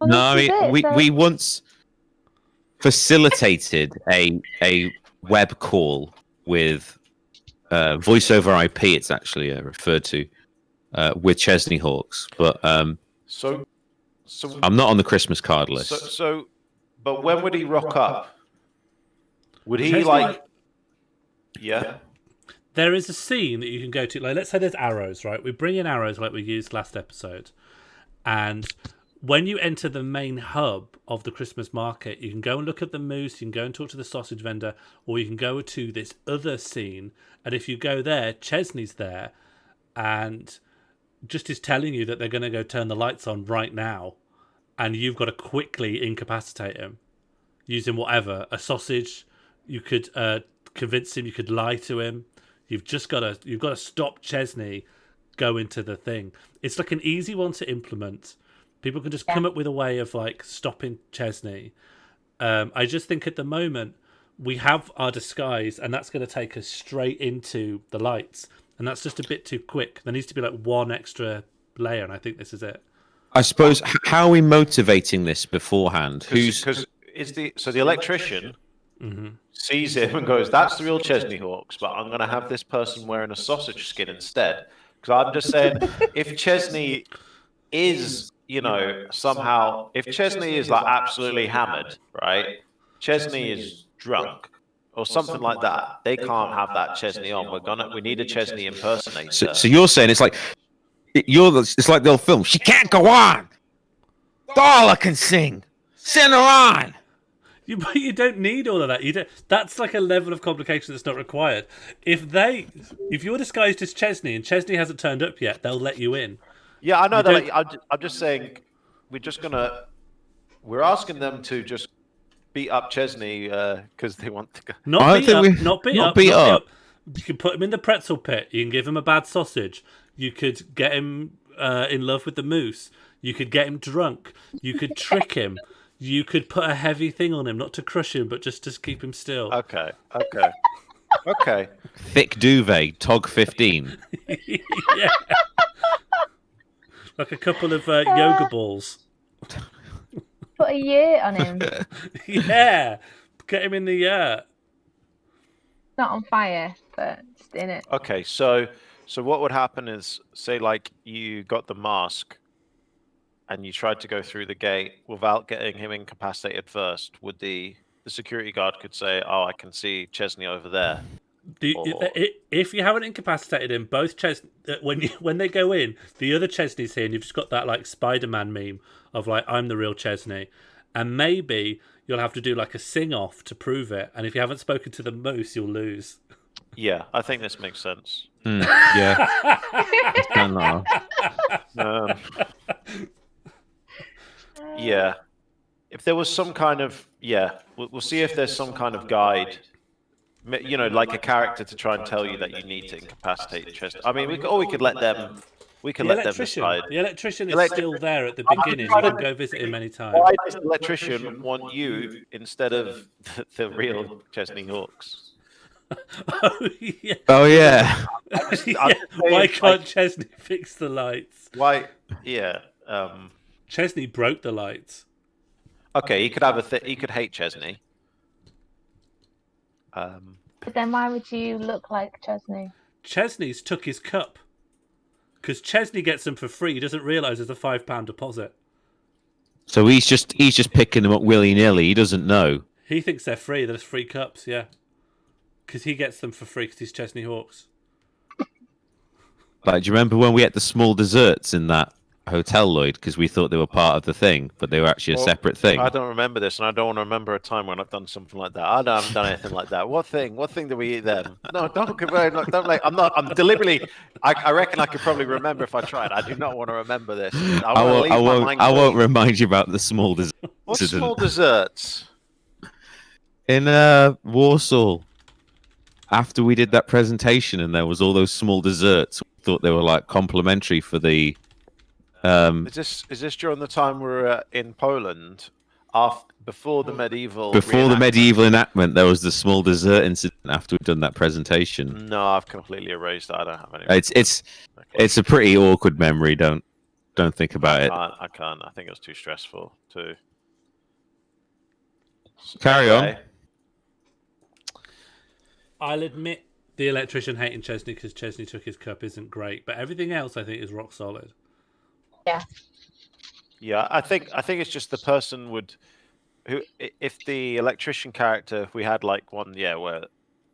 Well, No, I this is mean, it, so- we once facilitated a web call with voice over IP. It's actually referred to with Chesney Hawks, but So I'm not on the Christmas card list. But when would he rock up? Would he Chesney- like? Yeah. There is a scene that you can go to. Like, let's say there's arrows, right? We bring in arrows like we used last episode, and when you enter the main hub of the Christmas market, you can go and look at the moose, you can go and talk to the sausage vendor, or you can go to this other scene. And if you go there, Chesney's there, and just is telling you that they're going to go turn the lights on right now, and you've got to quickly incapacitate him using whatever, a sausage. You could convince him. You could lie to him. You've got to stop Chesney going to the thing. It's like an easy one to implement. People can just come up with a way of like stopping Chesney. I just think at the moment we have our disguise, and that's going to take us straight into the lights, and that's just a bit too quick. There needs to be like one extra layer, and I think this is it. I suppose how are we motivating this beforehand? Because the electrician sees him and goes, "That's the real Chesney Hawks," but I'm going to have this person wearing a sausage skin instead. Because I'm just saying, if Chesney is, somehow, if Chesney is like absolutely hammered, right? Chesney is drunk or something like that. They can't have that Chesney on. We need a Chesney impersonator. So you're saying it's like it's like the old film. She can't go on. Darla can sing. Send her on. But you don't need all of that. You don't. That's like a level of complication that's not required. If you're disguised as Chesney and Chesney hasn't turned up yet, they'll let you in. Yeah, I know that. I'm just saying, we're asking them to just beat up Chesney because they want to go. Not beat up. You can put him in the pretzel pit. You can give him a bad sausage. You could get him in love with the moose. You could get him drunk. You could trick him. You could put a heavy thing on him, not to crush him, but just to keep him still. Okay. Thick duvet, Tog 15. Yeah. Like a couple of yoga balls. Put a year on him. Yeah. Get him in the Not on fire, but just in it. Okay, so what would happen is, say, like, you got the mask and you tried to go through the gate without getting him incapacitated first. Would the security guard could say, "Oh, I can see Chesney over there." If you haven't incapacitated him, both when they go in, the other Chesney's here, and you've just got that like Spider-Man meme of like, "I'm the real Chesney," and maybe you'll have to do like a sing-off to prove it. And if you haven't spoken to the moose, you'll lose. Yeah, I think this makes sense. Yeah. Yeah. If there was some kind of we'll see if there's some kind of guide, like a character to try and tell you that you need to incapacitate Chesney. I mean, we could let them. We can let them decide. The electrician is still there at the beginning. You can go visit him anytime. Why does the electrician want you instead of the real Chesney Hawks? Oh yeah. Oh yeah. Why can't Chesney fix the lights? Why? Yeah. Chesney broke the lights. Okay, he could have he could hate Chesney. But then why would you look like Chesney? Chesney's took his cup. Because Chesney gets them for free. He doesn't realise there's a £5 deposit. So he's just picking them up willy-nilly. He doesn't know. He thinks they're free. There's free cups, yeah. Because he gets them for free because he's Chesney Hawks. Like, do you remember when we ate the small desserts in that hotel, Lloyd? Because we thought they were part of the thing, but they were actually a separate thing. I don't remember this, and I don't want to remember a time when I've done something like that. I haven't done anything like that. What thing? What thing did we eat then? No, don't like. I'm deliberately. I reckon I could probably remember if I tried. I do not want to remember this. I won't remind you about the small desserts. What small desserts? In Warsaw, after we did that presentation, and there was all those small desserts. We thought they were like complimentary for the. Is this during the time we were in Poland, before the medieval? Before the medieval enactment, there was the small dessert incident after we'd done that presentation. No, I've completely erased that. I don't have any. It's a pretty awkward memory. Don't Don't think about it. I can't. I think it's too stressful too. Carry on. I'll admit the electrician hating Chesney because Chesney took his cup isn't great, but everything else I think is rock solid. Yeah. Yeah, I think it's just the person if the electrician character, if we had like one, where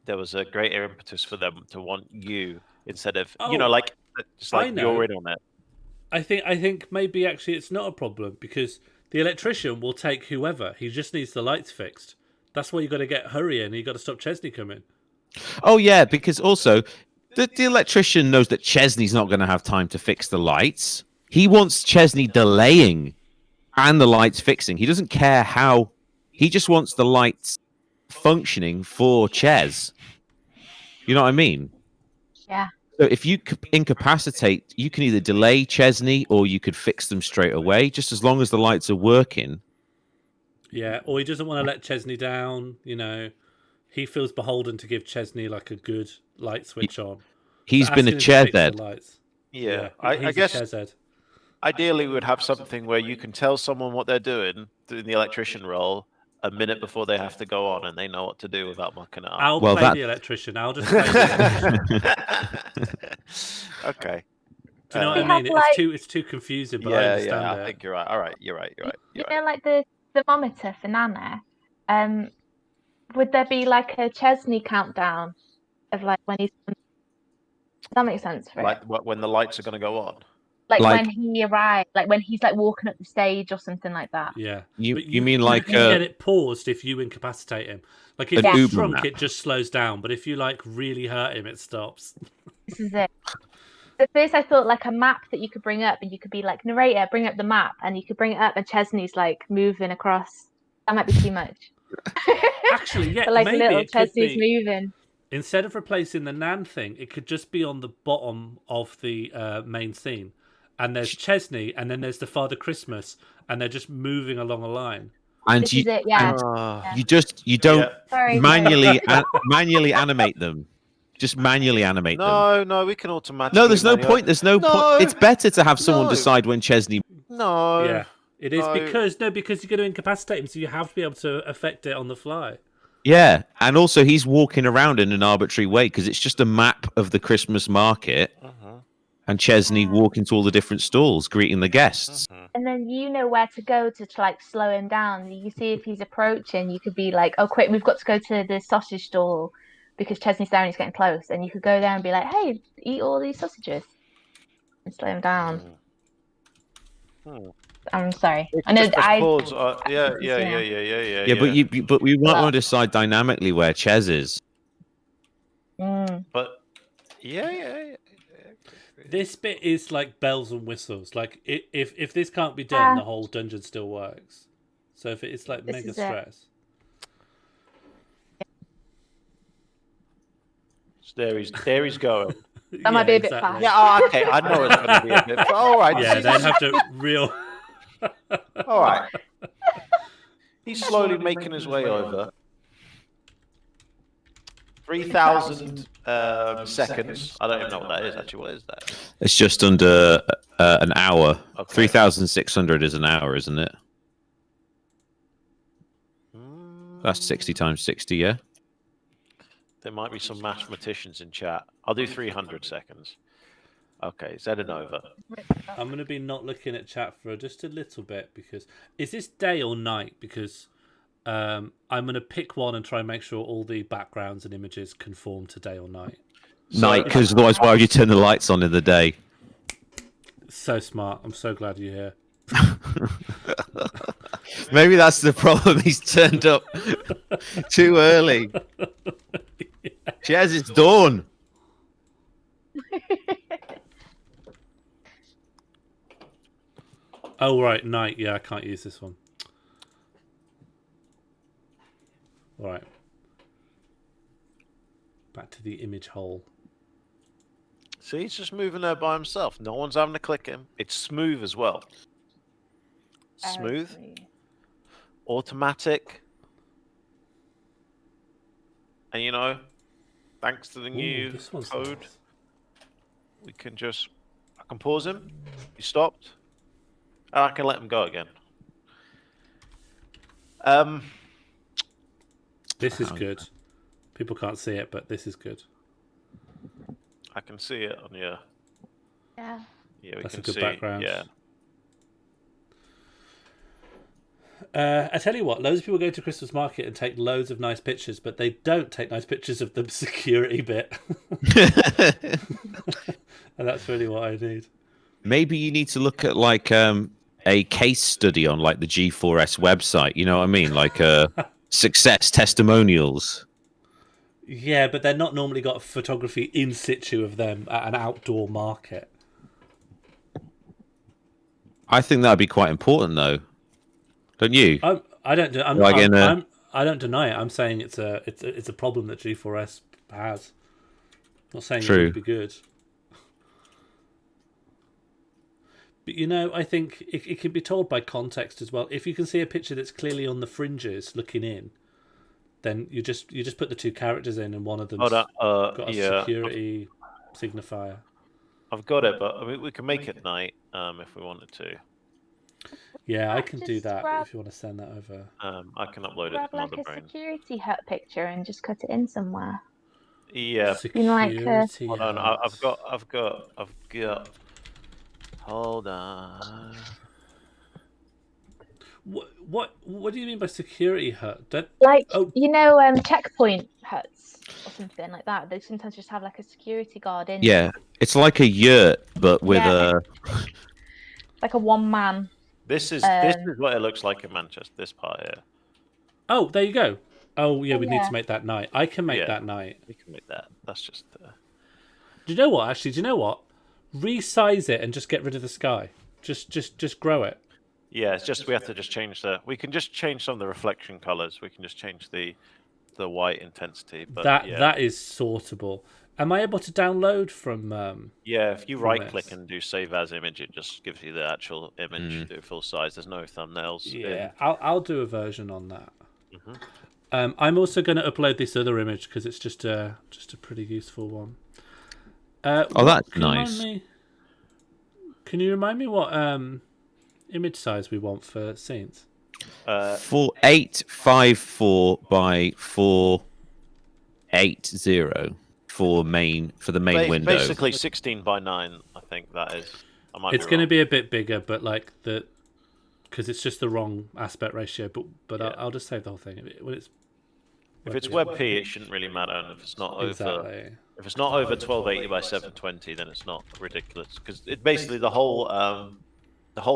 there was a greater impetus for them to want you instead of just I like know. you're in on it. I think maybe actually it's not a problem because the electrician will take whoever. He just needs the lights fixed. That's why you got to get hurrying. You got to stop Chesney coming. Oh yeah, because also the electrician knows that Chesney's not going to have time to fix the lights. He wants Chesney delaying and the lights fixing. He doesn't care how. He just wants the lights functioning for Ches. You know what I mean? Yeah. So if you incapacitate, you can either delay Chesney or you could fix them straight away, just as long as the lights are working. Yeah, or he doesn't want to let Chesney down. You know, he feels beholden to give Chesney like a good light switch on. He's So been a asking him to chair fix the dead. lights. Yeah, he's I guess a chairhead. ideally we would have something where you can tell someone what they're doing the electrician role a minute before they have to go on, and they know what to do without mucking it up. I'll play the electrician. I'll just play the electrician. Okay. Do you know what We I mean? have, It's too confusing, but I understand I it. think you're right. All right, you're right. You know, like the thermometer for Nana. Would there be like a Chesney countdown of like when he's? Does that make sense for it? Like when the lights are going to go on. Like Like- when he arrived, like when he's like walking up the stage or something like that. Yeah. You But mean like you get it paused if you incapacitate him. Like if An he's Uber drunk, map. it just slows down. But if you like really hurt him, it stops. This is it. At first, I thought like a map that you could bring up, and you could be like, narrator, bring up the map, and you could bring it up, and Chesney's like moving across. That might be too much. Actually, yeah, But, like maybe little it could Chesney's be. moving. Instead of replacing the Nan thing, it could just be on the bottom of the main scene. And there's Chesney, and then there's the Father Christmas, and they're just moving along a line. And This is it, yeah. you don't Sorry. manually animate them. Just manually animate them. No, we can automatically. No, there's no point. There's no point. No. It's better to have someone No. decide when Chesney. No. Yeah, it is no. because you're going to incapacitate him, so you have to be able to affect it on the fly. Yeah, and also he's walking around in an arbitrary way because it's just a map of the Christmas market, and Chesney walking to all the different stalls, greeting the guests. And then you know where to go to like slow him down. You see if he's approaching, you could be like, "Oh, quick, we've got to go to the sausage stall because Chesney's down. He's getting close." And you could go there and be like, "Hey, eat all these sausages," and slow him down. I'm sorry. I know Yeah, Yeah, but we might want to decide dynamically where Ches is. But yeah. This bit is like bells and whistles. Like if this can't be done, the whole dungeon still works. So if it's like This mega is it. stress. There he's going. That might be a bit fast. Yeah, okay, I know it's going to be a bit. All right. Yeah, they'd have to real. All right. He's slowly making his way over. 3,000 seconds. I don't even know what that is. Actually, what is that? It's just under an hour. Okay. 3,600 is an hour, isn't it? That's 60 times 60, yeah? There might be some mathematicians in chat. I'll do 300 seconds. Okay, Zedanova. I'm going to be not looking at chat for just a little bit because is this day or night? Because I'm going to pick one and try and make sure all the backgrounds and images conform to day or night. Night, because otherwise why would you turn the lights on in the day? So smart. I'm so glad you're here. Maybe that's the problem. He's turned up too early. Ches, it's dawn. Oh, right. Night. Yeah, I can't use this one. All right. Back to the image hole. See, he's just moving there by himself. No one's having to click him. It's smooth as well. Smooth. Automatic. And you know, thanks to the new this one's code, nice. we can just... I can pause him. He stopped. I can let them go again. This is good. People can't see it, but this is good. I can see it on your. Yeah. Yeah, we That's a can good see. background. Yeah. I tell you what, loads of people go to Christmas market and take loads of nice pictures, but they don't take nice pictures of the security bit. And that's really what I need. Maybe you need to look at like a case study on like the G4S website. You know what I mean? Like success testimonials. Yeah, but they're not normally got photography in situ of them at an outdoor market. I think that'd be quite important, though. Don't you? I don't. I'm, Like I'm, in a- I'm, I don't deny it. I'm saying it's a problem that G4S has. I'm not saying it True. wouldn't be good. But I think it can be told by context as well. If you can see a picture that's clearly on the fringes looking in, then you just put the two characters in, and one of them's Hold on. got a Yeah, security signifier. I've got it, but I mean, we can make it night if we wanted to. Yeah, I Yeah, can just do that grab- if you want to send that over. I can upload it Grab to like Mother a Brain. security hut picture and just cut it in somewhere. Yeah. Security. Hold on. huts. I've got. Hold on. What do you mean by security hut? Like Oh. checkpoint huts or something like that. They sometimes just have like a security guard in. Yeah, it's like a yurt, but with Yeah. a. Like a one man. This is what it looks like in Manchester. This part here. Oh, there you go. Oh yeah, we need yeah. to make that night. I can make Yeah. that night. We can make that. That's just. Do you know what? Actually, do you know what? Resize it and just get rid of the sky. Just grow it. Yeah, it's just we have to just change the. We can just change some of the reflection colors. We can just change the white intensity. But That is sortable. Am I able to download from? Yeah, if you from right click this? and do save as image, it just gives you the actual image to full size. There's no thumbnails. Yeah, I'll do a version on that. Mhm. I'm also going to upload this other image because it's just a pretty useful one. That's can you remind nice. Can you remind me what image size we want for scenes? 4854 by 480 for the main window. Basically 16 by 9. I think that is. I might It's be going to wrong. be a bit bigger, but like because it's just the wrong aspect ratio. But Yeah. I'll just save the whole thing. If it's WebP, it shouldn't really matter. And if it's not over, Exactly. if it's not over 1280 by 720, then it's not ridiculous. Because it basically the whole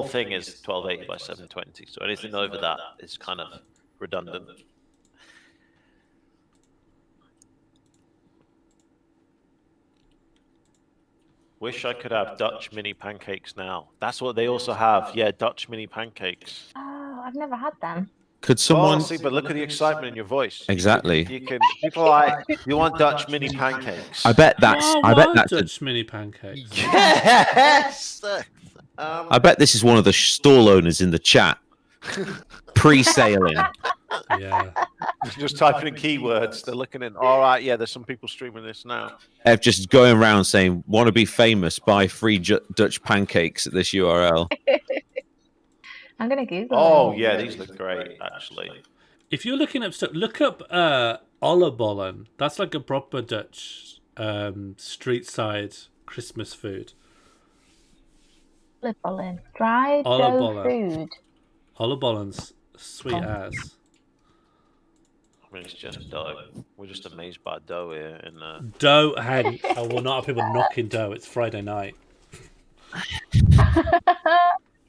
thing is 1280 by 720. So anything over that is kind of redundant. Wish I could have Dutch mini pancakes now. That's what they also have. Yeah, Dutch mini pancakes. Oh, I've never had them. Could someone? Oh, see, but look at the excitement in your voice. Exactly. You can. People are like, you want Dutch mini pancakes? I bet that's. I bet that's. Dutch mini pancakes. Yes. I bet this is one of the stall owners in the chat, pre-sailing. Yeah. Just typing in keywords. They're looking in. All right, yeah. There's some people streaming this now. Just going around saying, "Want to be famous? Buy free Dutch pancakes at this URL." I'm gonna Google Oh it. yeah, these look great actually. If you're looking up stuff, look up oliebollen. That's like a proper Dutch street side Christmas food. Oliebollen. Dried dough Oliebollen. food. Oliebollen's sweet as. I mean, it's just dough. We're just amazed by dough here. And Dough, hang. I will not have people knocking dough. It's Friday night.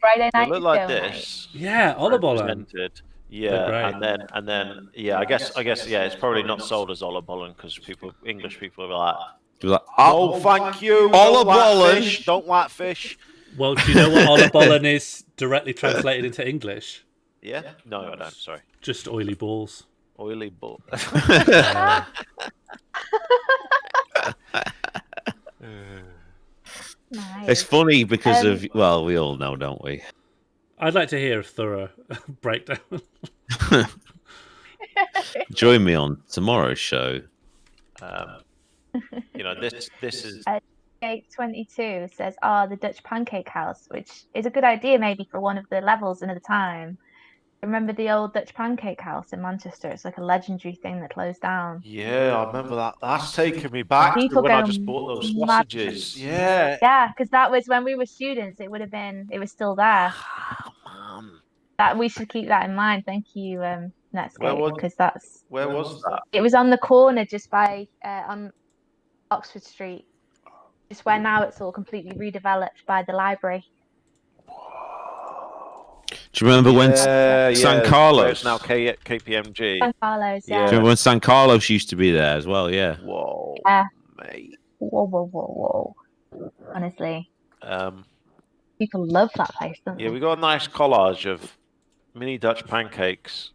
Friday they night. look like dough night. this. Yeah, oliebollen. Presented. They're Yeah, great. and then yeah. I guess yeah. It's probably not sold as oliebollen because English people are like, You're like, oh, thank you. Don't like fish. Don't like fish. Well, do you know what oliebollen is directly translated into English? Yeah. No, I don't. Sorry. Just oily balls. Oily bull. Nice. It's funny because of we all know, don't we? I'd like to hear a thorough breakdown. Join me on tomorrow's show. You know, this is Cake 22 says, the Dutch Pancake House, which is a good idea maybe for one of the levels another time. Remember the old Dutch Pancake House in Manchester? It's like a legendary thing that closed down. Yeah, I remember that. That's taken me back to People when I go just bought those mad. sausages. Yeah. Yeah, because that was when we were students. It was still there. That we should keep that in mind. Thank you, Netscape, because Where was that? it was on the corner just by on Oxford Street. Just where now it's all completely redeveloped by the library. Do you remember when San San Carlos? now KPMG. San Carlos, Do you yeah. remember when San Carlos used to be there as well? Yeah. Whoa, Yeah. mate. Whoa. Honestly, Um, people love that place, don't yeah, they? we got a nice collage of mini Dutch pancakes.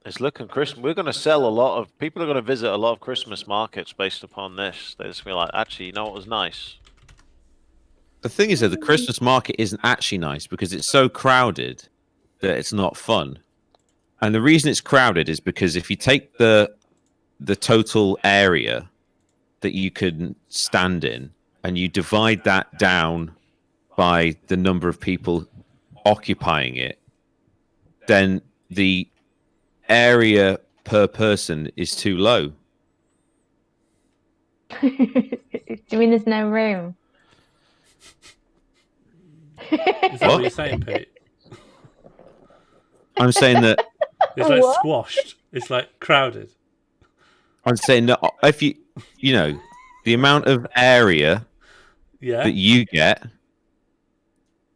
It's looking Christmas. We're going to sell a lot of. People are going to visit a lot of Christmas markets based upon this. They're just going to be like, actually, you know what was nice? The thing is that the Christmas market isn't actually nice because it's so crowded that it's not fun. And the reason it's crowded is because if you take the total area that you can stand in and you divide that down by the number of people occupying it, then the area per person is too low. Do you mean there's no room? Is that what you're saying, Pete? I'm saying that It's like What? squashed. It's like crowded. I'm saying that if you know the amount of area Yeah. that you get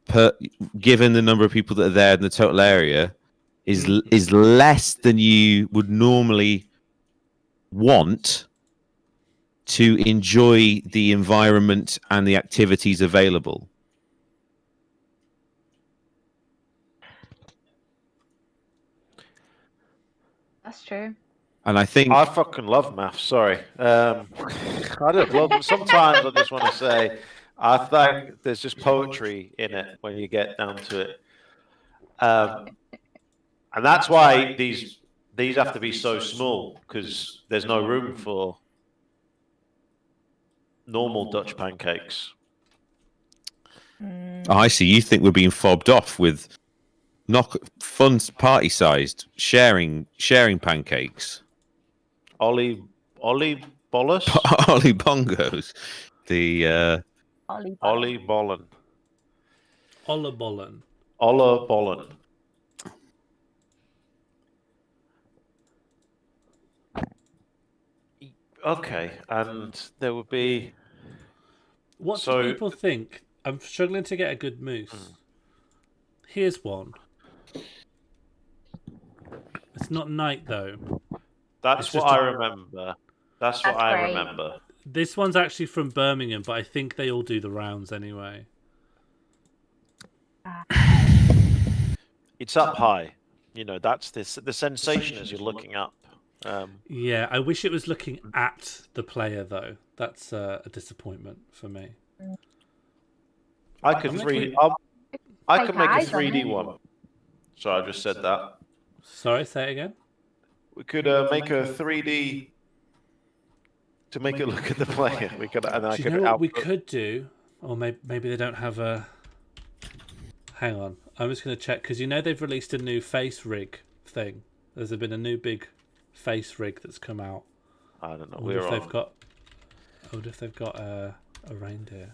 per given the number of people that are there in the total area is less than you would normally want to enjoy the environment and the activities available. That's true. And I think I fucking love maths. Sorry. I just love. Sometimes I just want to say, I think there's just poetry in it when you get down to it. And that's why these have to be so small because there's no room for normal Dutch pancakes. I see you think we're being fobbed off with not fun party sized sharing pancakes. Ollie Bolus? Ollie Bongos. The Ollie Bollen. Olabollen. Ola Bollen. Okay, and there would be. What So- do people think? I'm struggling to get a good moose. Here's one. It's not night though. That's It's what just I a- remember. That's what That's I great. remember. This one's actually from Birmingham, but I think they all do the rounds anyway. It's up high. You know, that's the sensation as you're looking up. Yeah, I wish it was looking at the player though. That's a disappointment for me. I could I'm 3D. making- I could make a eyes on 3D it. one. So I just said that. Sorry, say it again. We could make a 3D to make it look at the player. We could, and I Do you could know what we output. could do? Or maybe they don't have a. Hang on, I'm just going to check because you know they've released a new face rig thing. There's been a new big face rig that's come out. I don't know. I wonder We're if on. they've got a reindeer.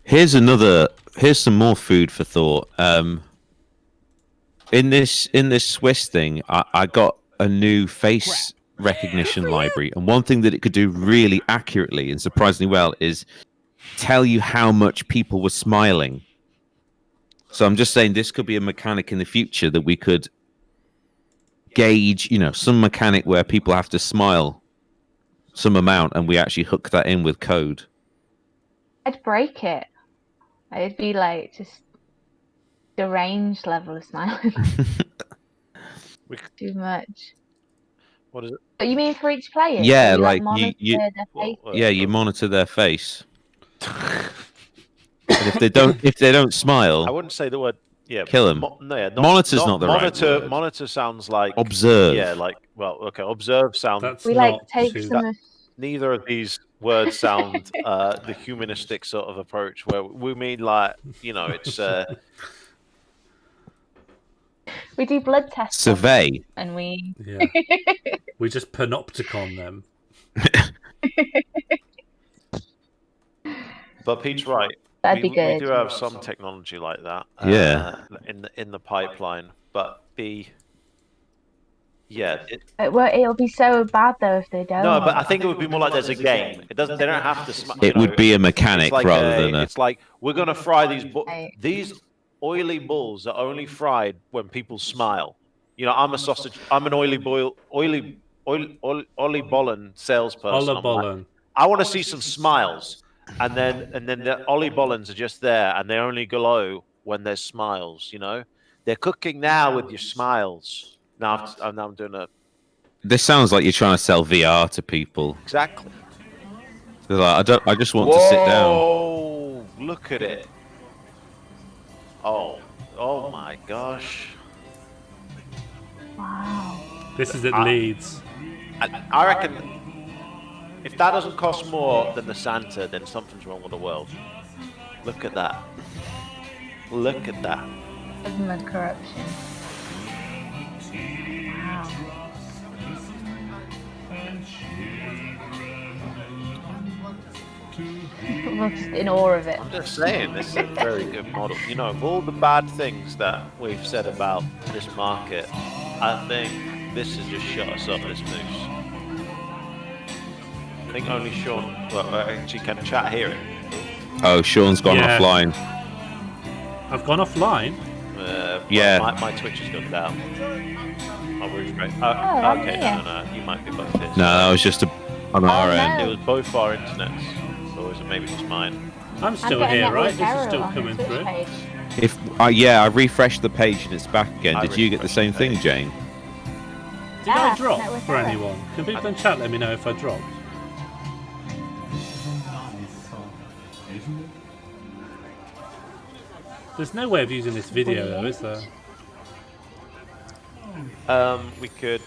Here's some more food for thought. In this Swiss thing, I got a new face recognition library, and one thing that it could do really accurately and surprisingly well is tell you how much people were smiling. So I'm just saying this could be a mechanic in the future that we could gauge, some mechanic where people have to smile some amount, and we actually hook that in with code. I'd break it. It'd be like just deranged level of smiling. Too much. What is it? But you mean for each player? Yeah, So you, like, monitor you- their Well, face? Yeah, you monitor their face. And if they don't I smile, wouldn't say the word. Yeah, Kill him. Monitor's not the right monitor. word. Monitor sounds like Observe. Yeah, okay. Observe sound. That's We not take too... some of Neither of these words sound the humanistic sort of approach where we mean it's we do blood tests on them, Survey. and we Yeah. We just panopticon them. But Pete's right. that'd be We good. do have some technology like that. Yeah. In the pipeline, but It'll be so bad though if they don't. no, but I think it would be more like there's a game. It doesn't. They don't have to. It would be a mechanic rather than a. It's like we're gonna fry these Right. these oily balls are only fried when people smile. I'm a sausage. I'm an oily bollen salesperson. Olla I'm like, bollen. I want to see some smiles, and then the Ollie Bollens are just there, and they only glow when there's smiles. They're cooking now with your smiles. Now I'm doing a This sounds like you're trying to sell VR to people. exactly. They're like, I just want to sit down. Oh, look at it! Oh my gosh! Wow. This is at Leeds. I reckon if that doesn't cost more than the Santa, then something's wrong with the world. Look at that. Look at that. Government corruption. Wow. I'm just in awe of it. I'm just saying, this is a very good model. Of all the bad things that we've said about this market, I think this has just shut us up, this moose. I think only Sean, actually can chat hear it. Oh, Sean's gone Yeah. offline. I've gone offline. Yeah. My Twitch has gone down. I'll refresh. I'm Okay, here. no, you might be both here. No, that was just on our end. It was both our internets, or was it maybe just mine? I'm still getting here, network right? This is error still on the coming Twitch through. page. If I refreshed the page and it's back again. I Did you get the same refreshed the thing, Jane? Did I Yeah, drop network for error. anyone? Can people in chat let me know if I dropped? There's no way of using this video though, is there? We could.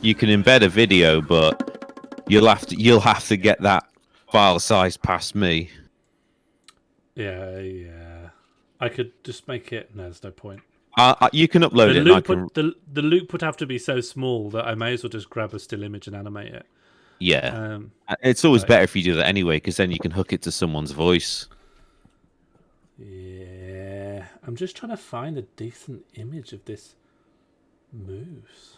You can embed a video, but you'll have to get that file size past me. Yeah. I could just make it. No, there's no point. You can upload The it. And I loop, can, the loop would have to be so small that I may as well just grab a still image and animate it. yeah, it's always right. better if you do that anyway, because then you can hook it to someone's voice. Yeah, I'm just trying to find a decent image of this moose.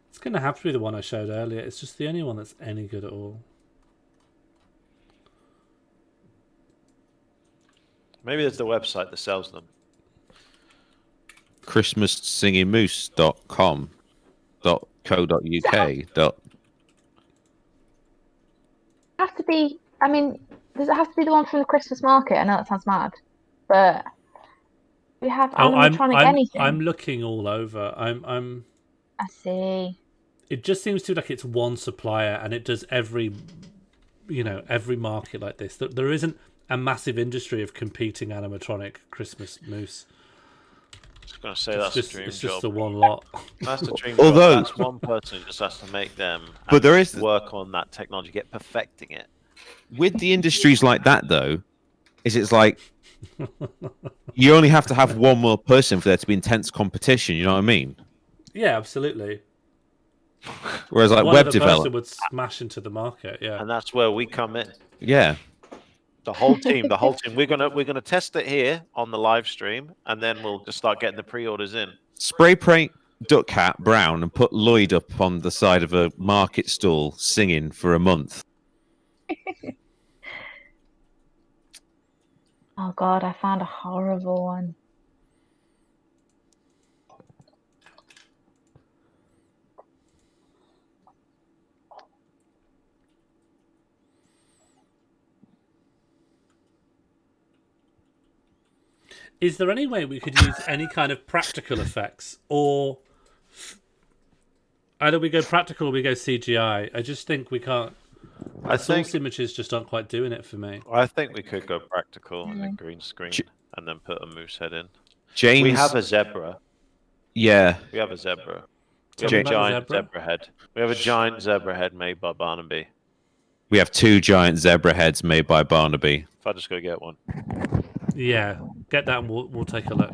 It's going to have to be the one I showed earlier. It's just the only one that's any good at all. Maybe there's the website that sells them. christmassingingmoose.com.co.uk. Have to be. I mean, does it have to be the one from the Christmas market? I know that sounds mad, but we have animatronic anything. I'm looking all over. I see. It just seems to be like it's one supplier and it does every market like this. There isn't a massive industry of competing animatronic Christmas moose. Just gonna say that's a dream It's job. just the one lot. That's the dream Although- job. That's one person who just has to make them. But and there is- work on that technology, get perfecting it. With the industries like that, though, it's like you only have to have one more person for there to be intense competition. You know what I mean? Yeah, absolutely. Whereas like One web other person development, would smash into the market. Yeah. And that's where we come in. yeah. The whole team. We're gonna test it here on the live stream, and then we'll just start getting the pre-orders in. Spray paint Duck Cat brown and put Lloyd up on the side of a market stall singing for a month. Oh God, I found a horrible one. Is there any way we could use any kind of practical effects, or Either we go practical or we go CGI. I just think we can't. I The source think images just aren't quite doing it for me. I think we could go practical and then green screen and then put a moose head in. James, We have a zebra. yeah, We have a zebra. We Tell have me a about the giant zebra. zebra head. We have a giant zebra head made by Barnaby. we have 2 giant zebra heads made by Barnaby. If I just go get one. Yeah, get that and we'll take a look.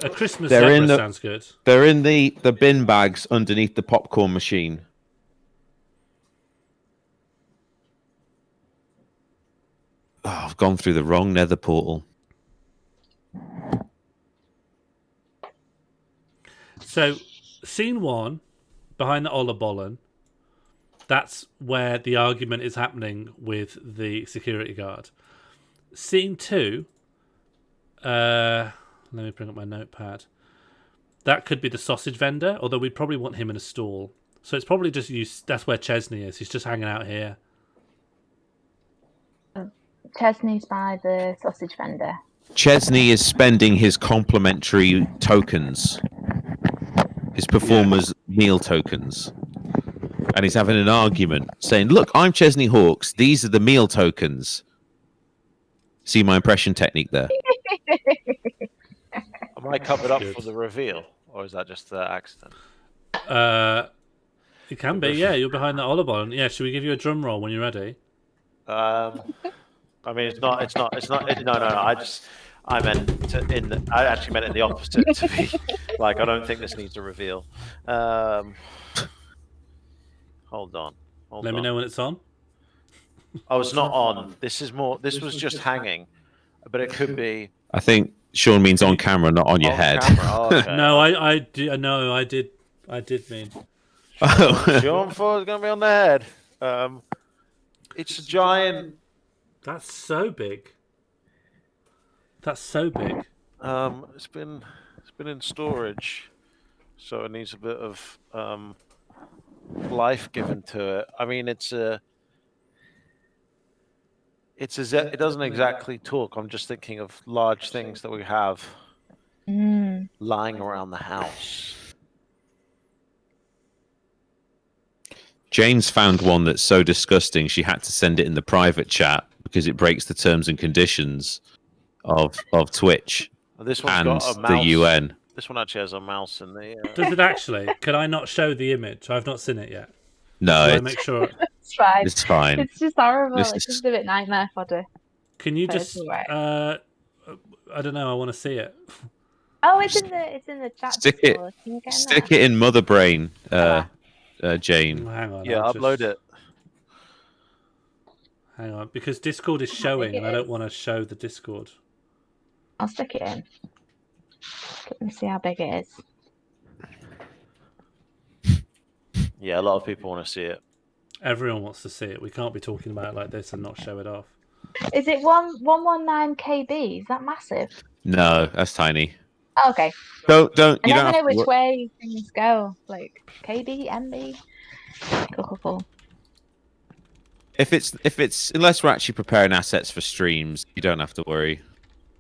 A Christmas They're zebra in the- sounds good. They're in the bin bags underneath the popcorn machine. Oh, I've gone through the wrong nether portal. So, scene 1, behind the Olabollen, that's where the argument is happening with the security guard. Scene 2, let me bring up my notepad. That could be the sausage vendor, although we'd probably want him in a stall. So it's probably just that's where Chesney is. He's just hanging out here. Chesney's by the sausage vendor. Chesney is spending his complimentary tokens, his performers' meal tokens. And he's having an argument saying, look, I'm Chesney Hawks. These are the meal tokens. See my impression technique there? Am I covered up Good. for the reveal? Or is that just an accident? It can be, yeah. You're behind the Olabollen. Yeah, should we give you a drum roll when you're ready? I mean, it's not. No. I actually meant in the opposite. To be like, I don't think this needs a reveal. Hold on. Let me know when it's on. Oh, it's not on. This is more. This was just hanging, but it could be I think Sean means on camera, not on your on head. camera. Oh, okay. No, I did mean. Sean thought it was going to be on the head. It's a giant. That's so big. That's so big. It's been in storage, so it needs a bit of life given to it. I mean, it doesn't exactly talk. I'm just thinking of large things that we have lying around the house. Jane's found one that's so disgusting she had to send it in the private chat because it breaks the terms and conditions of Twitch This one's and got a mouse. the UN. This one actually has a mouse in the. Does it actually? Can I not show the image? I've not seen it yet. No, Do I it's, make sure? It's fine. it's fine. It's just horrible. This It's is- just a bit nightmare fodder. Can you But it's just? alright. I don't know. I want to see it. Oh, it's in the chat. Stick it- Discord. Can you get in Stick there? it in Mother Brain, Jane. Hang on. Yeah, I'll upload just- it. Hang on, because Discord is How big showing, it and I don't is. want to show the Discord. I'll stick it in. Let me see how big it is. Yeah, a lot of people want to see it. Everyone wants to see it. We can't be talking about it like this and not show it off. Is it 119 KB? Is that massive? No, that's tiny. Oh, okay. Don't. I You don't never have know to which wor- way things go. Like KB, MB. Cool. If it's unless we're actually preparing assets for streams, you don't have to worry.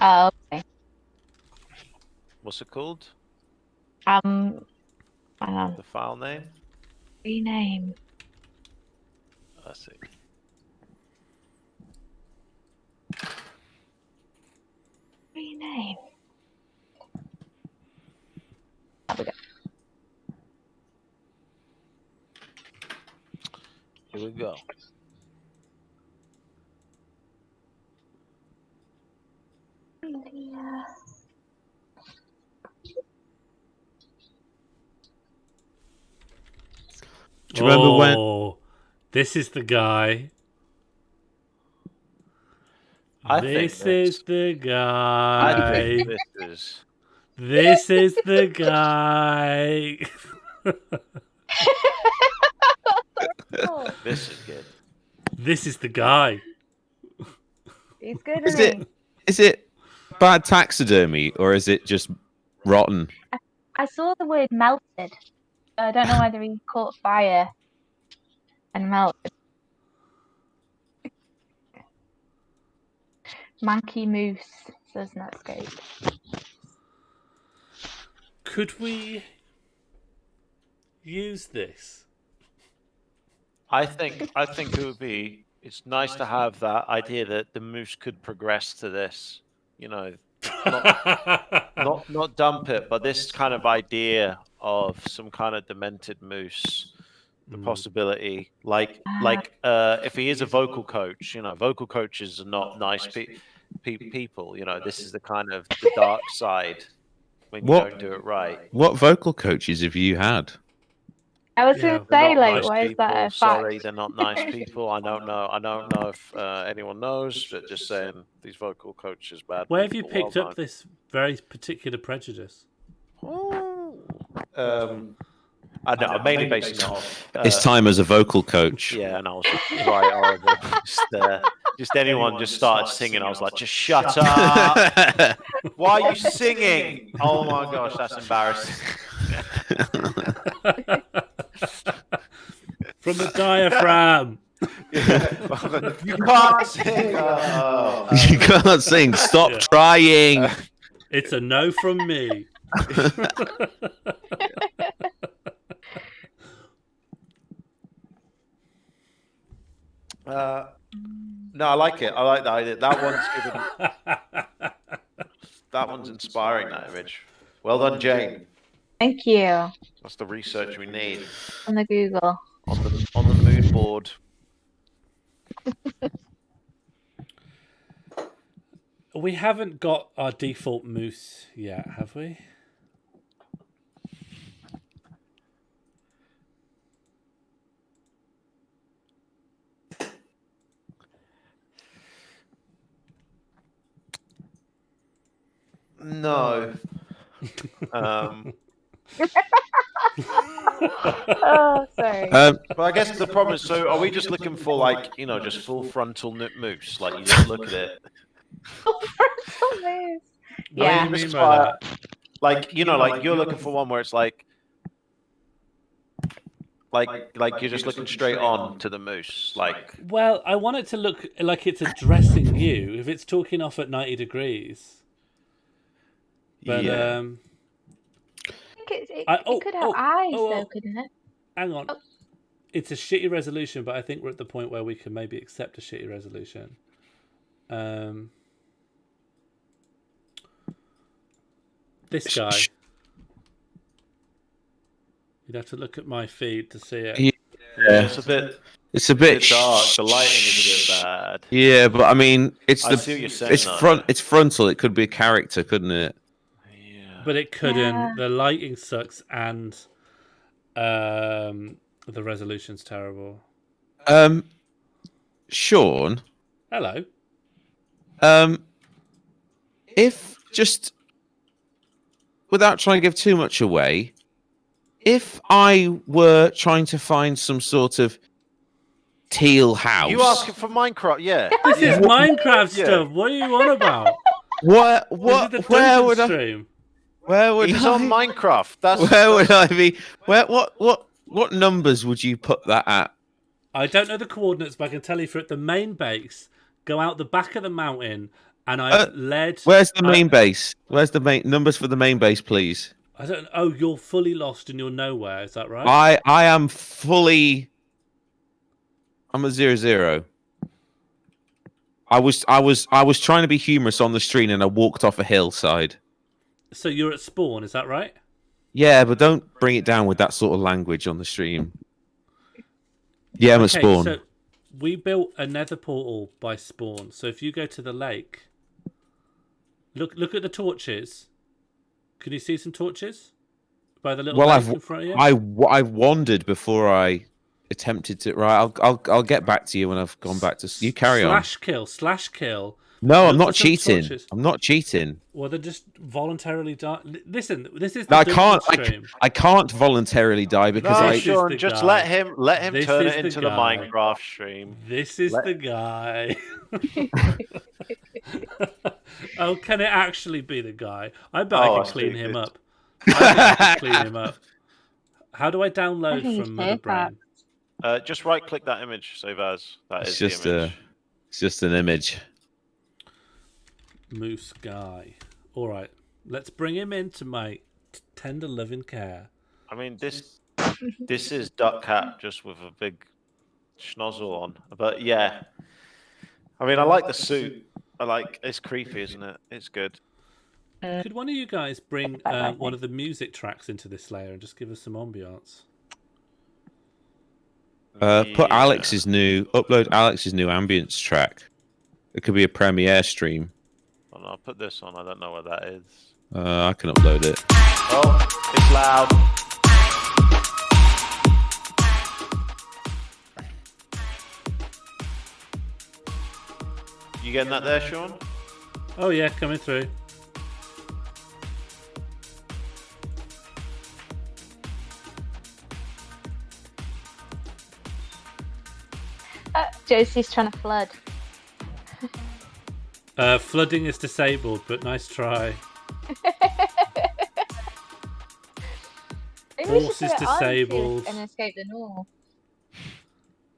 Oh, okay. What's it called? Hang on. The file name? Rename. I see. Rename. There we go. Here we go. Yeah. Do you remember when? Oh, this is the guy. I think This is the I guy. think this is. This is the guy. Oh, This is good. This is the guy. he's good, Is isn't he? Is it bad taxidermy or is it just rotten? I saw the word melted. I don't know whether he caught fire and melted. Monkey Moose says Netscape. Could we? use this? I think it would be. It's nice to have that idea that the moose could progress to this. You know, not dump it, but this kind of idea of some kind of demented moose, the possibility, like if he is a vocal coach, you know, vocal coaches are not nice people. You know, this is the kind of the dark side when you don't do it right. What vocal coaches have you had? I was Yeah. gonna They're say, not like, nice why is people. that a fact? Sorry, they're not nice people. I don't know if anyone knows, but just saying these vocal coaches bad. Where have you people, picked up this very particular prejudice? I know. I'm mainly basing it off His time as a vocal coach. Yeah, and I was right horrible. Just anyone just started singing. I was like, just shut up. Why are you singing? Oh my gosh, that's embarrassing. From the diaphragm. You can't sing. Oh. You can't sing. Stop trying. It's a no from me. No, I like it. I like that idea. That one's given. That one's inspiring. That image. Well done, Jane. Thank you. That's the research we need On the Google. on the mood board. We haven't got our default moose yet, have we? No. Oh, sorry. But I guess the problem is, so are we just looking for like, you know, just full frontal moose? Like you just look at it. Yeah. What do you mean by that? Like, you know, like you're looking for one where it's like you're just looking straight on to the moose. Like, Well, I want it to look like it's addressing you if it's talking off at 90 degrees. But yeah. I think it oh, could have oh, eyes, oh, though, oh. couldn't it? Hang on. Oh. It's a shitty resolution, but I think we're at the point where we can maybe accept a shitty resolution. This guy. You'd have to look at my feed to see it. Yeah. It's a bit dark. The lighting is a bit bad. Yeah, but I mean, it's I see what you're saying, though. It's frontal. It could be a character, couldn't it? Yeah. But it couldn't. Yeah. The lighting sucks and the resolution's terrible. Sean, Hello. if just without trying to give too much away, if I were trying to find some sort of teal house, You asking for Minecraft? Yeah. This is Minecraft Yeah. stuff. What are you on about? what, This is the where dungeon would I, stream. where would He's I, on Minecraft. That's where would I be? What numbers would you put that at? I don't know the coordinates, but I can tell you for at the main base, go out the back of the mountain, and I've led. Where's the main base? Where's the main numbers for the main base, please? I don't. Oh, you're fully lost and you're nowhere. Is that right? I am fully. I'm a 0-0. I was trying to be humorous on the stream and I walked off a hillside. So you're at spawn. Is that right? Yeah, but don't bring it down with that sort of language on the stream. Yeah, I'm at spawn. So we built a nether portal by spawn. So if you go to the lake, look at the torches. Can you see some torches by the little lake in front of you? I wandered before I attempted to. Right, I'll get back to you when I've gone back to. You carry on. Slash kill. No, I'm Look not for some cheating. torches. I'm not cheating. Well, they're just voluntarily die. Listen, this is the No, I dungeon can't. stream. I can't voluntarily die because No, I. This is Sean, the just guy. let him This turn is it the into the guy. Minecraft stream. This is the guy. Oh, can it actually be the guy? I bet I Oh, can that's clean too him good. up. I think I can clean him up. How do I I download think from it's Mother perfect. Brain? Just right click that image, save as. That It's is just the image. it's just an image. Moose guy. All right, let's bring him into my tender loving care. I mean, this This is Duck Hat just with a big schnozzle on. But yeah, I mean, I like the suit. It's creepy, isn't it? It's good. Could one of you guys bring Quite like one it. of the music tracks into this layer and just give us some ambiance? Upload Alex's new ambience track. It could be a Premiere stream. Oh, no, I'll put this on. I don't know what that is. I can upload it. Oh, it's loud. You getting that there, Sean? Oh yeah, coming through. Josie's trying to flood. Flooding is disabled, but nice try. Maybe we should Horse put is it on disabled. and escape the north.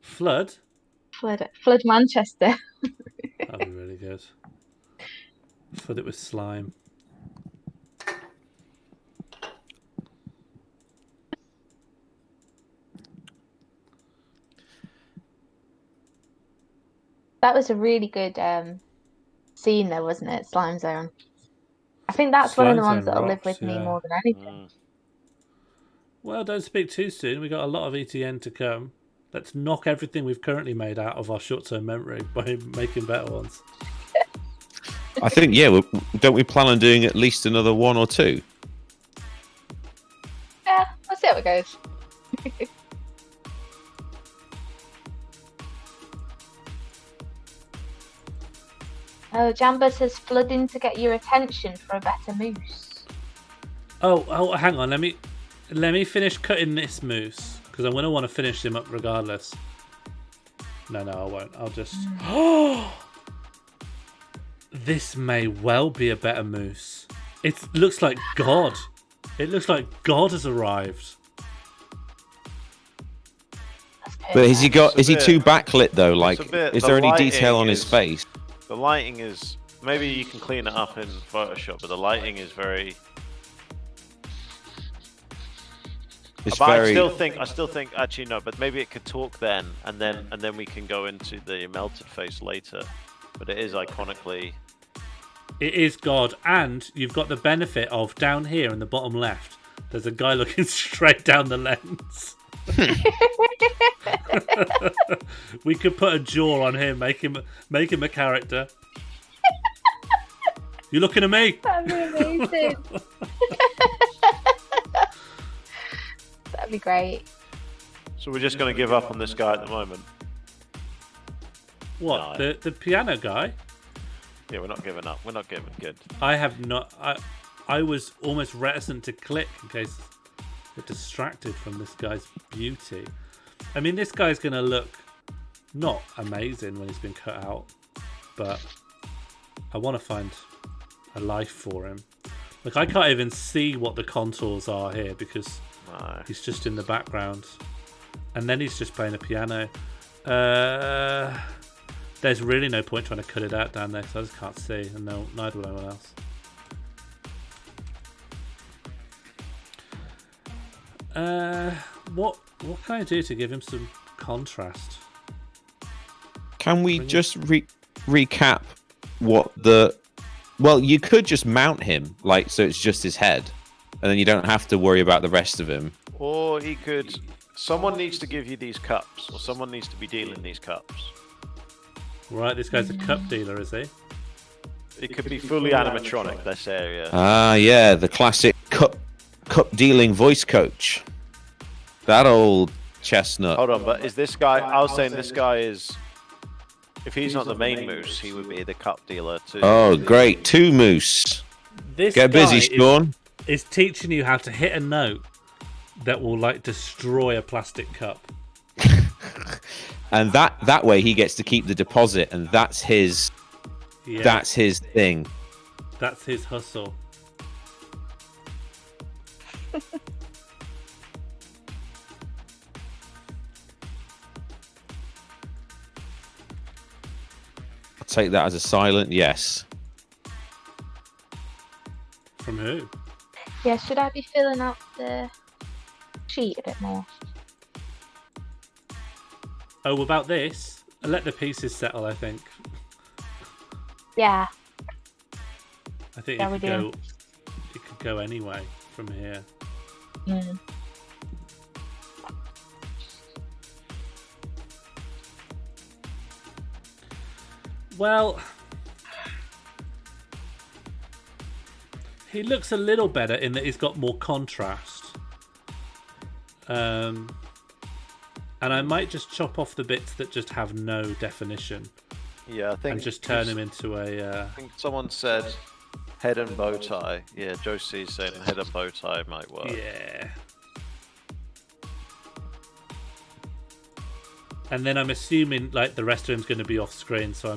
Flood? Flood Manchester. That'd be really good. Flood it with slime. That was a really good scene, though, wasn't it? Slime Zone. I think that's one of the Slime ones Zone that'll live rocks, with me yeah. more than anything. Well, don't speak too soon. We got a lot of ETN to come. Let's knock everything we've currently made out of our short-term memory by making better ones. I think, yeah, don't we plan on doing at least another 1 or 2? Yeah, we'll see how it goes. Oh, Jamba says flooding to get your attention for a better moose. Oh, hang on. Let me finish cutting this moose because I'm gonna want to finish him up regardless. No, I won't. I'll just. This may well be a better moose. It looks like God. It looks like God has arrived. But is he a too bit- backlit though? Like, a bit- is the there any detail lighting on his is- face? The lighting is maybe you can clean it up in Photoshop, but the lighting is very. It's But very. I still think actually no, but maybe it could talk then, and then we can go into the melted face later. But it is iconically. It is God, and you've got the benefit of down here in the bottom left. There's a guy looking straight down the lens. We could put a jaw on him, make him a character. You looking at me? That'd be amazing. That'd be great. So we're just going to give up on this guy at the moment. What? No. The piano guy? Yeah, we're not giving up. We're not giving good. I have not. I was almost reticent to click in case it distracted from this guy's beauty. I mean, this guy's going to look not amazing when he's been cut out, but I want to find a life for him. Look, I can't even see what the contours are here because No. he's just in the background, and then he's just playing a piano. There's really no point trying to cut it out down there because I just can't see, and no, neither will anyone else. What can I do to give him some contrast? Can we just recap what the? Well, you could just mount him, like, so it's just his head, and then you don't have to worry about the rest of him. Or he could. Someone needs to give you these cups, or someone needs to be dealing these cups. Right, this guy's a cup dealer, is he? It could be fully animatronic. This area. Ah, yeah, the classic cup dealing voice coach. That old chestnut. Hold on, but is this guy? I was saying this guy is. If he's not the main moose, he would be the cup dealer too. Oh, great, 2 moose. This Get busy, guy Sean. is teaching you how to hit a note that will like destroy a plastic cup. And that way he gets to keep the deposit, and that's his Yeah, that's his thing. that's his hustle. I'll take that as a silent yes. From who? Yeah, should I be filling out the cheat a bit more. Oh, about this? Let the pieces settle, I think. Yeah. I think Yeah, it we could do. go. It could go anyway from here. Mm. Well, he looks a little better in that he's got more contrast. And I might just chop off the bits that just have no definition Yeah, I think. and just turn him into a. I think someone said head and bow tie. Yeah, Josie's saying head and bow tie might work. Yeah. And then I'm assuming like the rest of him's going to be off screen, so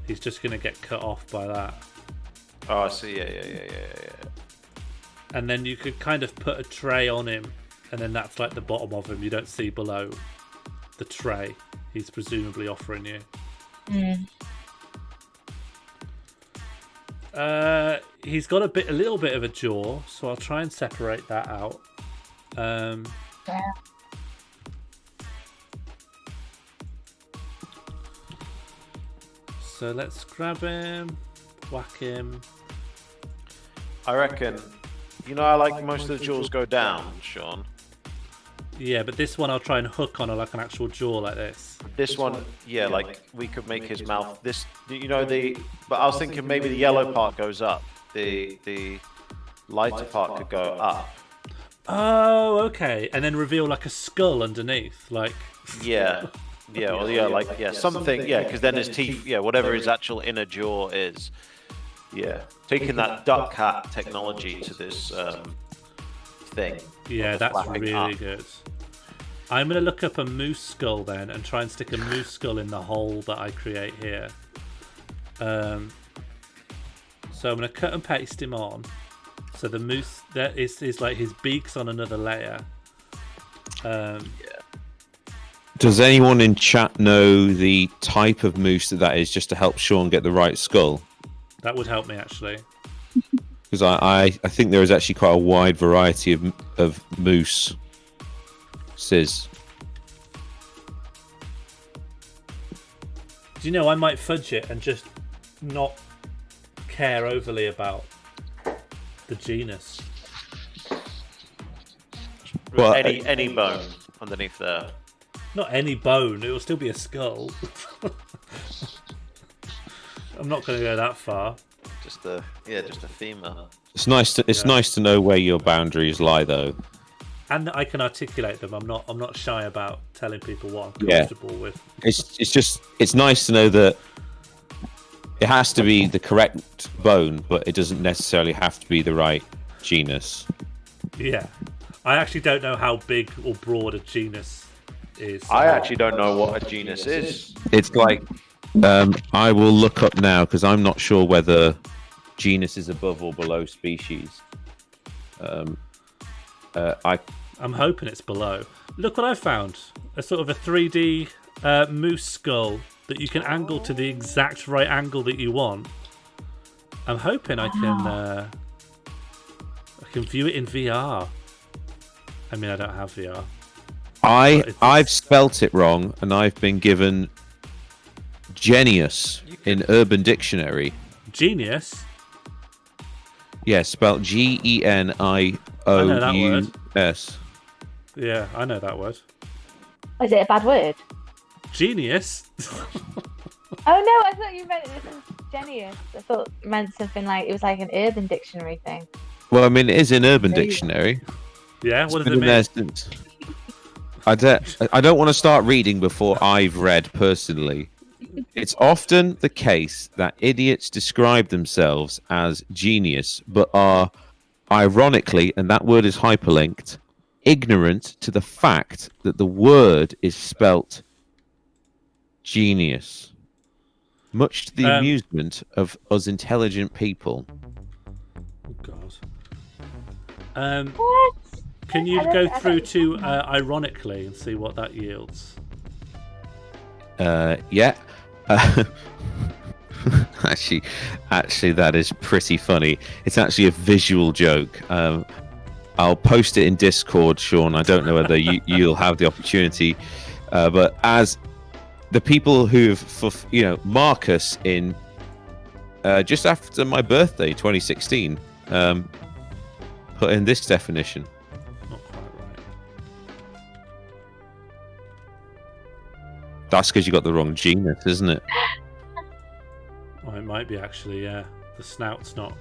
he's just going to get cut off by that. Oh, I see. Yeah. And then you could kind of put a tray on him, and then that's like the bottom of him. You don't see below the tray he's presumably offering you. He's got a little bit of a jaw, so I'll try and separate that out. Yeah. So let's grab him, whack him. I reckon. You know, I like most of the jaws go down, Sean. Yeah, but this one I'll try and hook on like an actual jaw like this. This one, yeah, like we could make his mouth. This, you know, But I was thinking maybe the yellow part goes up. The lighter part could go up. Oh, okay. And then reveal like a skull underneath, like. Yeah. Yeah, well, yeah, like, yeah, something, yeah, because then his teeth, yeah, whatever his actual inner jaw is. Yeah. Taking that duck hat technology to this thing. Yeah, that's Flapping really up. good. I'm going to look up a moose skull then and try and stick a moose skull in the hole that I create here. So I'm going to cut and paste him on. So the moose, that is like his beak's on another layer. Does anyone in chat know the type of moose that is, just to help Sean get the right skull? That would help me actually. Because I think there is actually quite a wide variety of moose. Sis. Do you know, I might fudge it and just not care overly about the genus. Well, any bone underneath there. Not any bone, it will still be a skull. I'm not going to go that far. Just a femur. It's nice to know where your boundaries lie, though. And I can articulate them. I'm not shy about telling people what I'm Yeah. comfortable with. It's nice to know that it has to be the correct bone, but it doesn't necessarily have to be the right genus. Yeah. I actually don't know how big or broad a genus is. I actually don't know what a genus is. It's like I will look up now because I'm not sure whether genus is above or below species. I'm hoping it's below. Look what I found. A sort of a 3D moose skull that you can angle to the exact right angle that you want. I'm hoping I can view it in VR. I mean, I don't have VR. I've spelt it wrong, and I've been given genius in Urban Dictionary. Genius? Yeah, spelled GENIOUS. Yeah, I know that word. Is it a bad word? Genius? Oh no, I thought you meant it was genius. I thought it meant something like it was like an Urban Dictionary thing. Well, I mean, it is in Urban Dictionary. Yeah, what does It's it been in there mean? since- I don't want to start reading before I've read personally. It's often the case that idiots describe themselves as genius, but are, ironically, and that word is hyperlinked, ignorant to the fact that the word is spelt genius. Much to the amusement of us intelligent people. Oh, God. What? Can you I don't- go I don't- through to ironically and see what that yields? Yeah. Actually, that is pretty funny. It's actually a visual joke. I'll post it in Discord, Sean. I don't know whether you'll have the opportunity, but as the people who've, Marcus in just after my birthday, 2016, put in this definition. Not quite right. That's because you got the wrong genus, isn't it? Oh, it might be actually, yeah. The snout's not.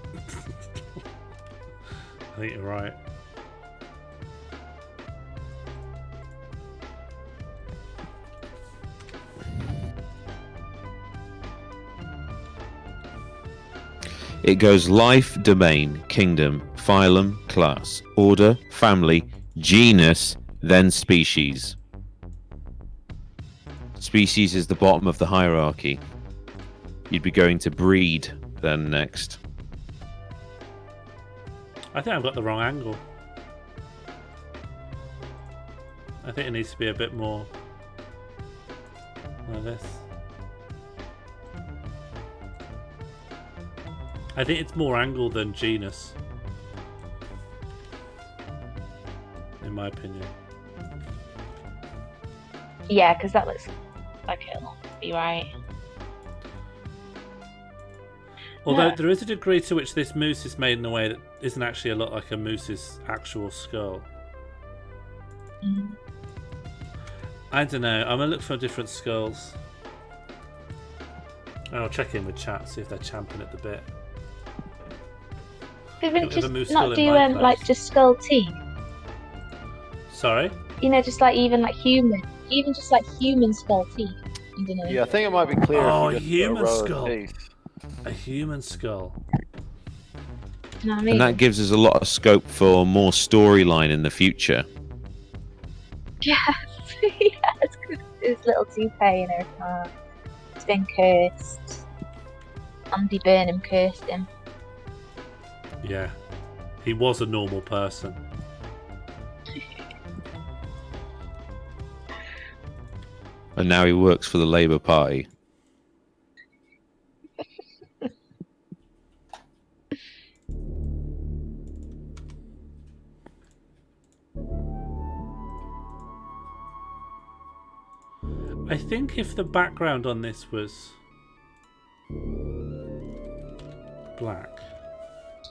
I think you're right. It goes life, domain, kingdom, phylum, class, order, family, genus, then species. Species is the bottom of the hierarchy. You'd be going to breed then next. I think I've got the wrong angle. I think it needs to be a bit more like this. I think it's more angle than genus, in my opinion. Yeah, because that looks like it'll be right. Although Yeah. there is a degree to which this moose is made in a way that isn't actually a lot like a moose's actual skull. Mm. I don't know. I'm gonna look for different skulls. I'll check in with chat, see if they're champing at the bit. Could It we was a just moose not skull do in my like place. just skull teeth? Sorry? You know, just like even like human, even just like human skull teeth. I don't know. Yeah, I think it might be clear Oh, if you just put a human row of skull. teeth. A human skull. You know what I mean? And that gives us a lot of scope for more storyline in the future. Yes, yes, 'cause his little toupee in her car. It's been cursed. Andy Burnham cursed him. Yeah. He was a normal person. And now he works for the Labour Party. I think if the background on this was black.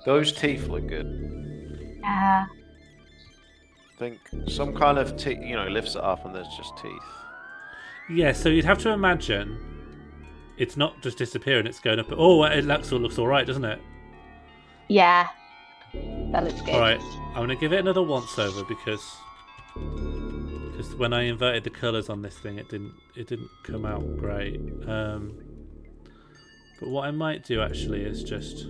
Those teeth look good. Yeah. I think some kind of teeth, lifts it up and there's just teeth. Yeah, so you'd have to imagine it's not just disappearing, it's going up. Oh, it looks all right, doesn't it? Yeah. That looks good. Alright, I'm going to give it another once over because when I inverted the colours on this thing, it didn't come out great. But what I might do actually is just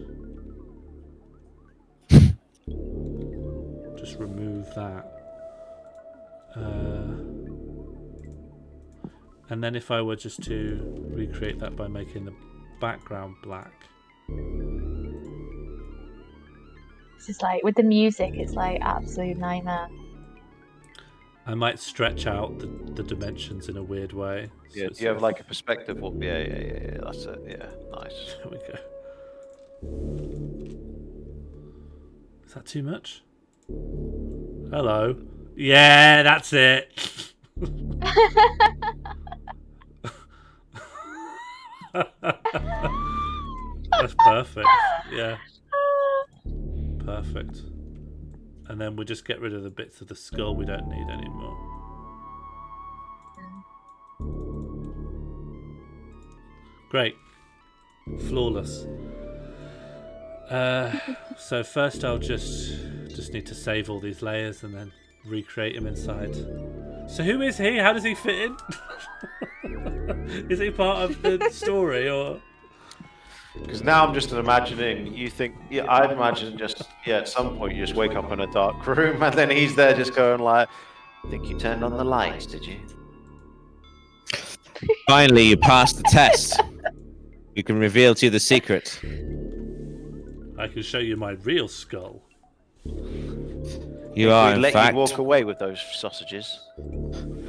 remove that. And then if I were just to recreate that by making the background black. This is like, with the music, it's like absolute nightmare. I might stretch out the dimensions in a weird way. So Yeah, it's do you have sort like a perspective? Yeah, that's it. Yeah, nice. of- There we go. Is that too much? Hello. Yeah, that's it. That's perfect. Yeah. Perfect. And then we'll just get rid of the bits of the skull we don't need anymore. Great. Flawless. So first I'll just need to save all these layers and then recreate them inside. So who is he? How does he fit in? Is he part of the story or? Because now I'm just imagining, I'd imagine at some point you just wake up in a dark room and then he's there just going like, I think you turned on the lights, did you? Finally, you passed the test. You can reveal to you the secret. I can show you my real skull. You are, We'd in let fact. you walk away with those sausages.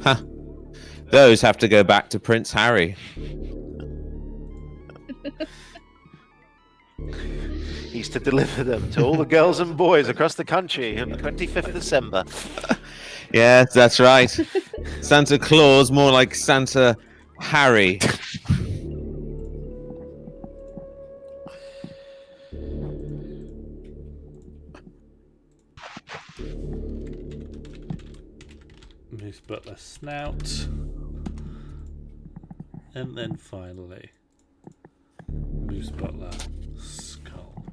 Huh. Those have to go back to Prince Harry. He's to deliver them to all the girls and boys across the country on the 25th of December. Yes, that's right. Santa Claus, more like Santa Harry. Moose Butler snout. And then finally, Moose Butler skull.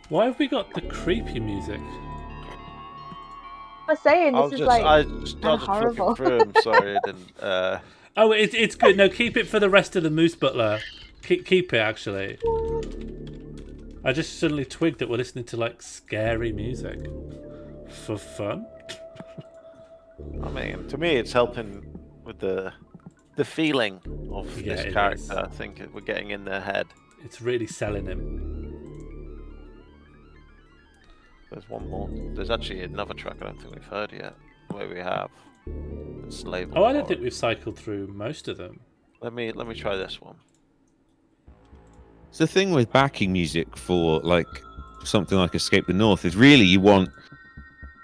Why have we got the creepy music? I was saying this is like I was just horrible. flipping through them. Sorry, I didn't. Oh, it's good. No, keep it for the rest of the Moose Butler. Keep it, actually. I just suddenly twigged that we're listening to, like, scary music. For fun? I mean, to me, it's helping with the feeling of Yeah, this it character. is. I think we're getting in their head. It's really selling him. There's one more. There's actually another track I don't think we've heard yet. Where we have. It's labeled. Oh, I don't think we've cycled through most of them. Let me try this one. It's the thing with backing music for like something like Escape the North is really you want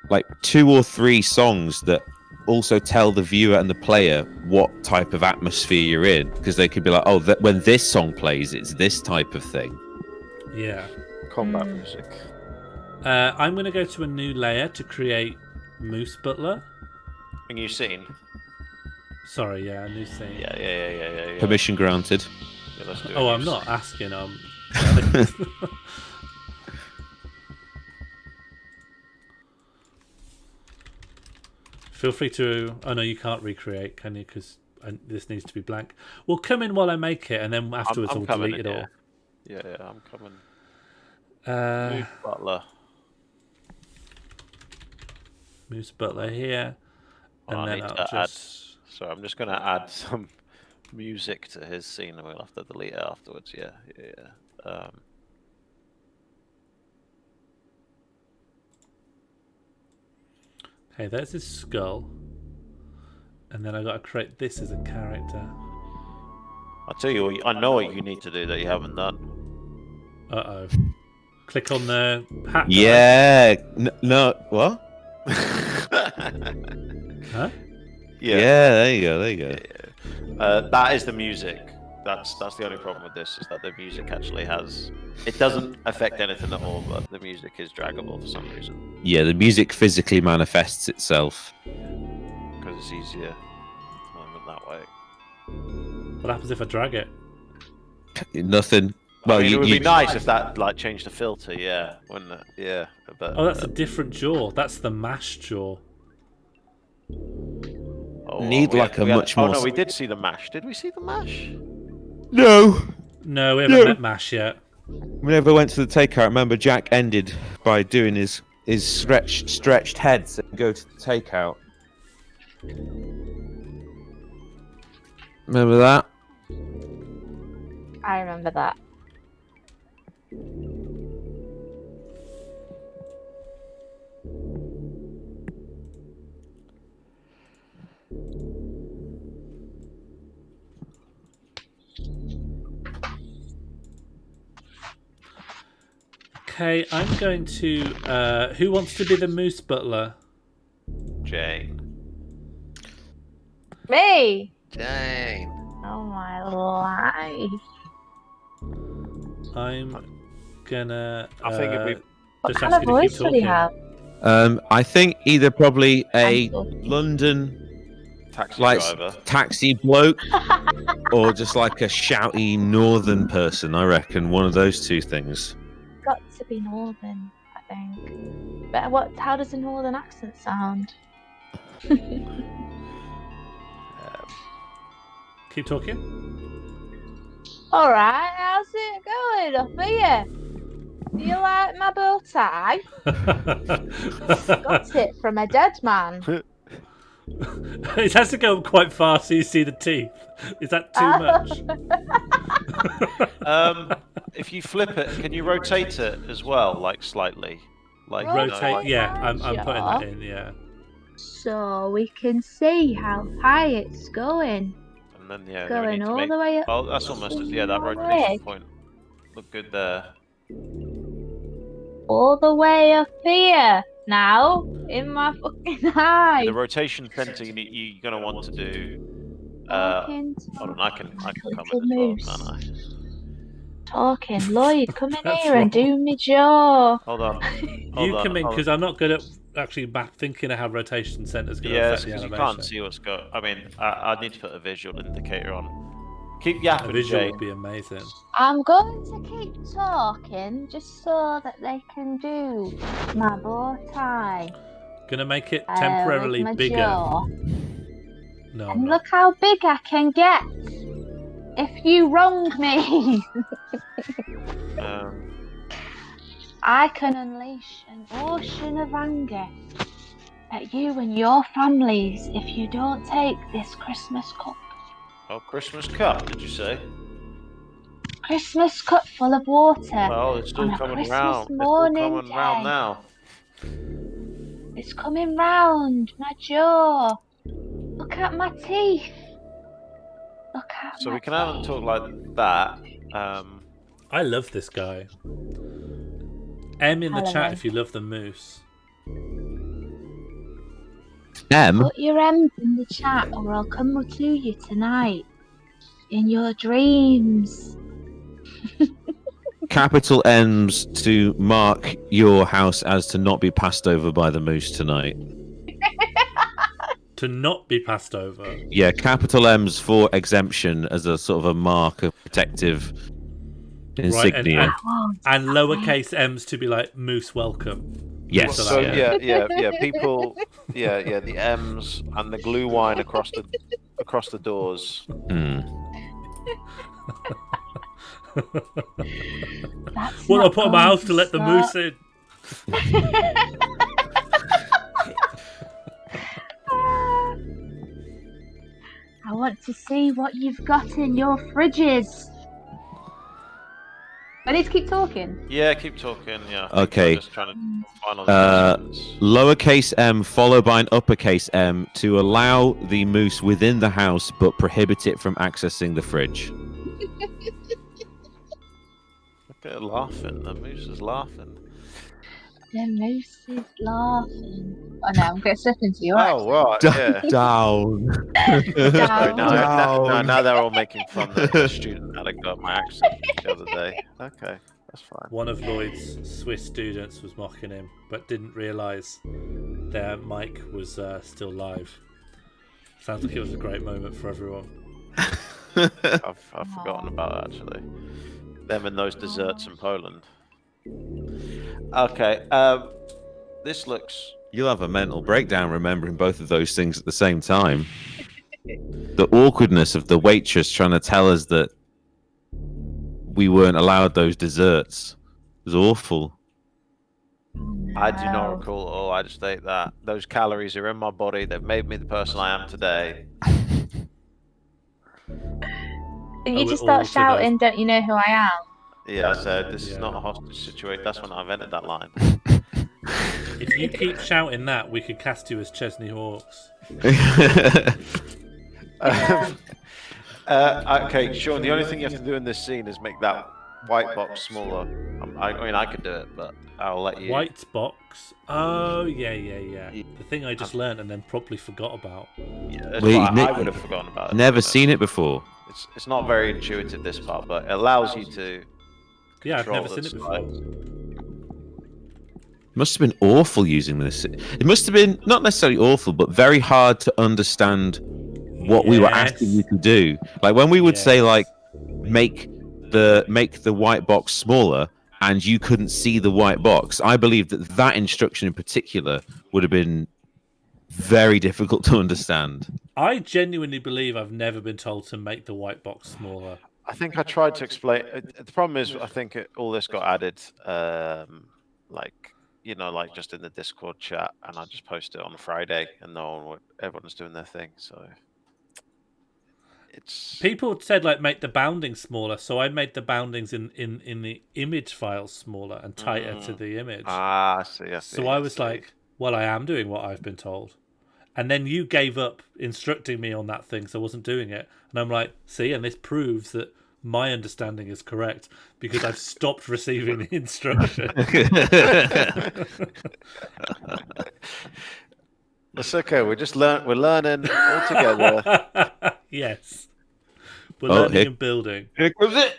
like 2 or 3 songs that also tell the viewer and the player what type of atmosphere you're in, because they could be like, oh, when this song plays, it's this type of thing. Yeah. Combat music. I'm going to go to a new layer to create Moose Butler. A new scene. Sorry, yeah, a new scene. Yeah. Permission granted. Yeah, let's do Oh, a I'm new not scene. asking. Feel free to. Oh no, you can't recreate, can you? Because this needs to be blank. Well, come in while I make it, and then afterwards I'm I'll coming delete in, it all. Yeah, I'm coming. Uh, Butler. Moose Butler here, and I then need I'll to just. So I'm just going to add some music to his scene, and we'll have to delete it afterwards. Yeah. Okay, there's his skull, and then I got to create this as a character. I'll tell you what. I know what you need to do that you haven't done. Uh oh. Click on the hat. guy. Yeah. No. What? Huh? Yeah. There you go. That is the music. That's the only problem with this, is that the music actually has. It doesn't affect anything at all, but the music is draggable for some reason Yeah, the music physically manifests itself. because it's easier that way. What happens if I drag it? Nothing. Well, I mean, it would be you nice if that like changed the filter, yeah, wouldn't it? Yeah, but Oh, that's a different jaw. That's the mash jaw. need like a much Oh more. no, we did see the mash. Did we see the mash? No. No, we haven't met Mash yet. Whenever I went to the takeout, I remember Jack ended by doing his stretched heads and go to the takeout. Remember that? I remember that. Okay, I'm going to. Who wants to be the Moose Butler? Jane. Me! Jane. Oh my life. I'm gonna. I think if we- What just kind ask of you to keep voice will he talking. have? I think either probably a I'm talking. London Taxi like driver. taxi bloke or just like a shouty northern person. I reckon one of those two things. Got to be northern, I think. But what? How does a northern accent sound? Keep talking. All right, how's it going up here? Do you like my bow tie? Got it from a dead man. It has to go quite fast so you see the teeth. Is that too much? If you flip it, can you rotate it as well, like slightly? Like Rotate. Yeah, I'm Sure. putting that in. Yeah. So we can see how high it's going. And then we Going need to all make. the way up. Oh, that's almost that all the rotation way. point. Look good there. All the way up here. Now, in my fucking eye. The rotation center you're gonna want to do. Talking, Hold on, I can little comment as well, moose. can't I? Talking. Lloyd, come in That's here and wrong. do me jaw. Hold on. You come in because I'm not good at actually thinking of how rotation center's going to Yeah, affect the because you animation. can't see what's going. I mean, I need to put a visual indicator on. Keep yapping, A visual Jay. would be amazing. I'm going to keep talking just so that they can do my bow tie. Going to make it with temporarily my bigger. jaw. No, I'm And not. look how big I can get if you wrong me. I can unleash an ocean of anger at you and your families if you don't take this Christmas cup. Oh, Christmas cup, did you say? Christmas cup full of water. Oh, it's still on a coming Christmas round. It's still morning coming round day. now. It's coming round my jaw. Look at my teeth. Look at So my we can have them teeth. talk like that. I love this guy. M in the Hello, chat M. if you love the moose. Put your M's in the chat or I'll come to you tonight. In your dreams. Capital M's to mark your house as to not be passed over by the moose tonight. To not be passed over. Yeah, capital M's for exemption as a sort of a mark of protective insignia. And lowercase m's to be like moose welcome. Yes. So Yeah. yeah. People, yeah. The M's and the glue wine across the doors. Hmm. That's Well, not I put in my going house to let the moose stop. in. I want to see what you've got in your fridges. I need to keep talking. Yeah, keep talking. Yeah. Okay. I'm just trying to final adjustments. Lowercase m followed by an uppercase M to allow the moose within the house but prohibit it from accessing the fridge. Look at it laughing. The moose is laughing. The moose is laughing. Oh no, I'm going to step into your Oh, right. Yeah. Down. Sorry, Down. now they're all making fun that the student had a go at my accent the other day. Okay, that's fine. One of Lloyd's Swiss students was mocking him, but didn't realise their mic was still live. Sounds like it was a great moment for everyone. I've forgotten about it, actually. Them and those desserts in Poland. Okay, this looks... You'll have a mental breakdown remembering both of those things at the same time. The awkwardness of the waitress trying to tell us that we weren't allowed those desserts was awful. I do not recall at all. I just ate that. Those calories are in my body. They've made me the person I am today. You we're just all start today. shouting, don't you know who I am? Yeah, I said this is Yeah. not a hostage situation. That's when I invented that line. If you keep shouting that, we could cast you as Chesney Hawks. Okay, Sean, the only thing you have to do in this scene is make that white box smaller. I mean, I could do it, but I'll let you. White box. Oh, yeah. The thing I just learned and then probably forgot about. Yeah, that's Wait, what Nick- I would have forgotten about it. Never seen it before. It's not very intuitive, this part, but it allows you to. Yeah, I've control never seen the it before. slides. Must have been awful using this. It must have been not necessarily awful, but very hard to understand what we were asking you to do. Like when we would say, like, make the white box smaller, and you couldn't see the white box. I believe that instruction in particular would have been very difficult to understand. I genuinely believe I've never been told to make the white box smaller. I think I tried to explain. The problem is, I think all this got added, like like just in the Discord chat, and I just posted it on Friday, and everyone's doing their thing. So it's People said like make the boundings smaller, so I made the boundings in the image files smaller and tighter to the image. I see. I see. So I was like, well, I am doing what I've been told. And then you gave up instructing me on that thing, so I wasn't doing it. And I'm like, see, and this proves that my understanding is correct because I've stopped receiving the instruction. It's okay. We're learning all together. Yes. We're learning and building. Here comes it.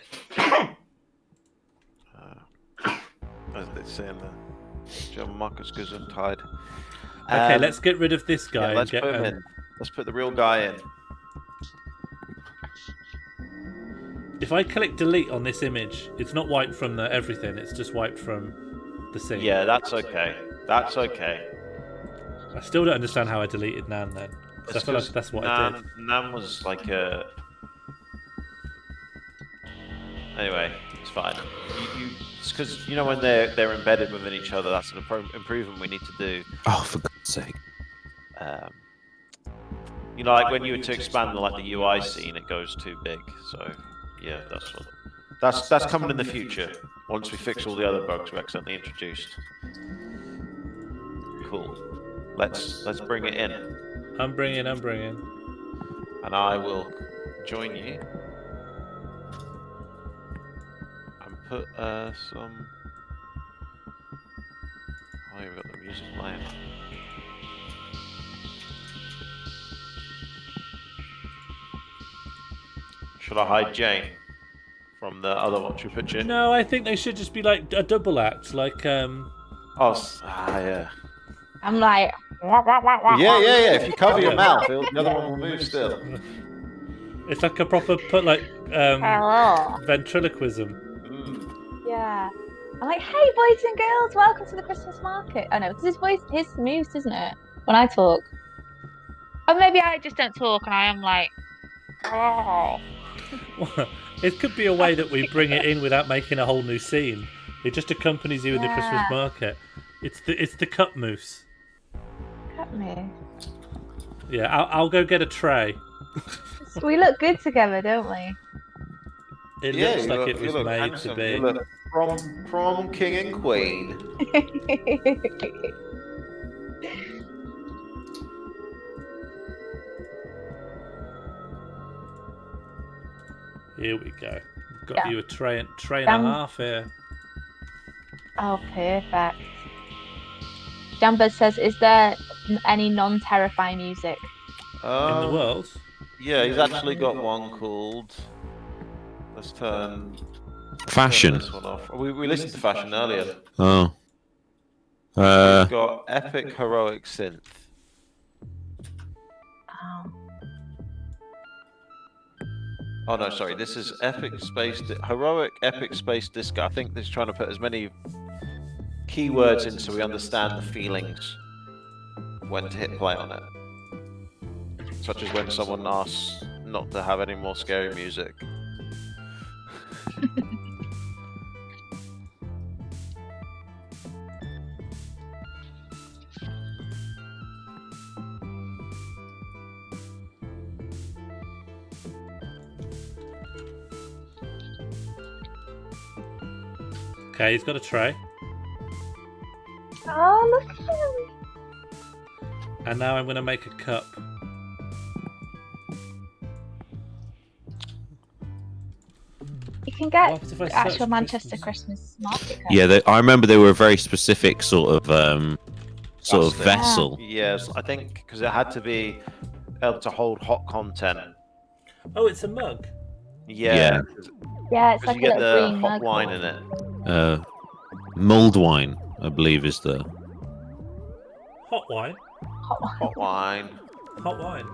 As they say in the German Marcus Gesundheit. Okay, let's get rid of this guy. Yeah, let's put him in. Let's put the real guy in. If I click delete on this image, it's not wiped from the everything. It's just wiped from the scene. Yeah, that's okay. That's okay. I still don't understand how I deleted Nan then. I feel like that's what I did. Nan was like a. Anyway, it's fine. It's because when they're embedded within each other. That's an improvement we need to do. Oh, for God's sake! Like when you were to expand like the UI scene, it goes too big. So yeah, that's coming in the future once we fix all the other bugs we accidentally introduced. Cool. Let's bring it in. I'm bringing. And I will join you. And put some. Oh, you've got the music playing. Should I hide Jane from the other Watcher picture? No, I think they should just be like a double act, like yeah. I'm like. Yeah. If you cover your mouth, the other one will move still. It's like a proper ventriloquism. Yeah. I'm like, hey boys and girls, welcome to the Christmas market. Oh no, because his voice, his moves, isn't it? When I talk. Or maybe I just don't talk and I am like, oh. It could be a way that we bring it in without making a whole new scene. It just accompanies you in the Christmas market. It's the cup moose. Cut me. Yeah, I'll go get a tray. We look good together, don't we? It looks like it was made handsome. to be. You look prom king and queen. Here we go. Got you a tray and a half here. Oh, perfect. Jumper says, is there any non-terrifying music? In the world? Yeah, he's actually got one called. Let's turn Fashion. this one off. We listened to Fashion earlier. Oh. We've got Epic Heroic Synth. Oh no, sorry. This is Heroic Epic Space Disco. I think they're trying to put as many keywords in so we understand the feelings when to hit play on it. Such as when someone asks not to have any more scary music. Okay, he's got a tray. Oh, look at him. And now I'm going to make a cup. You can get What if I search actual Manchester Christmas? Christmas market. Yeah, I remember they were a very specific sort of vessel. Yes, I think because it had to be able to hold hot content. Oh, it's a mug. Yeah. Yeah, it's like You a get little the green hot mug. wine in it. Mulled wine, I believe, is the. Hot wine. Hot wine. Hot wine.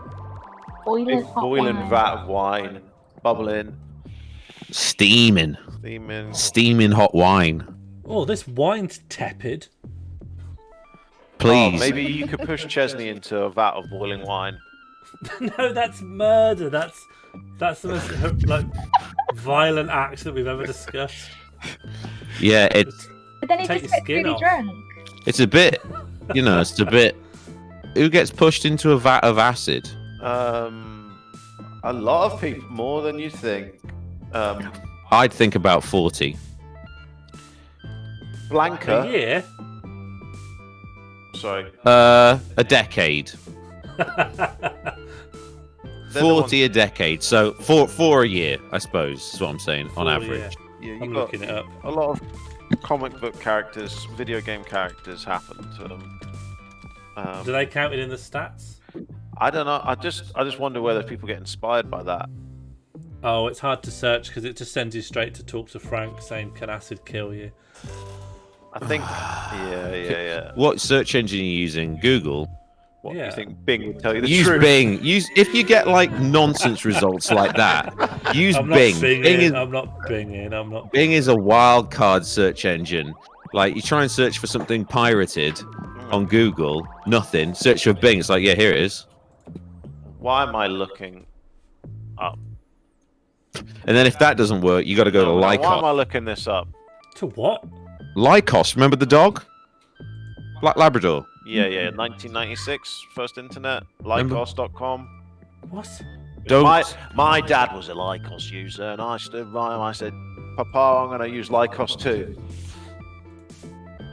Boiling hot Boiling wine. vat of wine. Bubbling. Steaming hot wine. Oh, this wine's tepid. Please. Oh, maybe you could push Chesney into a vat of boiling wine. No, that's murder. That's That's the most like violent act that we've ever discussed. Yeah, it's But then he Take just your gets skin really off. drunk. it's a bit, it's a bit. Who gets pushed into a vat of acid? A lot of people, more than you think. I'd think about 40. A Blanca. year. Sorry. A decade. They're the 40 a decade. So for a year, I suppose, is what I'm saying, on 4 a average. year. Yeah, I'm you got looking it up. a lot of comic book characters, video game characters happen to them. Do they count it in the stats? I don't know. I just wonder whether people get inspired by that. Oh, it's hard to search because it just sends you straight to talk to Frank saying, "Can acid kill you?" I think. Yeah. What search engine are you using? Google? What Yeah. you think Bing will tell you the Use truth? Bing. If you get like nonsense results like that, use I'm not Bing. binging. I'm not binging. I'm not. Bing is a wild card search engine. Like you try and search for something pirated on Google, nothing. Search for Bing. It's like, yeah, here it is. Why am I looking up? And then if that doesn't work, you got to go to Why am I Lycos. looking this up? To what? Lycos, remember the dog? Labrador. Yeah. 1996, first internet. Lycos.com. What? Don't. My dad was a Lycos user, and I stood by him. I said, "Papa, I'm going to use Lycos too."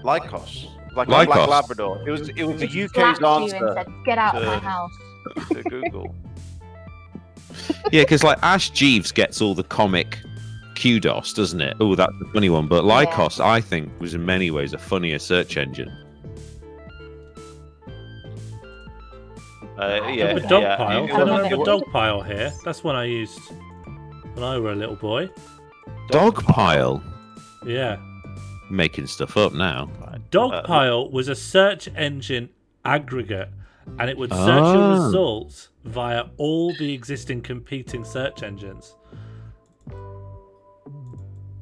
Lycos, like a Lycos. black Labrador. It was the He UK's slapped you and answer said, "Get out of to- my house." to Google. Yeah, because like Ash Jeeves gets all the comic kudos, doesn't it? Oh, that's a funny one. But Lycos, I think, was in many ways a funnier search engine. Yeah, Remember yeah. Dogpile? It I wasn't- remember Dogpile here. That's one I used when I were a little boy. Dogpile. Yeah. Making stuff up now. Dogpile was a search engine aggregate, and it would search your results via all the existing competing search engines.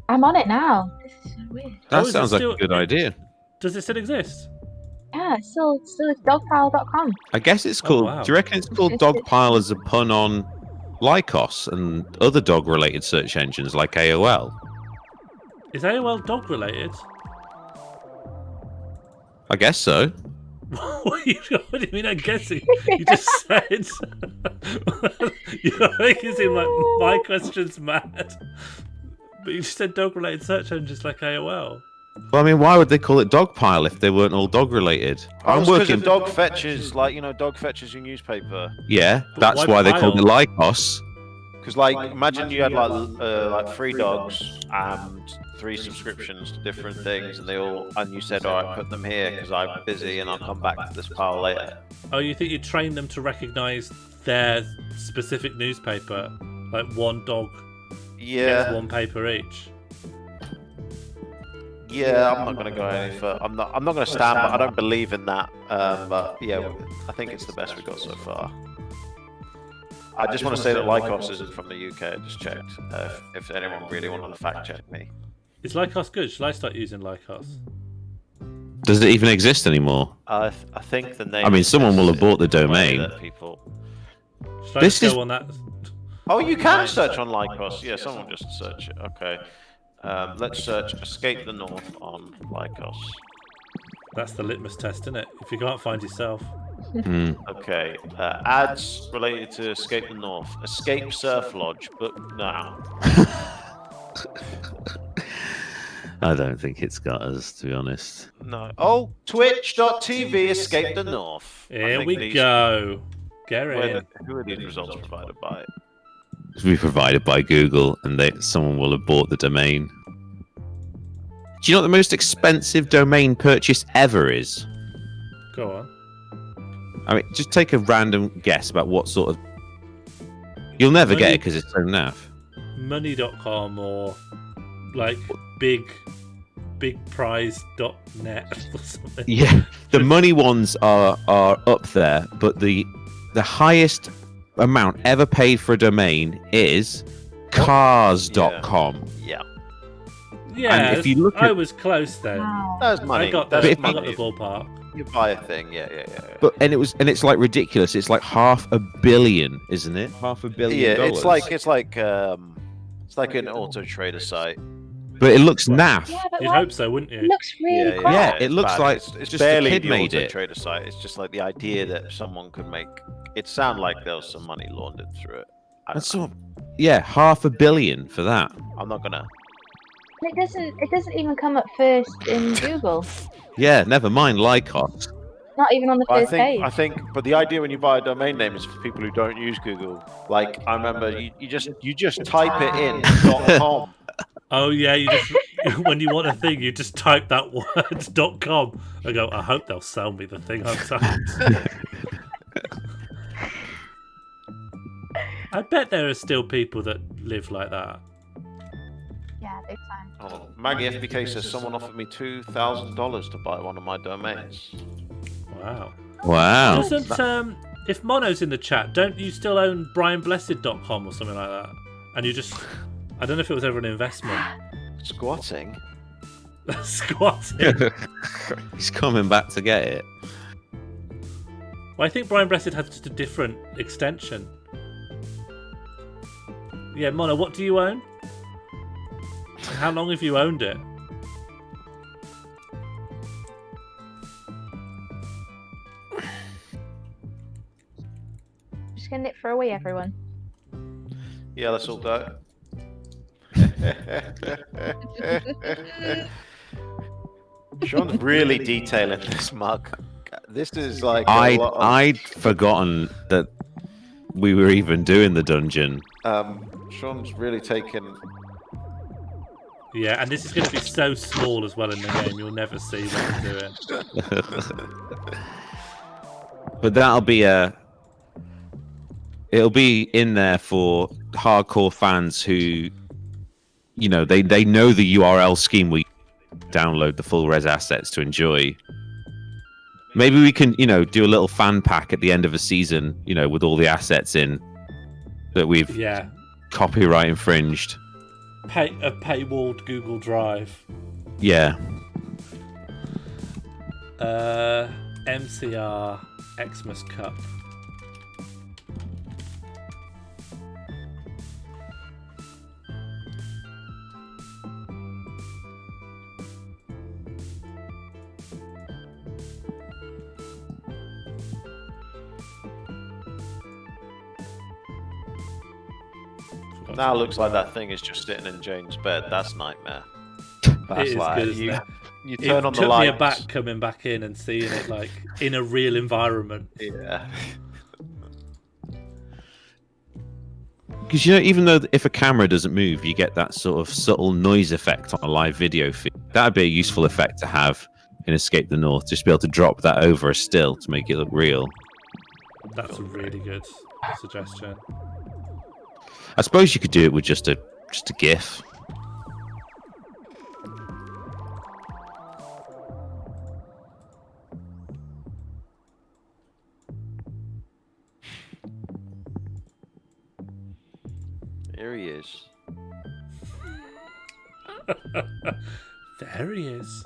I'm on it now. This is so weird. That is it sounds like still- a good idea. Does it still exist? Yeah, it's still dogpile.com. I guess it's called. wow. Do you reckon it's called Dogpile as a pun on Lycos and other dog-related search engines like AOL? Is AOL dog related? I guess so. What do you mean? I'm guessing. You just said. You're making it seem like my question's mad. But you just said dog-related search engines like AOL. Well, I mean, why would they call it Dogpile if they weren't all dog-related? I'm Because working. of dog fetches, dog fetches your newspaper. Yeah, But that's why why they called it pile? Lycos. Because imagine you had like 3 dogs and 3 subscriptions to different things, and you said, "All right, put them here because I'm busy and I'll come back to this pile later." Oh, you think you train them to recognise their specific newspaper? Like one dog gets Yeah, one paper each. yeah. I'm not going to go any further. I'm not going to stand, but I don't believe in that. But yeah, I think it's the best we've got so far. I just want to say that Lycos isn't from the UK. I just checked. If anyone really wanted to fact check me. Is Lycos good? Shall I start using Lycos? Does it even exist anymore? I think the name. I mean, is someone will have bought the the way domain. that people. Shall I This just is- go on that? Oh, you can search on Lycos. Yeah, someone just search it. Okay. Let's search Escape the North on Lycos. That's the litmus test, isn't it? If you can't find yourself. Hmm. Okay. Ads related to Escape the North. Escape Surf Lodge, book now. I don't think it's got us, to be honest. No. Oh, Twitch.tv Escape the North. I Here think we these- go. Get in. Who are these results provided by? It's be provided by Google, and someone will have bought the domain. Do you know what the most expensive domain purchase ever is? Go on. I mean, just take a random guess about what sort of. You'll never get it because it's so naff. Money.com or like bigprize.net or something. Yeah, the money ones are up there, but the highest amount ever paid for a domain is cars.com. Yeah. Yeah, And if you look I at- was close then. Wow. That's money. I got That's the, But if I got money. the ballpark. You buy a thing, yeah. But it's like ridiculous. It's like $500 million, isn't it? $500 million. Yeah, it's like an auto trader site. But it looks naff. Yeah, but You'd like, hope so, wouldn't it you? looks really Yeah, crap. Yeah, it it's looks bad. like it's just a barely kid the made auto it. trader site. It's just like the idea that someone could make it sound like there was some money laundered through it. That's what. Yeah, $500 million for that. I'm not gonna. It doesn't even come up first in Google. Yeah, never mind Lycos. Not even on the first page. I think, but the idea when you buy a domain name is for people who don't use Google. Like I remember, you just type it in .com. Oh yeah, you just when you want a thing, you just type that word .com. I go, I hope they'll sell me the thing I've typed. I bet there are still people that live like that. Yeah, big time. Oh, Maggie FBK says someone offered me $2,000 to buy one of my domains. Wow. Wow. Doesn't if Mono's in the chat, don't you still own brianblessed.com or something like that? And you just I don't know if it was ever an investment. Squatting. Squatting. He's coming back to get it. Well, I think Brian Blessed has just a different extension. Yeah, Mono, what do you own? How long have you owned it? Just gonna knit for away, everyone. Yeah, let's all go. Sean's really detailing this mug. This is like I'd forgotten that we were even doing the dungeon. Sean's really taken. Yeah, and this is going to be so small as well in the game, you'll never see what I'm doing. But it'll be in there for hardcore fans who, you know, they know the URL scheme. We download the full res assets to enjoy. Maybe we can, do a little fan pack at the end of a season, with all the assets in that we've copyright infringed. A paywalled Google Drive. Yeah. MCR Xmas Cup. Now it looks like that thing is just sitting in Jane's bed. That's nightmare. That's It is like good, isn't it? you turn on the took lights. me aback coming back in and seeing it like in a real environment. Yeah. Because even though if a camera doesn't move, you get that sort of subtle noise effect on a live video feed. That'd be a useful effect to have in Escape the North. Just be able to drop that over a still to make it look real. That's a really good suggestion. I suppose you could do it with just a GIF. Here he is. There he is.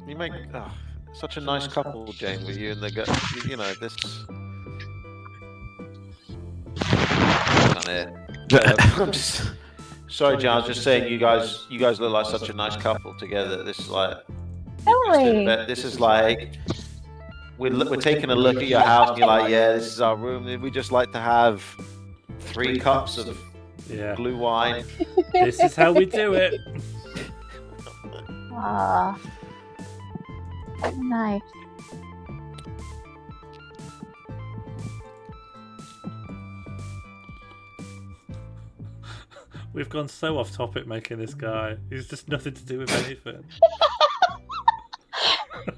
You make such a nice couple, Jane, with you and the guy. This. I'm just sorry, John. I was just saying, you guys look like such a nice couple together. This is like, this is like, we're taking a look at your house, and you're like, yeah, this is our room. We just like to have 3 cups of blue wine. This is how we do it. Aww. Nice. We've gone so off topic making this guy. He's just nothing to do with anything.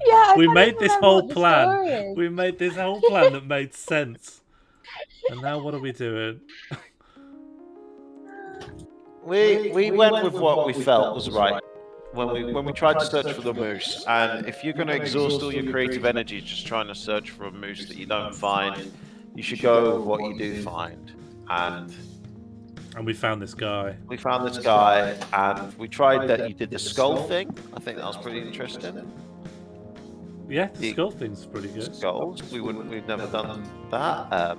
Yeah, We made this whole plan. We made this whole plan that made sense. And now what are we doing? We went with what we felt was right when we tried to search for the moose. And if you're going to exhaust all your creative energy just trying to search for a moose that you don't find, you should go with what you do find. And And we found this guy. We found this guy, and we tried that. You did the skull thing. I think that was pretty interesting. Yeah, the skull thing's pretty good. Skulls. We've never done that.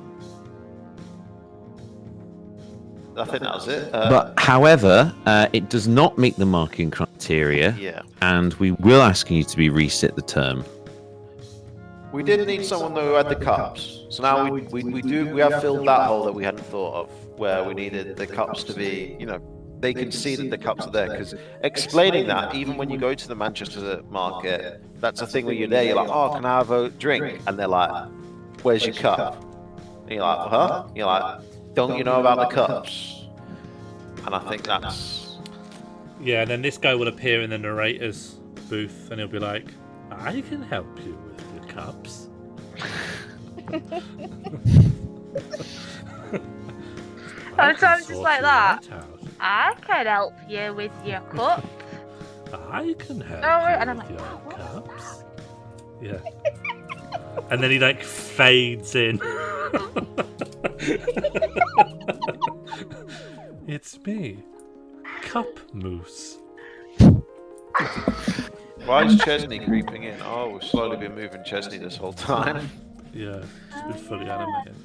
I think that was it. But however, it does not meet the marking criteria. Yeah. And we will ask you to be reset the term. We did need someone though who had the cups. So now we have filled that hole that we hadn't thought of, where we needed the cups to be, they can see that the cups are there. Because explaining that, even when you go to the Manchester market, that's a thing where you're there, you're like, oh, can I have a drink? And they're like, where's your cup? And you're like, huh? You're like, don't you know about the cups? And I think that's... Yeah, and then this guy will appear in the narrator's booth, and he'll be like, I can help you with the cups. Sometimes it's like that. I can help you with your cup. I can help and I'm with like, your what? cups. Yeah. And then he like fades in. It's me, Cup Moose. Why is Chesney creeping in? Oh, we've slowly been moving Chesney this whole time. Yeah, it's been fully animated.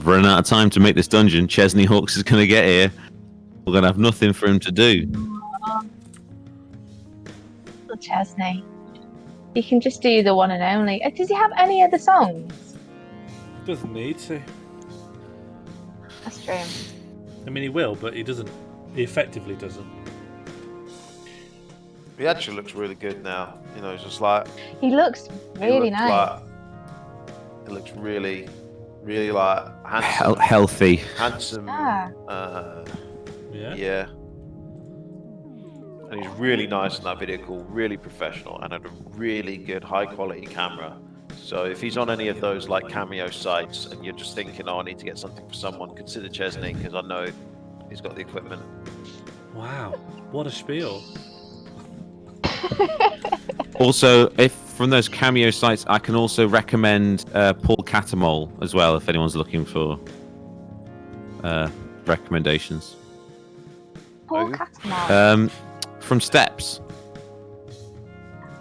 Running out of time to make this dungeon. Chesney Hawks is going to get here. We're going to have nothing for him to do. Little Chesney. You can just do the one and only. Does he have any other songs? Doesn't need to. That's true. I mean, he will, but he doesn't. He effectively doesn't. He actually looks really good now. It's just like... He looks really nice. It looks really, really like handsome. Healthy. Handsome. Ah. Yeah. And he's really nice in that video call, really professional, and had a really good high quality camera. So if he's on any of those like Cameo sites and you're just thinking, oh, I need to get something for someone, consider Chesney, because I know he's got the equipment. Wow, what a spiel. Also, if from those Cameo sites, I can also recommend Paul Catamol as well, if anyone's looking for recommendations. Paul Catamol. From Steps.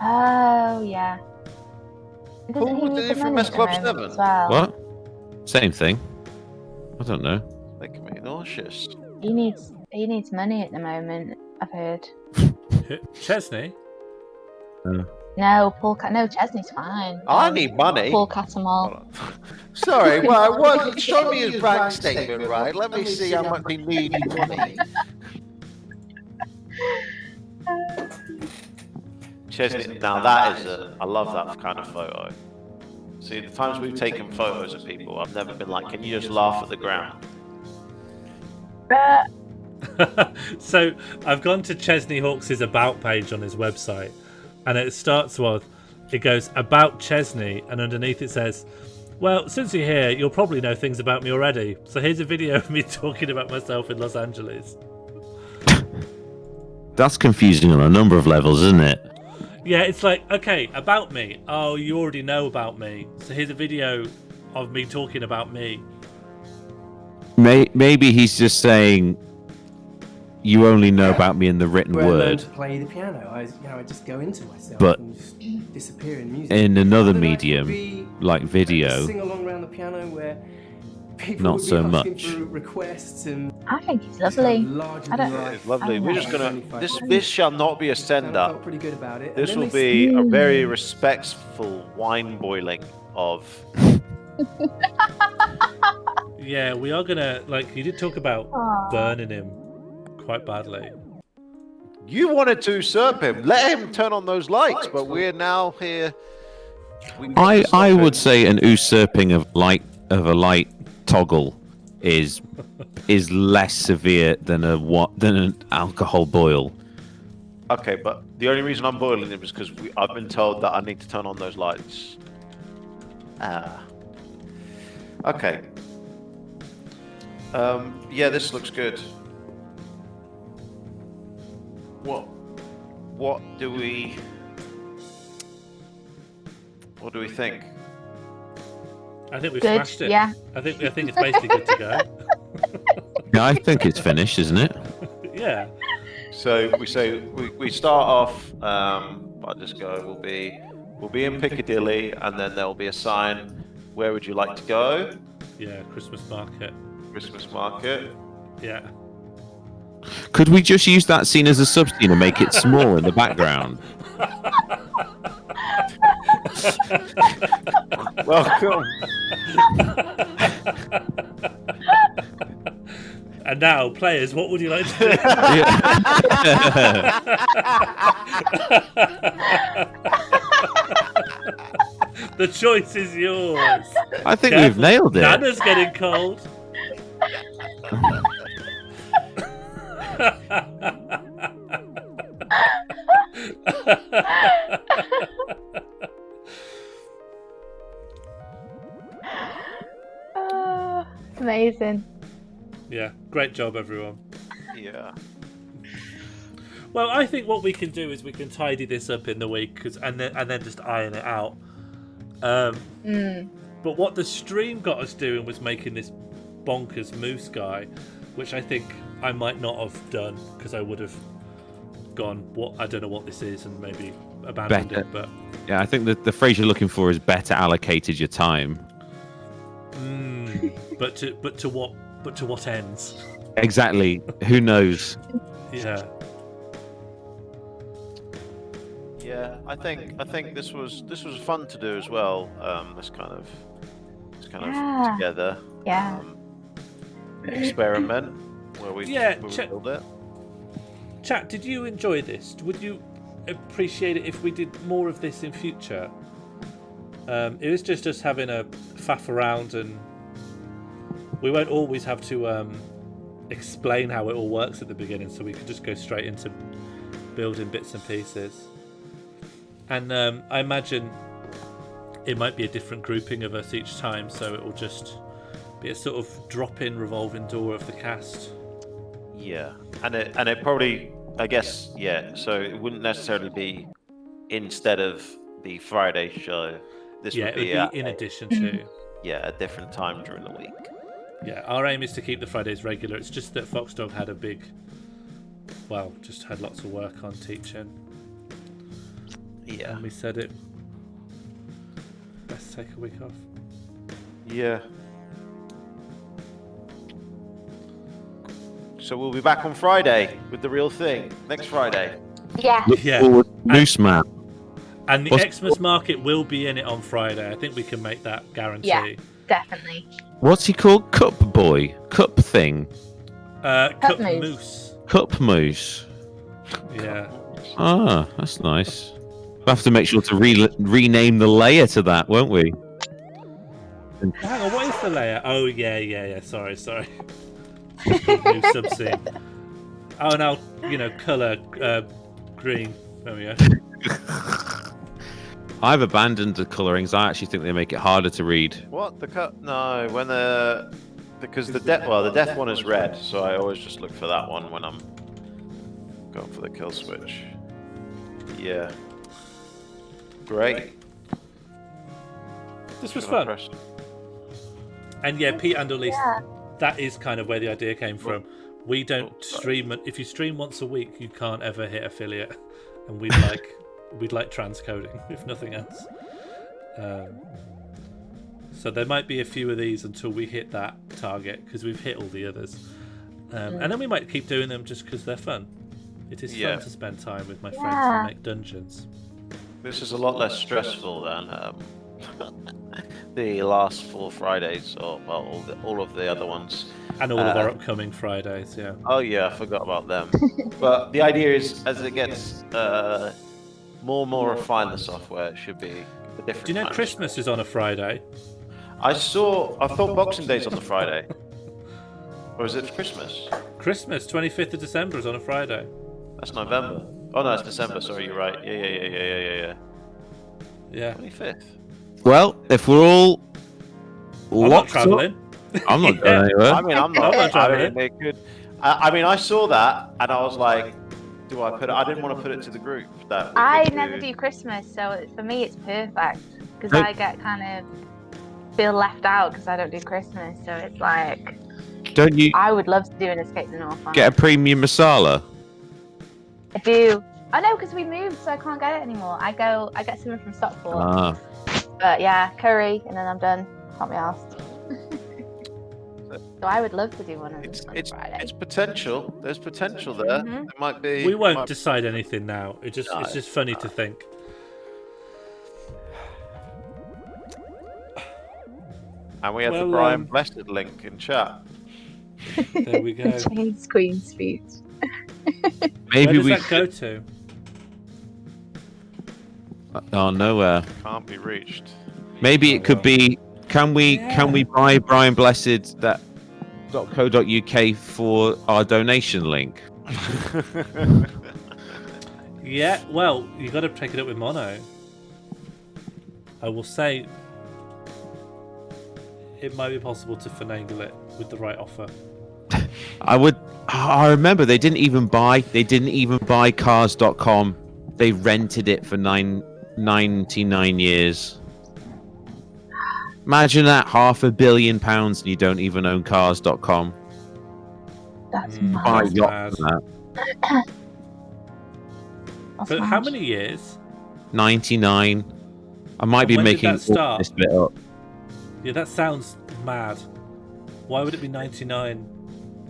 Oh, yeah. Doesn't he Paul, need the from money S at Club the moment 7? as well? What? Same thing. I don't know. Making me nauseous. He needs money at the moment, I've heard. Chesney? No, Chesney's fine. I need money. Paul Catamol. Sorry, well, show me his bank statement, right? Let me see how much he needs money. Chesney, now that is I love that kind of photo. See, the times we've taken photos of people, I've never been like, can you just laugh at the ground? So I've gone to Chesney Hawks' about page on his website, and it starts with, it goes, about Chesney, and underneath it says, well, since you're here, you'll probably know things about me already. So here's a video of me talking about myself in Los Angeles. That's confusing on a number of levels, isn't it? Yeah, it's like, okay, about me. Oh, you already know about me. So here's a video of me talking about me. Maybe he's just saying, you only know about me in the written Where I learned word. to play the piano, I just go into myself But and just disappear in music. in another Other nights medium, would be like video, sing along around the piano where people not would be so asking much. for requests and I think he's lovely. larger I than don't- life. It's lovely. Oh, We're no. just gonna. This shall not be a And I send felt up. pretty good about it. And This then will they be a very respectful wine boiling of. Yeah, we are gonna, like, you did talk about Aw. burning him quite badly. You wanted to usurp him. Let him turn on those lights, but we're now here. I would say an usurping of a light toggle is less severe than an alcohol boil. Okay, but the only reason I'm boiling him is because I've been told that I need to turn on those lights. Okay. Yeah, this looks good. What do we think? I think we've Good, smashed it. yeah. I think it's basically good to go. Yeah, I think it's finished, isn't it? Yeah. So we start off. I'll just go. We'll be in Piccadilly, and then there'll be a sign. Where would you like to go? Yeah, Christmas market. Christmas market. Yeah. Could we just use that scene as a sub scene and make it small in the background? Welcome. And now, players, what would you like to do? The choice is yours. I think Careful, we've nailed it. Nana's getting cold. Amazing. Yeah, great job, everyone. Yeah. Well, I think what we can do is we can tidy this up in the week, and then just iron it out. But what the stream got us doing was making this bonkers moose guy, which I think I might not have done because I would have gone, "What? I don't know what this is," and maybe abandoned Better. it. But Yeah, I think the phrase you're looking for is better allocated your time. but to what ends? Exactly. Who knows? Yeah. Yeah, I think this was fun to do as well. This kind of Yeah. together. Yeah. Experiment where we build it. Chat, did you enjoy this? Would you appreciate it if we did more of this in future? It was just us having a faff around, and we won't always have to explain how it all works at the beginning, so we could just go straight into building bits and pieces. And I imagine it might be a different grouping of us each time, so it will just be a sort of drop-in revolving door of the cast. Yeah, and it probably, I guess, yeah. So it wouldn't necessarily be instead of the Friday show. This Yeah, would it be, would be in addition to. a different time during the week. Yeah, our aim is to keep the Fridays regular. It's just that Foxdog had just had lots of work on teaching. Yeah. And we said it. Best take a week off. Yeah. So we'll be back on Friday with the real thing. Next Friday. Yeah. Look Yeah. forward to Moose Man. And the What's- Xmas market will be in it on Friday. I think we can make that guarantee. Yeah. Definitely. What's he called? Cup boy? Cup thing? Cup moose. moose. Cup moose. Yeah. Ah, that's nice. We'll have to make sure to rename the layer to that, won't we? Hang on, what is the layer? Oh, yeah. Sorry. New subscene. Oh, and I'll, colour green. There we go. I've abandoned the colourings. I actually think they make it harder to read. What the cut? No, because the death one is red, so I always just look for that one when I'm going for the kill switch. Yeah. Great. This was Should I fun. press- And yeah, Pete and Elise, Yeah. that is kind of where the idea came from. We don't stream. If you stream once a week, you can't ever hit affiliate, and we'd like transcoding, if nothing else. So there might be a few of these until we hit that target, because we've hit all the others, and then we might keep doing them just because they're fun. It is Yeah. fun to spend time with my friends Yeah. and make dungeons. This is a lot less stressful than the last 4 Fridays, or well, all of the other ones. And all of our upcoming Fridays, yeah. Oh yeah, I forgot about them. But the idea is, as it gets more and more refined, the software should be a different. Do you know time. Christmas is on a Friday? I thought Boxing Day's on the Friday. Or is it Christmas? Christmas, 25th of December is on a Friday. That's November. Oh no, it's December. Sorry, you're right. Yeah. Yeah. 25th. Well, if we're all I'm not locked up, travelling. I'm not Yeah. going anywhere. I mean, I'm I'm not. not traveling. They could. I mean, I saw that and I was like, do I put it? I didn't want to put it to the group. That we're I going never to- do Christmas, so for me it's perfect because Hey. I get kind of feel left out because I don't do Christmas. So it's like Don't you I would love to do an Escape the North one. get a premium masala? I do. I know because we moved, so I can't get it anymore. I get something from Stockport. Ah, But yeah, curry, and then I'm done. Can't be asked. So I would love to do one on Friday. It's potential. There's potential there. Mhm. It might be. We won't might- decide anything now. It's just funny to think. And we have the Well, Brian Blessed link in chat. There we go. James Queen speech. Where maybe does we. that go to? Oh, nowhere. Can't be reached. Maybe it could be. Can we buy Brian Blessed that .co.uk for our donation link? Yeah, well, you got to take it up with Mono. I will say it might be possible to finagle it with the right offer. I remember they didn't even buy cars.com. They rented it for 99 years. Imagine that, £500 million and you don't even own cars.com. That's Mm. Buy a That's yacht bad. for that. That's For how mad. many years? 99. I might And be when did making that start? this bit up. Yeah, that sounds mad. Why would it be 99?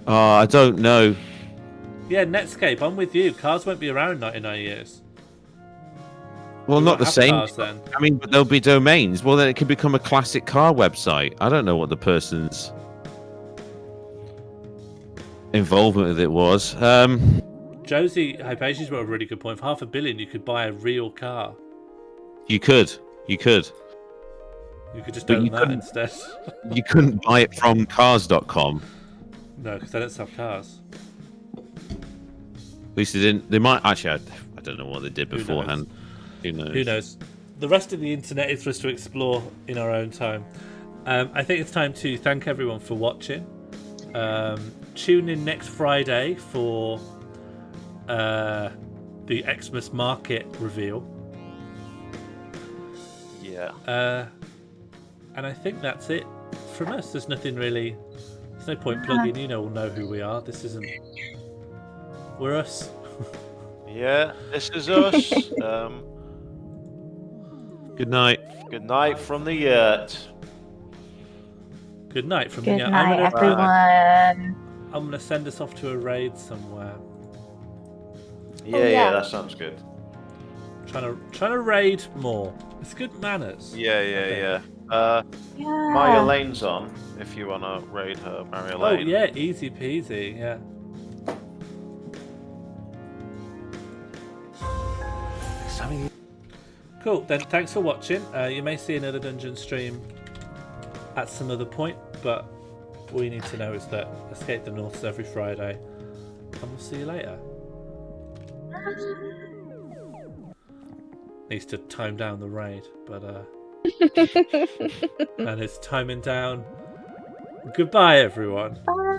Oh, I don't know. Yeah, Netscape, I'm with you. Cars won't be around 99 years. Well, We not won't the have same. Cars then. I mean, but there'll be domains. Well, then it could become a classic car website. I don't know what the person's involvement with it was. Josie Hypatia's got a really good point. For £500 million, you could buy a real car. You could. You could just But own you that couldn't- instead. You couldn't buy it from cars.com. No, because they don't sell cars. At least they didn't. They might actually. I don't know what they did Who knows? beforehand. Who knows? Who knows? The rest of the internet is for us to explore in our own time. I think it's time to thank everyone for watching. Tune in next Friday for the Xmas market reveal. Yeah. And I think that's it from us. There's nothing really. There's no point plugging. You know who we are. This isn't. We're us. Yeah. This is us. Good night. Good night from the yurt. Good night from Good me. night, everyone. I'm gonna send us off to a raid somewhere. Yeah, yeah. yeah, that sounds good. Trying to raid more. It's good manners. Yeah, yeah, yeah. Maria Lane's on. If you wanna raid her, Maria Oh Lane. yeah, easy peasy. Yeah. Cool. Then thanks for watching. You may see another dungeon stream at some other point, but all you need to know is that Escape the North is every Friday, and we'll see you later. Needs to time down the raid, but and it's timing down. Goodbye, everyone. Bye.